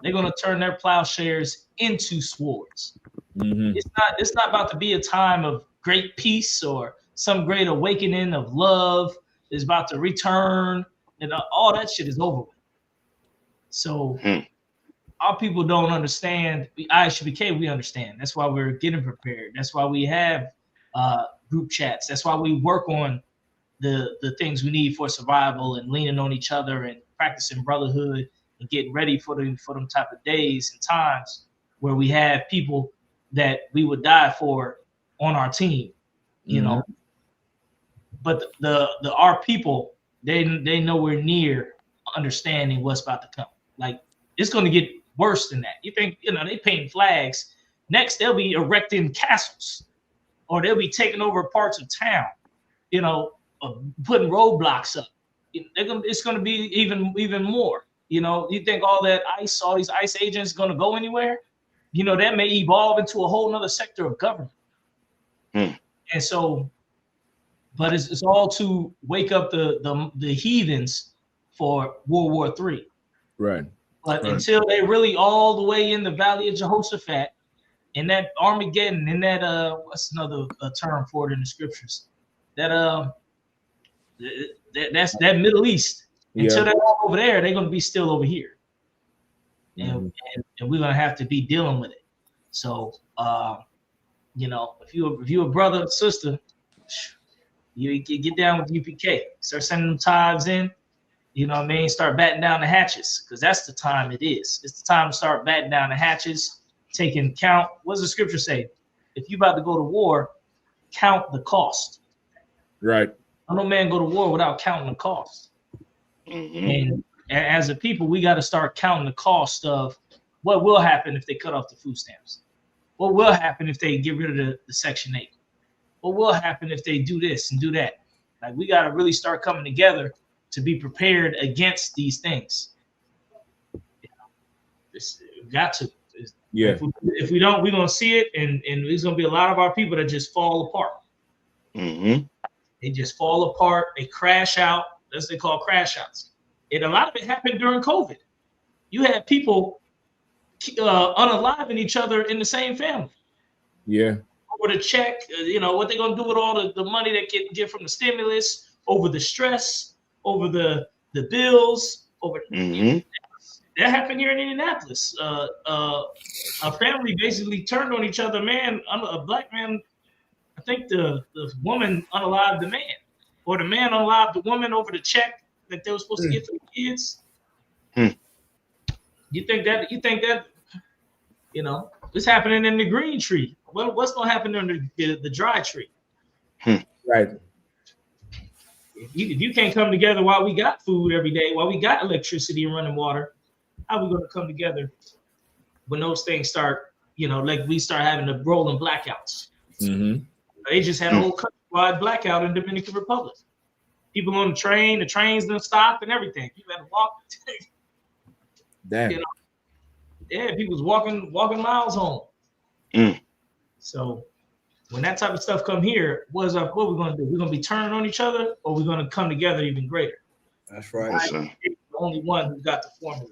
They're going to turn their plowshares into swords. It's not about to be a time of great peace or some great awakening of love is about to return, and all that shit is over with. So our people don't understand. ISUPK, we understand. That's why we're getting prepared. That's why we have group chats. That's why we work on the things we need for survival and leaning on each other and practicing brotherhood and getting ready for them type of days and times where we have people that we would die for on our team, But our people they nowhere near understanding what's about to come. Like it's going to get worse than that. You think, they paint flags. Next, they'll be erecting castles, or they'll be taking over parts of town, putting roadblocks up. It's going to be even more. You think all these ICE agents going to go anywhere? That may evolve into a whole nother sector of government. And so, but it's all to wake up the heathens for World War III. Right. But until they really all the way in the Valley of Jehoshaphat, in that Armageddon, in that what's another term for it in the scriptures? That's that Middle East. Until they're all over there, they're gonna be still over here. And we're gonna have to be dealing with it. So if you're a brother or sister, you get down with UPK. Start sending them tithes in. Start batting down the hatches, because that's the time it is. It's the time to start batting down the hatches, taking count. What does the scripture say? If you're about to go to war, count the cost. Right. No man go to war without counting the cost. And as a people, we got to start counting the cost of what will happen if they cut off the food stamps. What will happen if they get rid of the Section 8? What will happen if they do this and do that? Like, we got to really start coming together to be prepared against these things. We've got to. Yeah. If we don't, we're going to see it, and there's going to be a lot of our people that just fall apart. They just fall apart. They crash out. That's what they call crash outs. And a lot of it happened during COVID. You had people unaliving each other in the same family. Yeah. Over the check, what they're going to do with all the money they get from the stimulus, over the stress, over the bills, over that happened here in Indianapolis. A family basically turned on each other. A black man, I think the woman unalived the man, or the man unalived the woman over the check that they were supposed to get for the kids. You think that it's happening in the green tree? What's going to happen in the dry tree? Right. If you can't come together while we got food every day, while we got electricity and running water, how are we going to come together when those things start, like we start having the rolling blackouts? They just had a whole countrywide blackout in Dominican Republic. People on the trains didn't stop and everything. People had to walk. Damn. People was walking miles home. So when that type of stuff come here, what are we going to do? We're going to be turning on each other, or we're going to come together even greater? That's right. I'm the only one who got the formula.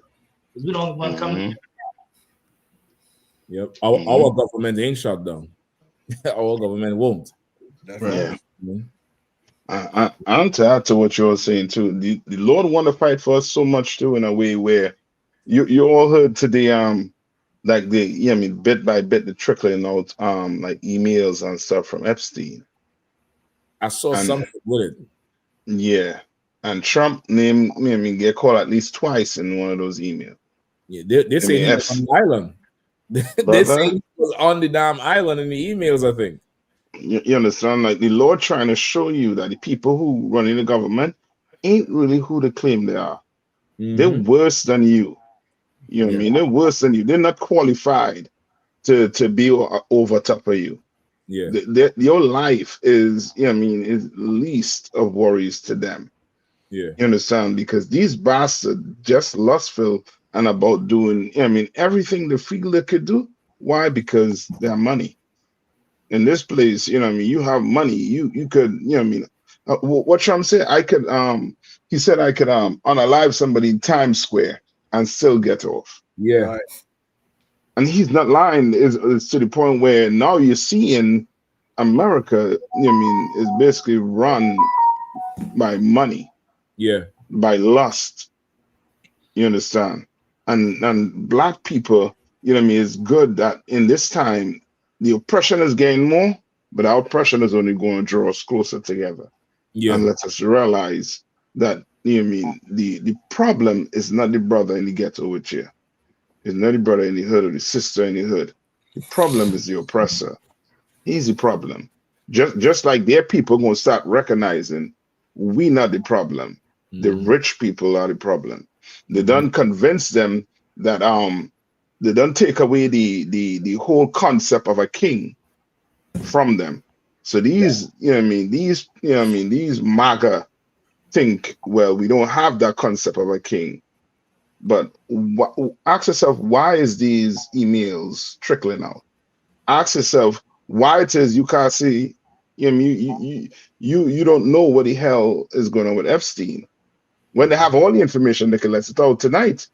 We're the only one coming. Yep. Our government ain't shut down. Our government won't. That's right. I'm to add to what you're saying too. The Lord want to fight for us so much too, in a way where you all heard today, bit by bit the trickling out like emails and stuff from Epstein. I saw something with it. Yeah. And Trump get called at least twice in one of those emails. Yeah, they say he was on the island. They say he was on the damn island in the emails, I think. You understand? Like, the Lord trying to show you that the people who run in the government ain't really who they claim they are. They're worse than you. You know what I mean? They're worse than you. They're not qualified to be over top of you. Yeah. Your life is, is least of worries to them. Yeah. You understand? Because these bastards just lustful and about doing, everything they feel they could do. Why? Because they have money. In this place, you have money. You could, what Trump said, he said I could unalive somebody in Times Square and still get off. Yeah. Right. And he's not lying, is to the point where now you're seeing America, is basically run by money. Yeah. By lust. You understand? And black people, it's good that in this time the oppression is getting more, but our oppression is only going to draw us closer together. Yeah. And let us realize that the problem is not the brother in the ghetto with you. It's not the brother in the hood or the sister in the hood. The problem is the oppressor. He's the problem. Just like their people going to start recognizing we not the problem. The rich people are the problem. They don't convince them that they don't take away the whole concept of a king from them. So these, these MAGA think, well, we don't have that concept of a king. But ask yourself, why is these emails trickling out? Ask yourself why it is you can't see. You don't know what the hell is going on with Epstein. When they have all the information, they can let it out tonight.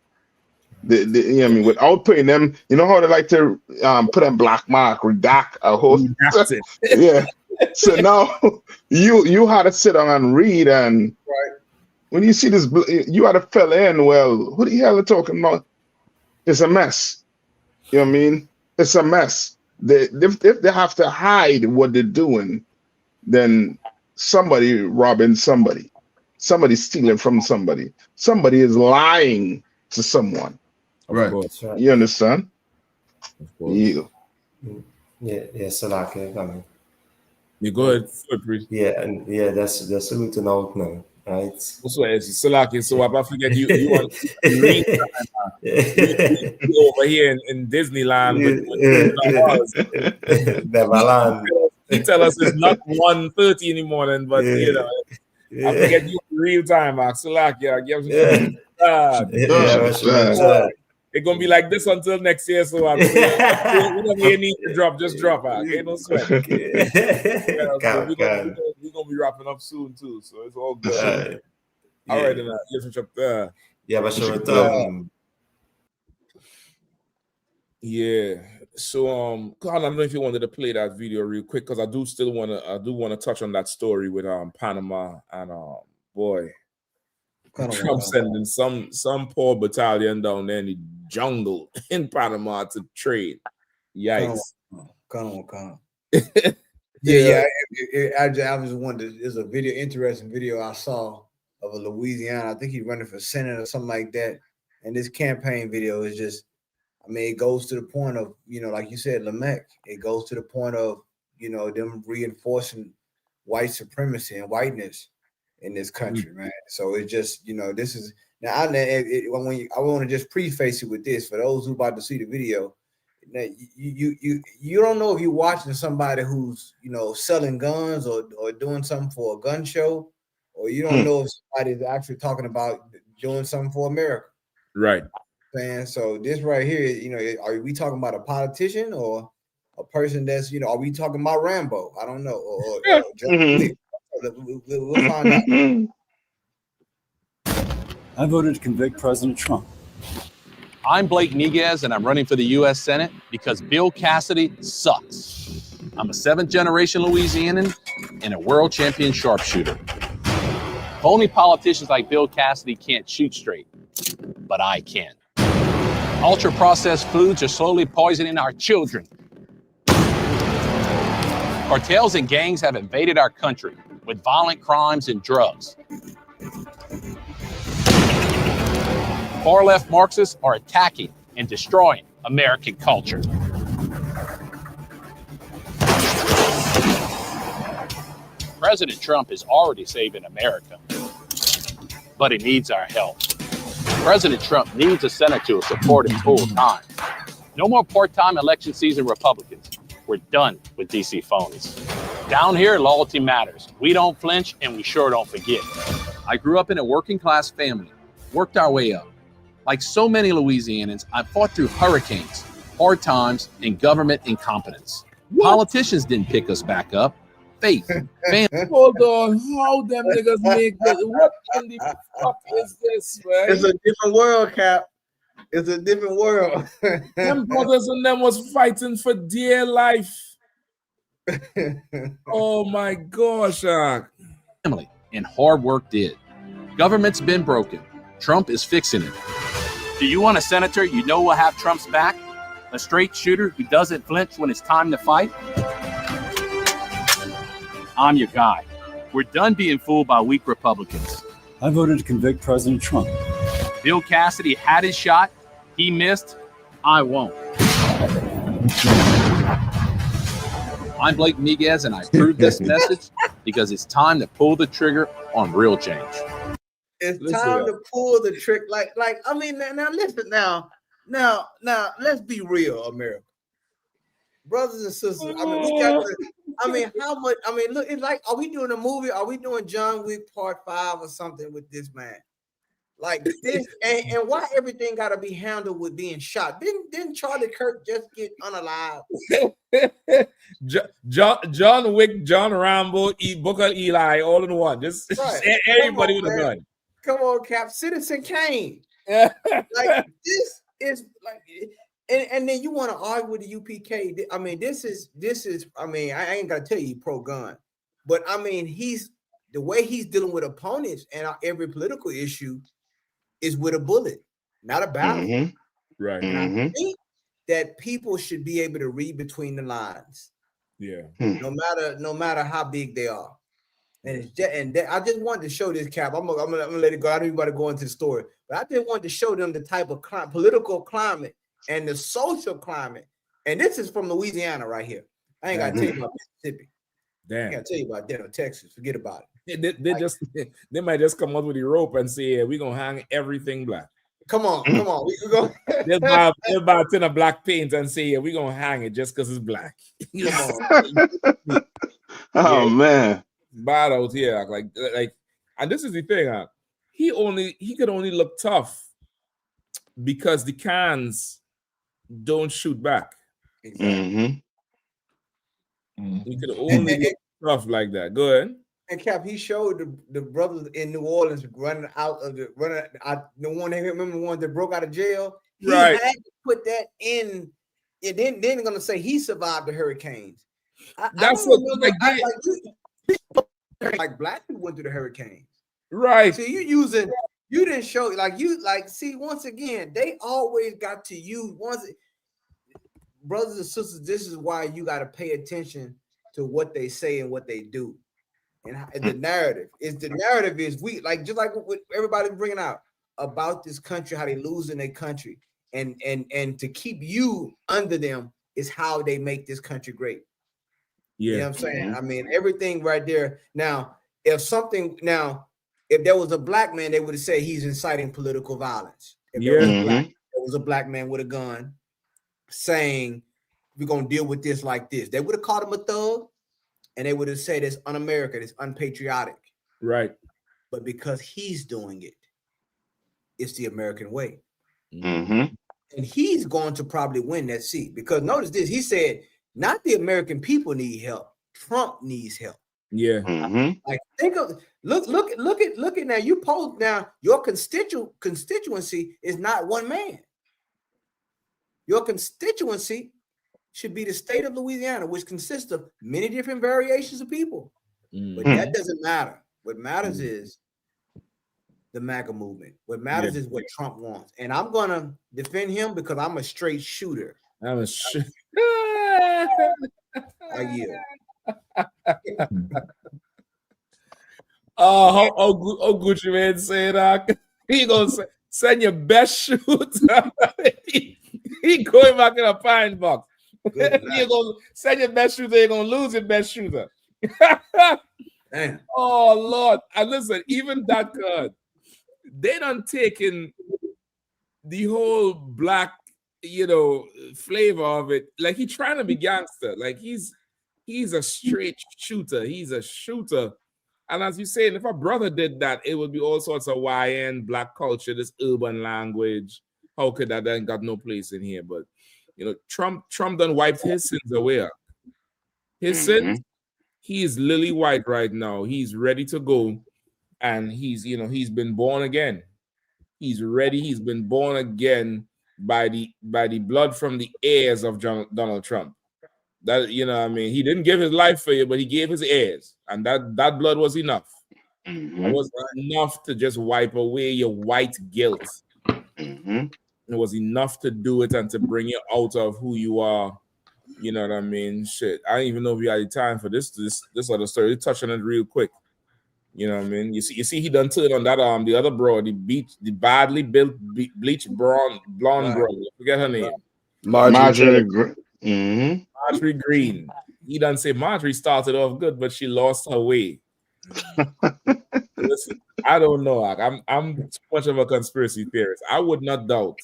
Without putting them, you know how they like to put a black mark, redact a whole. Yeah. So now you had to sit down and read, and when you see this, you had to fill in. Well, who the hell are talking about? It's a mess. You know what I mean? It's a mess. If they have to hide what they're doing, then somebody robbing somebody, somebody stealing from somebody, somebody is lying to someone. Right. You understand? Yeah, so like, you go ahead, yeah, that's a little note now, right? So I forget you want to read over here in Disneyland with he tell us it's not 1:30 in the morning, but I forget you real time, it's gonna be like this until next year, so I'm whatever you need to drop, just drop out. Okay, no sweat. We're gonna be wrapping up soon too, so it's all good. All right, then let's up there. Yeah, but sure. Yeah. So Carl, I don't know if you wanted to play that video real quick, because I do want to touch on that story with Panama and boy. Trump sending some poor battalion down there in the jungle in Panama to trade. Yikes. Come on. I was wondering, there's a interesting video I saw of a Louisiana. I think he's running for Senate or something like that. And this campaign video is just, it goes to the point of, like you said, Lamech, it goes to the point of, them reinforcing white supremacy and whiteness in this country, man. So it's just, this is now. I want to just preface it with this for those who about to see the video. Now, you don't know if you're watching somebody who's selling guns or doing something for a gun show, or you don't know if somebody's actually talking about doing something for America. Right. Man, so this right here, are we talking about a politician or a person that's are we talking about Rambo? I don't know. We'll find out. I voted to convict President Trump. I'm Blake Miguez, and I'm running for the U.S. Senate because Bill Cassidy sucks. I'm a 7th-generation Louisianan and a world champion sharpshooter. Only politicians like Bill Cassidy can't shoot straight, but I can. Ultra-processed foods are slowly poisoning our children. Cartels and gangs have invaded our country with violent crimes and drugs. Far-left Marxists are attacking and destroying American culture. President Trump is already saving America, but he needs our help. President Trump needs a senator to support him full time. No more part-time election season Republicans. We're done with DC phonies. Down here, loyalty matters. We don't flinch, and we sure don't forget. I grew up in a working-class family, worked our way up. Like so many Louisianans, I fought through hurricanes, hard times, and government incompetence. Politicians didn't pick us back up. Faith, family. Hold on, how them niggas make that? What in the fuck is this, man? It's a different world, Cap. It's a different world. Them brothers and them was fighting for dear life. Oh my gosh, Family and hard work did. Government's been broken. Trump is fixing it. Do you want a senator you know will have Trump's back? A straight shooter who doesn't flinch when it's time to fight? I'm your guy. We're done being fooled by weak Republicans. I voted to convict President Trump. Bill Cassidy had his shot. He missed. I won't. I'm Blake Miguez, and I approve this message because it's time to pull the trigger on real change. It's time to pull the trick. Like I mean, now listen, now let's be real, America, brothers and sisters. I mean, we got to. I mean, how much? I mean, look, it's like, are we doing a movie? Are we doing John Wick Part 5 or something with this man? Like this, and why everything got to be handled with being shot? Didn't Charlie Kirk just get unalived? John Wick, John Rambo, Booker Eli, all in one. Just everybody with a gun. Come on, Cap. Citizen Kane. Like this is like, and then you want to argue with the UPK. I mean, this is. I mean, I ain't gotta tell you pro gun, but I mean, the way he's dealing with opponents and every political issue is with a bullet, not a ballot. Right. And I think that people should be able to read between the lines. Yeah. No matter how big they are. And it's just, I just wanted to show this, Cap. I'm gonna let it go. I don't even want to go into the story, but I just wanted to show them the type of political climate and the social climate. And this is from Louisiana right here. I ain't gotta tell you about Mississippi. Damn. I gotta tell you about Denver, Texas. Forget about it. They might just come up with the rope and say, "Yeah, we're gonna hang everything black." Come on. We can go. They'll buy a tin of black paint and say, "Yeah, we're gonna hang it just because it's black." Oh man, bad out here. Like, and this is the thing. He could only look tough because the cans don't shoot back. Exactly. He could only look tough like that. Go ahead. And Cap, he showed the brothers in New Orleans running out of the one. They remember the one that broke out of jail. He had to put that in. It then gonna say he survived the hurricanes. That's what like black people went through the hurricanes. Right. See, you didn't show see, once again, they always got to use brothers and sisters. This is why you got to pay attention to what they say and what they do. And the narrative is we just like what everybody's bringing out about this country, how they losing their country, and to keep you under them is how they make this country great. Yeah, you know what I'm saying. I mean, everything right there. Now, if there was a black man, they would have said he's inciting political violence. If there was a black man with a gun saying we're gonna deal with this like this, they would have called him a thug. And they would have said it's un-American, it's unpatriotic. Right. But because he's doing it, it's the American way. Mm-hmm. And he's going to probably win that seat. Because notice this, he said, not the American people need help. Trump needs help. Yeah. Mm-hmm. Like think of look at now. You post now your constituency is not one man. Your constituency should be the state of Louisiana, which consists of many different variations of people. But that doesn't matter. What matters is the MAGA movement. What matters is what Trump wants. And I'm going to defend him because I'm a straight shooter. I yield. Oh, Gucci man said, he going to send your best shooter. He going back in a pine box. You're gonna send your best shooter, you're gonna lose your best shooter. Damn. Oh Lord. And listen, even that card, they done taken the whole black, flavor of it. Like he's trying to be gangster. Like he's a straight shooter. He's a shooter. And as you say, if a brother did that, it would be all sorts of YN, black culture, this urban language. How could that then got no place in here? But Trump done wiped his sins away. His sins, he is lily white right now. He's ready to go. And he's been born again. He's ready. He's been born again by the blood from the heirs of Donald Trump. That, he didn't give his life for you, but he gave his heirs. And that blood was enough. It was enough to just wipe away your white guilt. It was enough to do it and to bring you out of who you are. You know what I mean? Shit. I don't even know if you had the time for this other story. Let's touch on it real quick. You know what I mean? You see, he done turned on that the other bro, the badly built bleached blonde bro. Forget her name. Marjorie Green. He done say Marjorie started off good, but she lost her way. Listen, I don't know. I'm too much of a conspiracy theorist. I would not doubt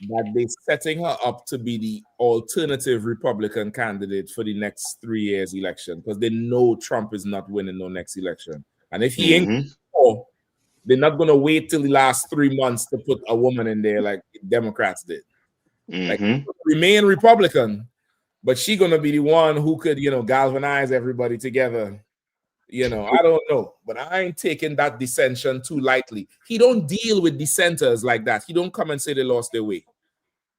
that they're setting her up to be the alternative Republican candidate for the next 3 years election because they know Trump is not winning no next election. And if he ain't, they're not going to wait till the last 3 months to put a woman in there like the Democrats did. Like, remain Republican, but she's going to be the one who could, galvanize everybody together. I don't know, but I ain't taking that dissension too lightly. He don't deal with dissenters like that. He don't come and say they lost their way.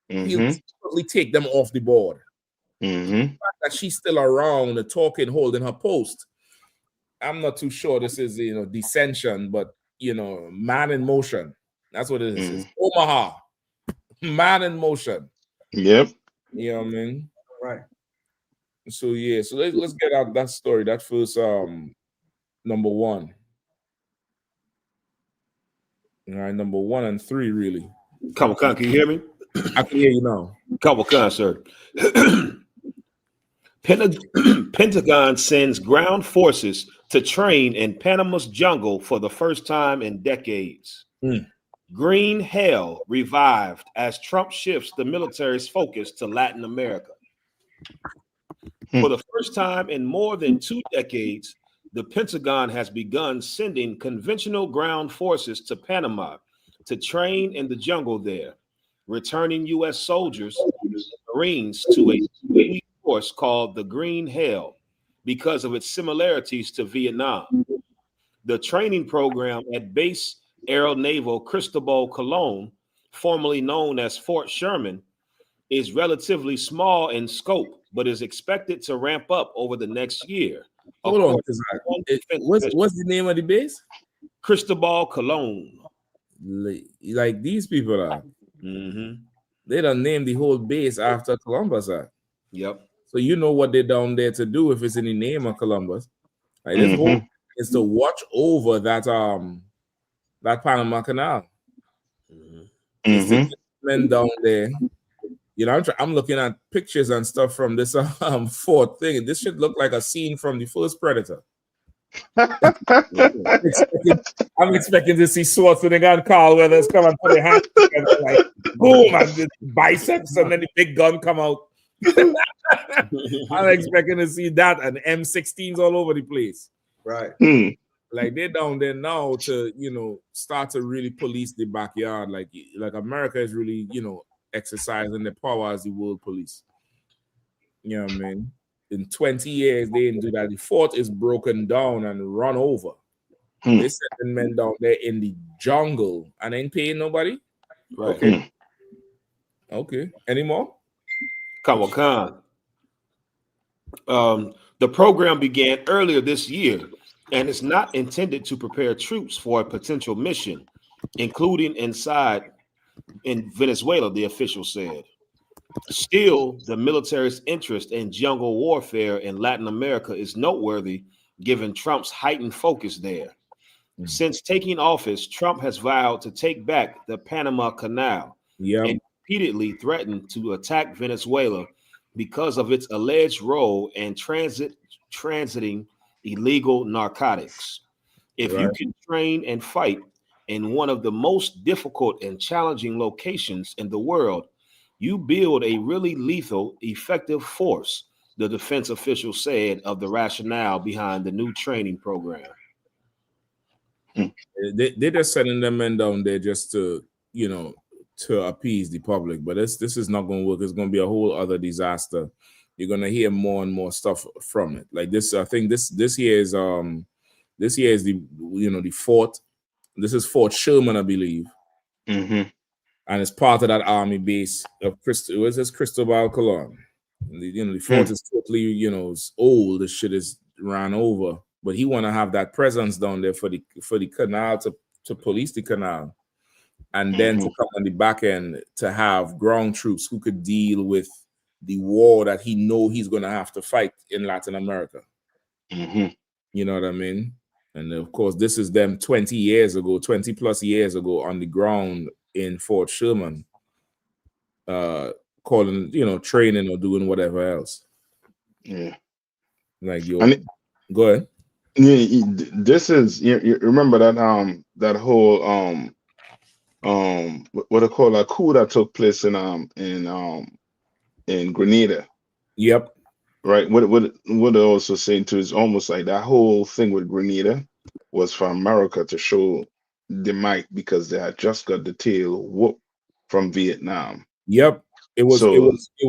He'll totally take them off the board. The fact that she's still around, talking, holding her post, I'm not too sure this is, dissension, but, man in motion. That's what it is. It's Omaha, man in motion. Yep. You know what I mean? Right. So, yeah. So, let's get out that story. That first, number one. All right, number 1 and 3, really. Couple can you hear me? I can hear you now. Couple sir. Pentagon sends ground forces to train in Panama's jungle for the first time in decades. Green hell revived as Trump shifts the military's focus to Latin America. For the first time in more than 2 decades, the Pentagon has begun sending conventional ground forces to Panama to train in the jungle there, returning U.S. soldiers and Marines to a new force called the Green Hell because of its similarities to Vietnam. The training program at Base Aeronaval Cristobal Colon, formerly known as Fort Sherman, is relatively small in scope, but is expected to ramp up over the next year. Hold on, what's the name of the base? Cristobal Colon. Like these people are. They done named the whole base after Columbus. Yep. So you know what they're down there to do if it's in the name of Columbus. Like this whole is to watch over that that Panama Canal. Men down there. I'm looking at pictures and stuff from this fort thing. This should look like a scene from the first Predator. I'm expecting to see Schwarzenegger and Carl Weathers come and put their hands together, like boom, and the biceps, and then the big gun come out. I'm expecting to see that and M16s all over the place. Right. Like they're down there now to start to really police the backyard. Like America is really exercising their power as the world police. You know what I mean? In 20 years, they didn't do that. The fort is broken down and run over. They sending men down there in the jungle and ain't paying nobody. Right. Okay. Any more? The program began earlier this year and is not intended to prepare troops for a potential mission, including inside in Venezuela, the official said. Still, the military's interest in jungle warfare in Latin America is noteworthy given Trump's heightened focus there. Since taking office, Trump has vowed to take back the Panama Canal and repeatedly threatened to attack Venezuela because of its alleged role in transiting illegal narcotics. If you can train and fight in one of the most difficult and challenging locations in the world, you build a really lethal, effective force, the defense official said of the rationale behind the new training program. They're just sending them men down there just to, to appease the public. But this is not going to work. It's going to be a whole other disaster. You're going to hear more and more stuff from it. Like this, I think this here is the the fort. This is Fort Sherman, I believe. And it's part of that army base of Cristobal Colon. The fort is totally, it's old. The shit is ran over. But he want to have that presence down there for the canal to police the canal. And then to come on the back end to have ground troops who could deal with the war that he know he's going to have to fight in Latin America. You know what I mean? And of course, this is them 20 plus years ago on the ground in Fort Sherman, calling, training or doing whatever else. Yeah. Like, go ahead. Yeah, this is you remember that whole what they call a coup that took place in Grenada. Yep. Right. What they also saying too is almost like that whole thing with Grenada was for America to show the might because they had just got the tail whoop from Vietnam. Yep. It was So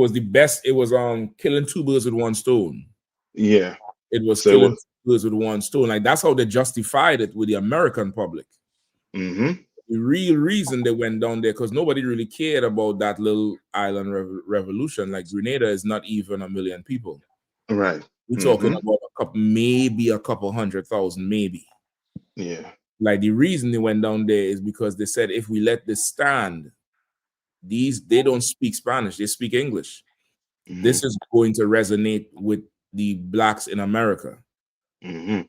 the best. It was killing two birds with one stone. yeah. It was So killing two birds with one stone. Like that's how they justified it with the American public. Mm-hmm. The real reason they went down there because nobody really cared about that little island revolution. Like Grenada is not even 1 million people. Right. We're talking about maybe a couple 100,000, maybe. Yeah. Like the reason they went down there is because they said if we let this stand, they don't speak Spanish, they speak English. This is going to resonate with the blacks in America. And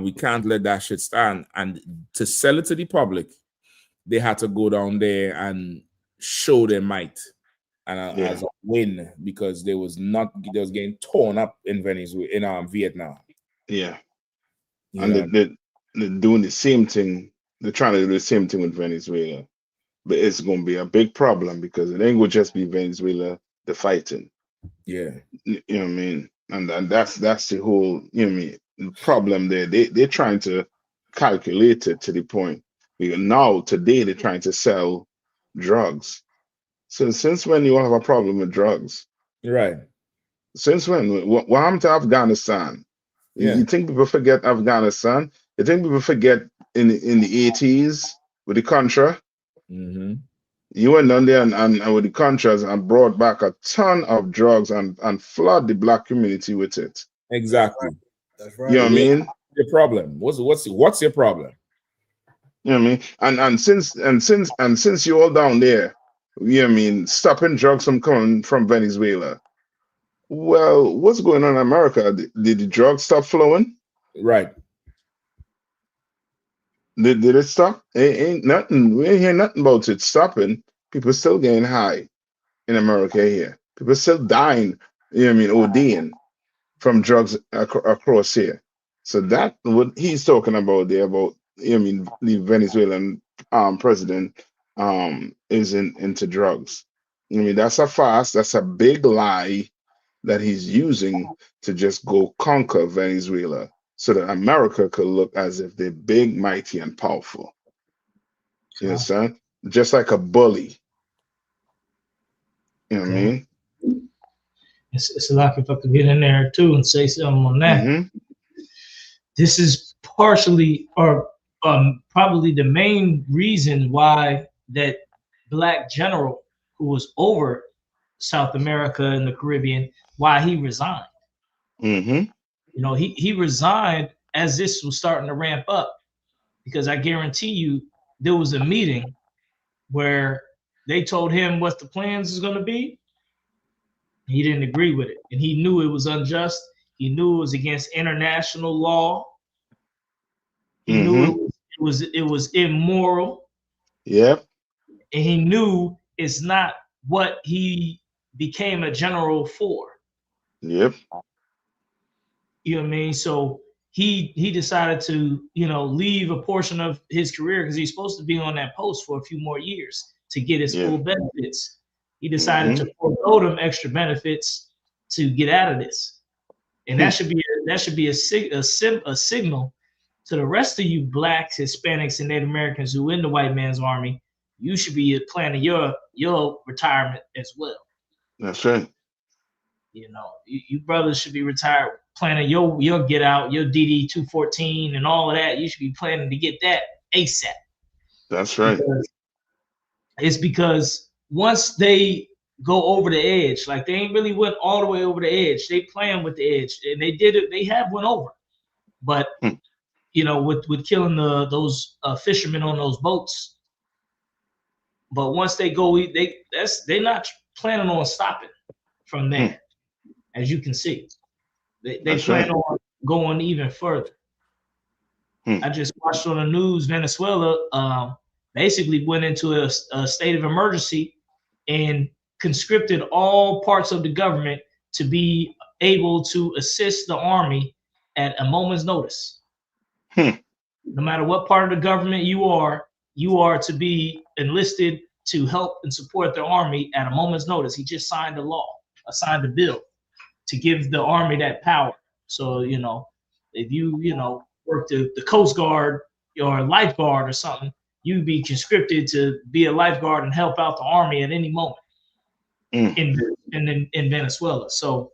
we can't let that shit stand. And to sell it to the public, they had to go down there and show their might and as a win because they was getting torn up in Venezuela, in Vietnam. Yeah. You And they're doing the same thing. They're trying to do the same thing with Venezuela. But it's going to be a big problem because it ain't going to just be Venezuela, the fighting. Yeah. You know what I mean? And that's the whole, you know what I mean, the problem there. They're trying to calculate it to the point. Because now, today, they're trying to sell drugs. So since when you have a problem with drugs? Right. Since when? What happened to Afghanistan? Yeah. You think people forget Afghanistan? You think people forget in the 80s with the Contra? You went down there and with the Contras and brought back a ton of drugs and flood the black community with it. Exactly. That's right. You know what I mean? Your problem. What's your problem? You know what I mean? And since you're all down there, you know what I mean, stopping drugs from coming from Venezuela. Well, what's going on in America? Did the drugs stop flowing? Right. Did it stop? Ain't nothing. We ain't hear nothing about it stopping. People still getting high in America here. People still dying, you know what I mean, ODing from drugs across here. So that what he's talking about there about, you know what I mean, the Venezuelan president is into drugs. I mean, that's a big lie that he's using to just go conquer Venezuela so that America could look as if they're big, mighty, and powerful. You understand? Just like a bully. You know what I mean? It's like if I could get in there too and say something on that. This is partially or probably the main reason why that black general who was over South America and the Caribbean, why he resigned. You know, he resigned as this was starting to ramp up because I guarantee you there was a meeting where they told him what the plans is going to be. He didn't agree with it, and he knew it was unjust. He knew it was against international law. He knew it was immoral. Yep. And he knew it's not what he became a general for. Yep. You know what I mean? So he decided to, leave a portion of his career because he's supposed to be on that post for a few more years to get his full benefits. He decided to forego them extra benefits to get out of this. And that should be a signal to the rest of you blacks, Hispanics, and Native Americans who in the white man's army. You should be planning your retirement as well. That's right. You know, you brothers should be retired, planning your get out, your DD 214 and all of that. You should be planning to get that ASAP. That's right. Because once they go over the edge, like they ain't really went all the way over the edge. They playing with the edge, and they did it. They have went over, but with killing those fishermen on those boats. But once they go, they're not planning on stopping from there. As you can see, they plan on going even further. I just watched on the news, Venezuela basically went into a state of emergency and conscripted all parts of the government to be able to assist the army at a moment's notice. No matter what part of the government you are to be enlisted to help and support the army at a moment's notice. He just signed signed a bill to give the army that power. So, if you work the Coast Guard or lifeguard or something, you'd be conscripted to be a lifeguard and help out the army at any moment in Venezuela. So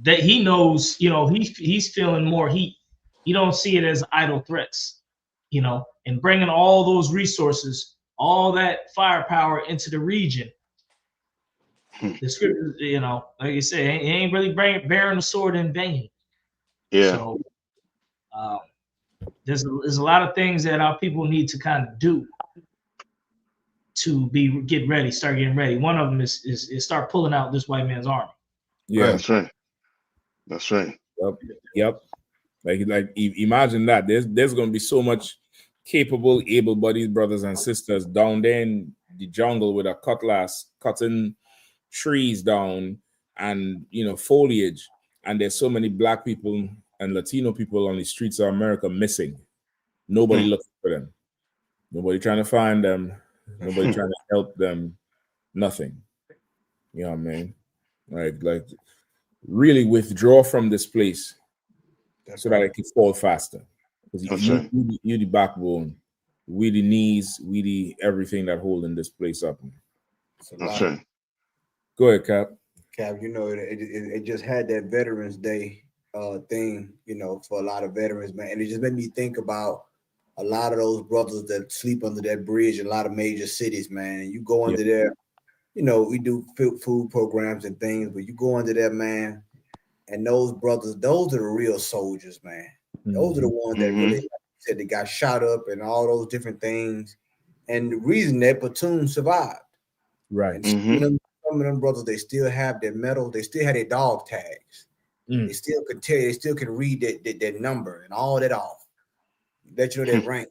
that he knows, he's feeling more heat. You don't see it as idle threats, and bringing all those resources, all that firepower into the region. The scripture, like you said, he ain't really bearing the sword in vain. Yeah. So there's a lot of things that our people need to kind of do to start getting ready. One of them is start pulling out this white man's army. Yeah, that's right. That's right. Yep. Like imagine that. There's going to be so much capable, able-bodied brothers and sisters down there in the jungle with a cutlass cutting trees down and foliage, and there's so many black people and Latino people on the streets of America missing. Nobody looking for them. Nobody trying to find them. Nobody trying to help them. Nothing. You know what I mean? Like really withdraw from this place so that it can fall faster. Because you the backbone, we the knees, we the everything that holding this place up. That's right. Go ahead, Cap. Cap, it just had that Veterans Day thing, for a lot of veterans, man. And it just made me think about a lot of those brothers that sleep under that bridge in a lot of major cities, man. And you go under there, we do food programs and things, but you go under there, man, and those brothers, those are the real soldiers, man. Those are the ones that really, like you said, they got shot up and all those different things. And the reason that platoon survived. Right. And some of them brothers, they still have their medal, they still have their dog tags. They still could tell, they still can read that number and all that off. Let you know that rank.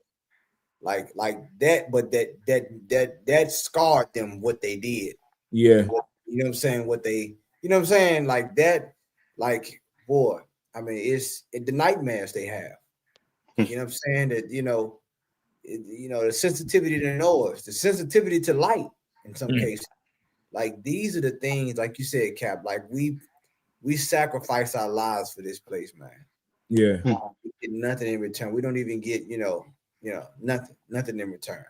Like that, but that scarred them what they did. Yeah. You know what I'm saying? Like that, like, boy, I mean, it's the nightmares they have. You know what I'm saying? That, the sensitivity to noise, the sensitivity to light in some cases. Like, these are the things, like you said, Cap, like we sacrifice our lives for this place, man. Yeah. We get nothing in return. We don't even get, nothing in return.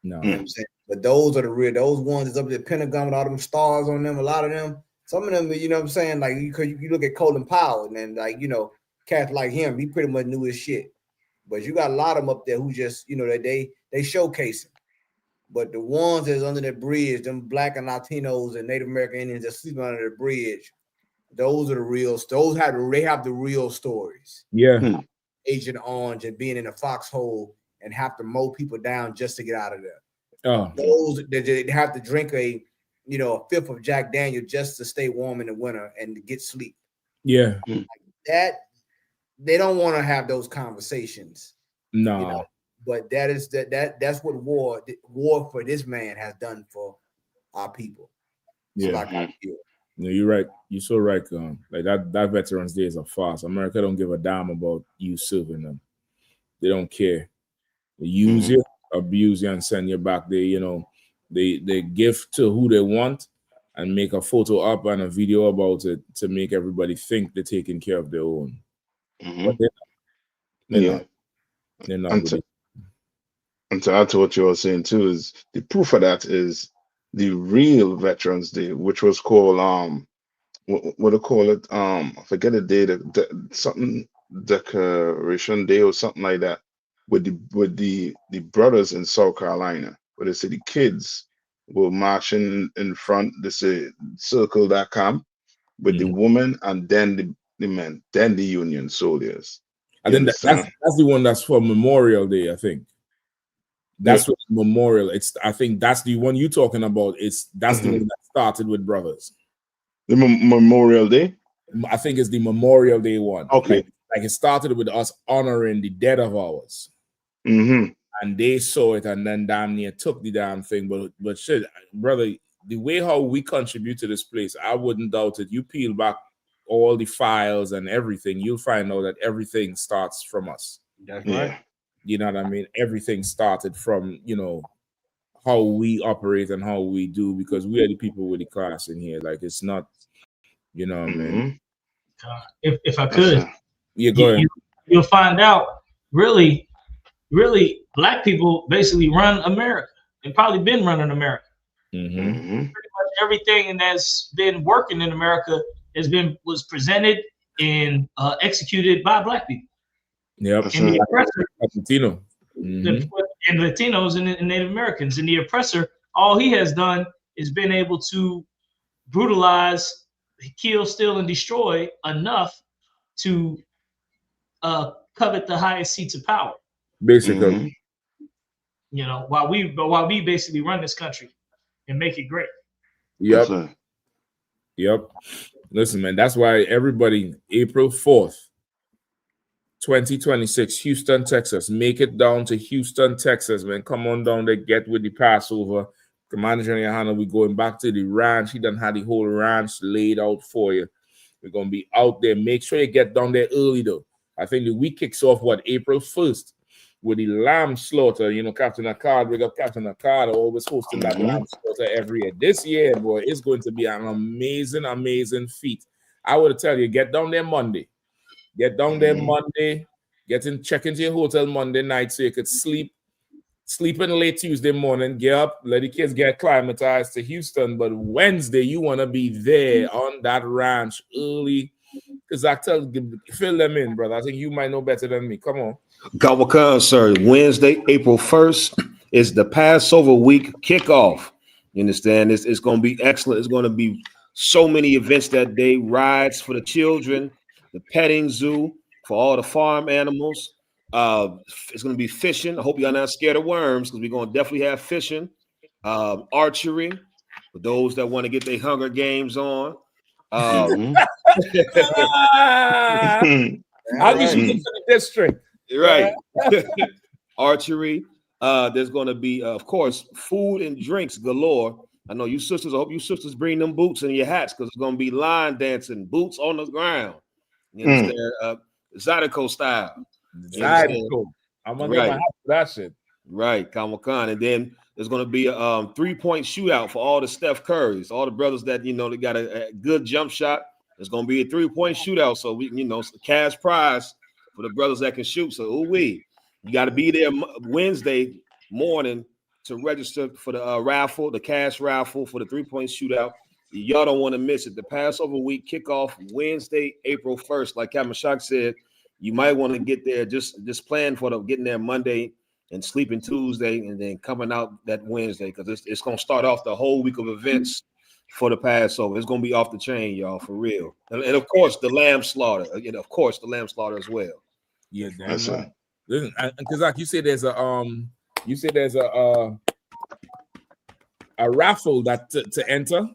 No. You know what I'm saying? But those are those ones that's up at the Pentagon with all them stars on them, a lot of them. Some of them, you know what I'm saying? Like, you look at Colin Powell, and then, like, cats like him, he pretty much knew his shit. But you got a lot of them up there who just, that they showcase him. But the ones that's under the bridge, them black and Latinos and Native American Indians that sleep under the bridge, those are the real. They have the real stories. Yeah. Agent Orange and being in a foxhole and have to mow people down just to get out of there. Oh. Those they have to drink a fifth of Jack Daniel just to stay warm in the winter and to get sleep. Yeah. Like that, they don't want to have those conversations. No. But that's what war for this man has done for our people. Yeah. No, you're right. You're so right. Like that Veterans Day is a farce. America don't give a damn about you serving them. They don't care. They use you, abuse you, and send you back. They give to who they want and make a photo up and a video about it to make everybody think they're taking care of their own. But they're not. And to add to what you were saying too, is the proof of that is the real Veterans Day, which was called what do call it? I forget the day, something Decoration Day or something like that, with the brothers in South Carolina, where they say the kids were marching in front. They say circle that camp with the woman and then the men, then the Union soldiers. I think that's the one that's for Memorial Day. I think that's what Memorial. I think that's the one you're talking about. That's the one that started with brothers. The Memorial Day. I think it's the Memorial Day one. Okay. Like it started with us honoring the dead of ours. And they saw it and then damn near took the damn thing. But shit, brother, the way how we contribute to this place, I wouldn't doubt it. You peel back all the files and everything, you'll find out that everything starts from us. That's Yeah. You know what I mean? Everything started from, you know, how we operate and how we do, because we are the people with the class in here. Like, it's not, you know what I mean? If I could, Yeah, go ahead. you'll find out really black people basically run America and probably been running America. Mm-hmm. Pretty much everything that's been working in America was presented and executed by black people. Yep. And the oppressor, Latino. Mm-hmm. and Latinos and Native Americans. And the oppressor, all he has done is been able to brutalize, kill, steal, and destroy enough to covet the highest seats of power. Basically. You know, while we basically run this country and make it great. Yep. Yep. Listen, man, that's why everybody, April 4th, 2026, Houston, Texas. Make it down to Houston, Texas, man. Come on down there, get with the Passover. Commander General Yahanna, we going back to the ranch. He done had the whole ranch laid out for you. We're going to be out there. Make sure you get down there early, though. I think the week kicks off, April 1st, with the lamb slaughter. You know, Captain Akkad, big up Captain Akkad, always hosting that lamb slaughter every year. This year, boy, it's going to be an amazing, amazing feat. I would tell you, get down there Monday. Get down there Monday. Check into your hotel Monday night so you could sleep in late Tuesday morning. Get up, let the kids get acclimatized to Houston. But Wednesday, you want to be there on that ranch early. Because I fill them in, brother. I think you might know better than me. Come on. Kawakan, sir. Wednesday, April 1st is the Passover week kickoff. You understand? It's going to be excellent. It's going to be so many events that day. Rides for the children, the petting zoo for all the farm animals. It's going to be fishing. I hope y'all not scared of worms, because we're going to definitely have fishing. Archery for those that want to get their Hunger Games on. I'll be shooting for the district. Right. Archery. There's going to be, of course, food and drinks galore. I know you sisters. I hope you sisters bring them boots and your hats, because it's going to be line dancing, boots on the ground. You understand? Zydeco style. Zydeco. I'm going to get my hat for that shit. Right, Kawakan. And then there's going to be a 3-point shootout for all the Steph Currys, all the brothers that, you know, they got a good jump shot. There's going to be a 3-point shootout. So, we, you know, cash prize for the brothers that can shoot. So, you got to be there Wednesday morning to register for the raffle, the cash raffle for the 3-point shootout. Y'all don't want to miss it. The Passover week kickoff Wednesday, April 1st. Like Captain Shock said, you might want to get there. Just plan for getting there Monday and sleeping Tuesday, and then coming out that Wednesday, because it's going to start off the whole week of events for the Passover. It's going to be off the chain, y'all, for real. And of course, the lamb slaughter. Of course, the lamb slaughter as well. Yeah, that's right. Listen, because like you said, there's a raffle that to enter.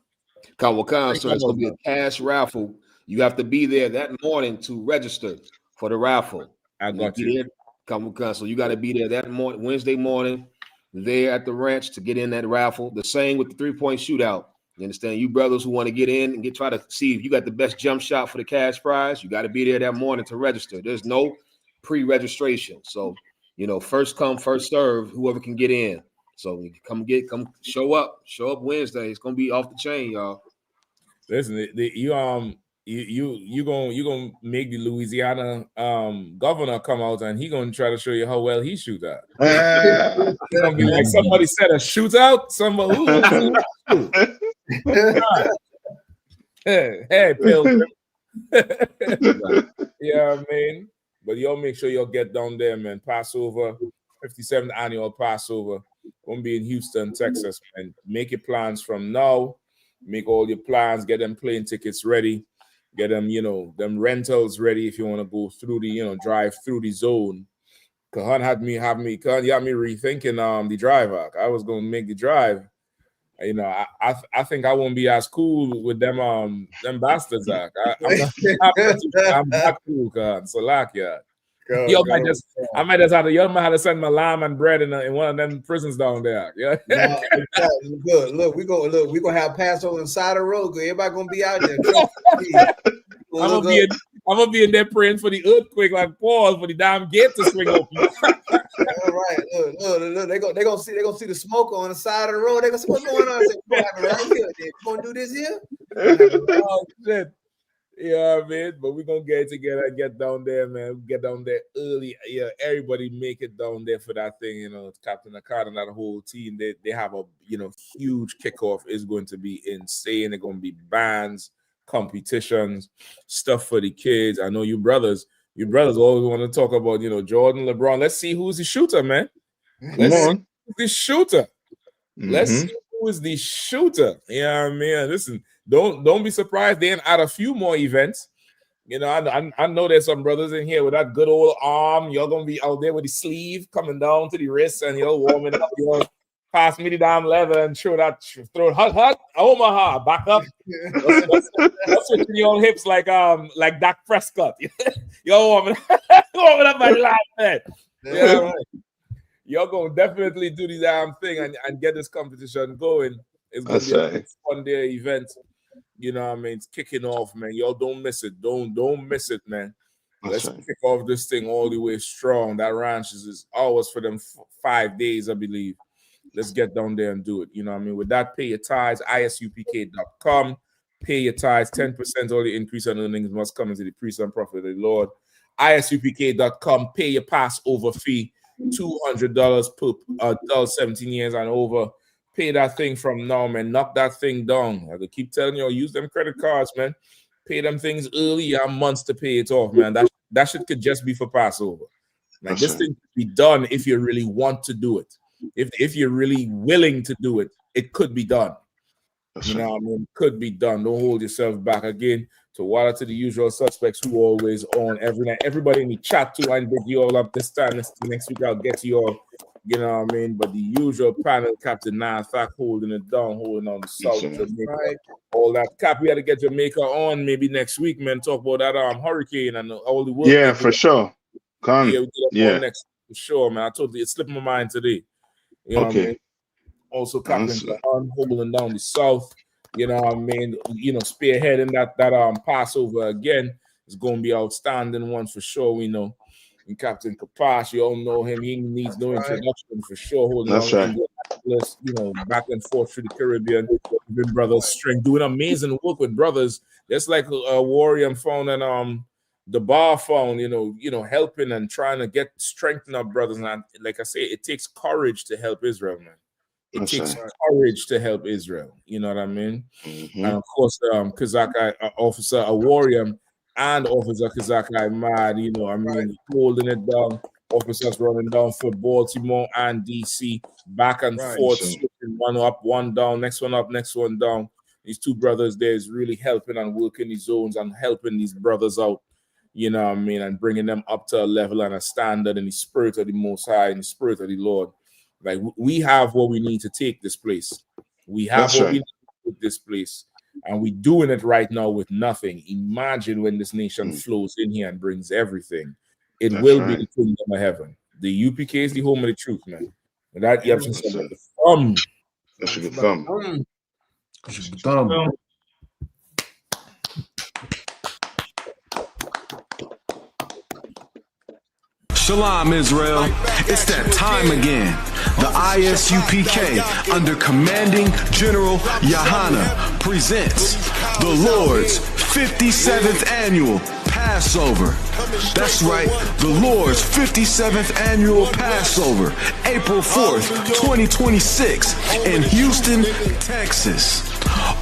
Kawakan, so it's going to be a cash raffle. You have to be there that morning to register for the raffle. I got you. So you got to be there that morning, Wednesday morning, there at the ranch to get in that raffle. The same with the 3-point shootout. You understand? You brothers who want to get in and try to see if you got the best jump shot for the cash prize, you got to be there that morning to register. There's no pre-registration. So, you know, first come, first serve, whoever can get in. So come show up Wednesday. It's gonna be off the chain, y'all. Listen, you gonna make the Louisiana governor come out, and he gonna try to show you how well he shoot at. It's gonna be like somebody said a shootout. Somebody hey, Pilgrim. Yeah, I mean, but y'all make sure y'all get down there, man. Passover, 57th annual Passover. Gonna be in Houston, Texas, and make your plans from now. Make all your plans, get them plane tickets ready, get them, them rentals ready if you want to go through the, drive through the zone. Kahan had me rethinking the drive arc. I was gonna make the drive. I think I won't be as cool with them bastards. I'm not cool, Kahan. So I might have to send my lamb and bread in one of them prisons down there. Yeah. No, exactly. Good. Look, we gonna have Passover inside the road. Everybody gonna be out there. I'm gonna be in there praying for the earthquake, like Paul, for the damn gate to swing open. All right, look. They gonna see the smoke on the side of the road. They gonna see what's going on. Say, we're gonna have it right here. You gonna do this here? Oh shit. Yeah, man. But we're gonna get it together, get down there, man. Get down there early. Yeah, everybody make it down there for that thing. You know, Captain Akad and that whole team. They have a huge kickoff. It's going to be insane. They're gonna be bands, competitions, stuff for the kids. I know you brothers always want to talk about, Jordan, LeBron. Let's see who's the shooter, man. Let's see who's the shooter. Let's see who is the shooter. Yeah, man. Listen, don't be surprised. They add a few more events. I know there's some brothers in here with that good old arm. You're gonna be out there with the sleeve coming down to the wrist, and you're warming up. You're pass me the damn leather and throw hut, Omaha, back up. That's what your hips like Dak Prescott. You're warming up my last head. Yeah, right. You're gonna definitely do the damn thing and get this competition going. It's gonna be a fun day event. You know what I mean? It's kicking off, man. Y'all don't miss it. Don't miss it, man. Let's kick off this thing all the way strong. That ranch is ours for them 5 days, I believe. Let's get down there and do it. You know what I mean? With that, pay your tithes, isupk.com. Pay your tithes, 10% all the increase in earnings must come into the priest and prophet of the Lord. isupk.com. Pay your Passover fee, $200 per adult 17 years and over. Pay that thing from now, man. Knock that thing down. I keep telling you, use them credit cards, man. Pay them things early. You have months to pay it off, man. That shit could just be for Passover. Like this thing could be done if you really want to do it. If you're really willing to do it, it could be done. You know what I mean? Could be done. Don't hold yourself back. Again, to the usual suspects who always on every night. Everybody in the chat too. I big you all up this time. Next week I'll get to you all. You know what I mean? But the usual panel, Captain Fact holding it down, holding on the South Jamaica. Right. All that. Cap, we had to get Jamaica on maybe next week, man. Talk about that hurricane and all the work. Yeah, for sure. On next for sure, man. It slipped my mind today. You know what I mean? Also, Captain holding down the South. You know what I mean? Spearheading that Passover again is going to be outstanding one for sure. We know. And Captain Kapash, you all know him. He needs no introduction for sure. Holding on back and forth through the Caribbean. Been brothers strength, doing amazing work with brothers. Just like Warrior found and the bar found, helping and trying to strengthen our brothers. And like I say, it takes courage to help Israel, man. It takes courage to help Israel. You know what I mean? And of course, Kazaka officer, a warrior. And Officer Kazakai mad, holding it down. Officers running down for Baltimore and DC, back and forth, switching one up, one down, next one up, next one down. These two brothers there is really helping and working these zones and helping these brothers out, you know what I mean, and bringing them up to a level and a standard in the spirit of the Most High and the spirit of the Lord. Like, we have what we need to take this place. We have what we need to take this place. And we're doing it right now with nothing. Imagine when this nation flows in here and brings everything. It will be the kingdom of heaven. The UPK is the home of the truth, man. And that you have to say the thumb. That should be thumb. Shalom, Israel. It's that time again. The ISUPK, under commanding General Yahanna, presents the Lord's 57th annual Passover. That's right, the Lord's 57th annual Passover, April 4th, 2026, in Houston, Texas.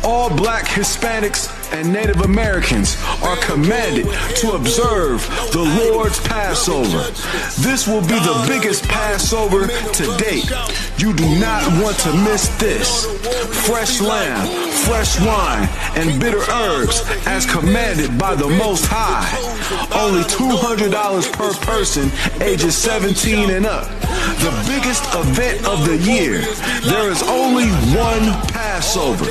All Black, Hispanics, and Native Americans are commanded to observe the Lord's Passover. This will be the biggest Passover to date. You do not want to miss this. Fresh lamb, fresh wine, and bitter herbs as commanded by the Most High. Only $200 per person, ages 17 and up. The biggest event of the year. There is only one Passover,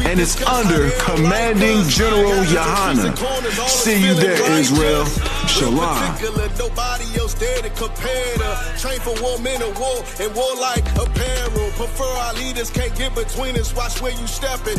and it's under commanding General Yahanna. See you there, Israel. Shalom. Nobody else there to compare to. Train for war, men of war, and warlike apparel. Prefer our leaders, can't get between us. Watch where you stepping.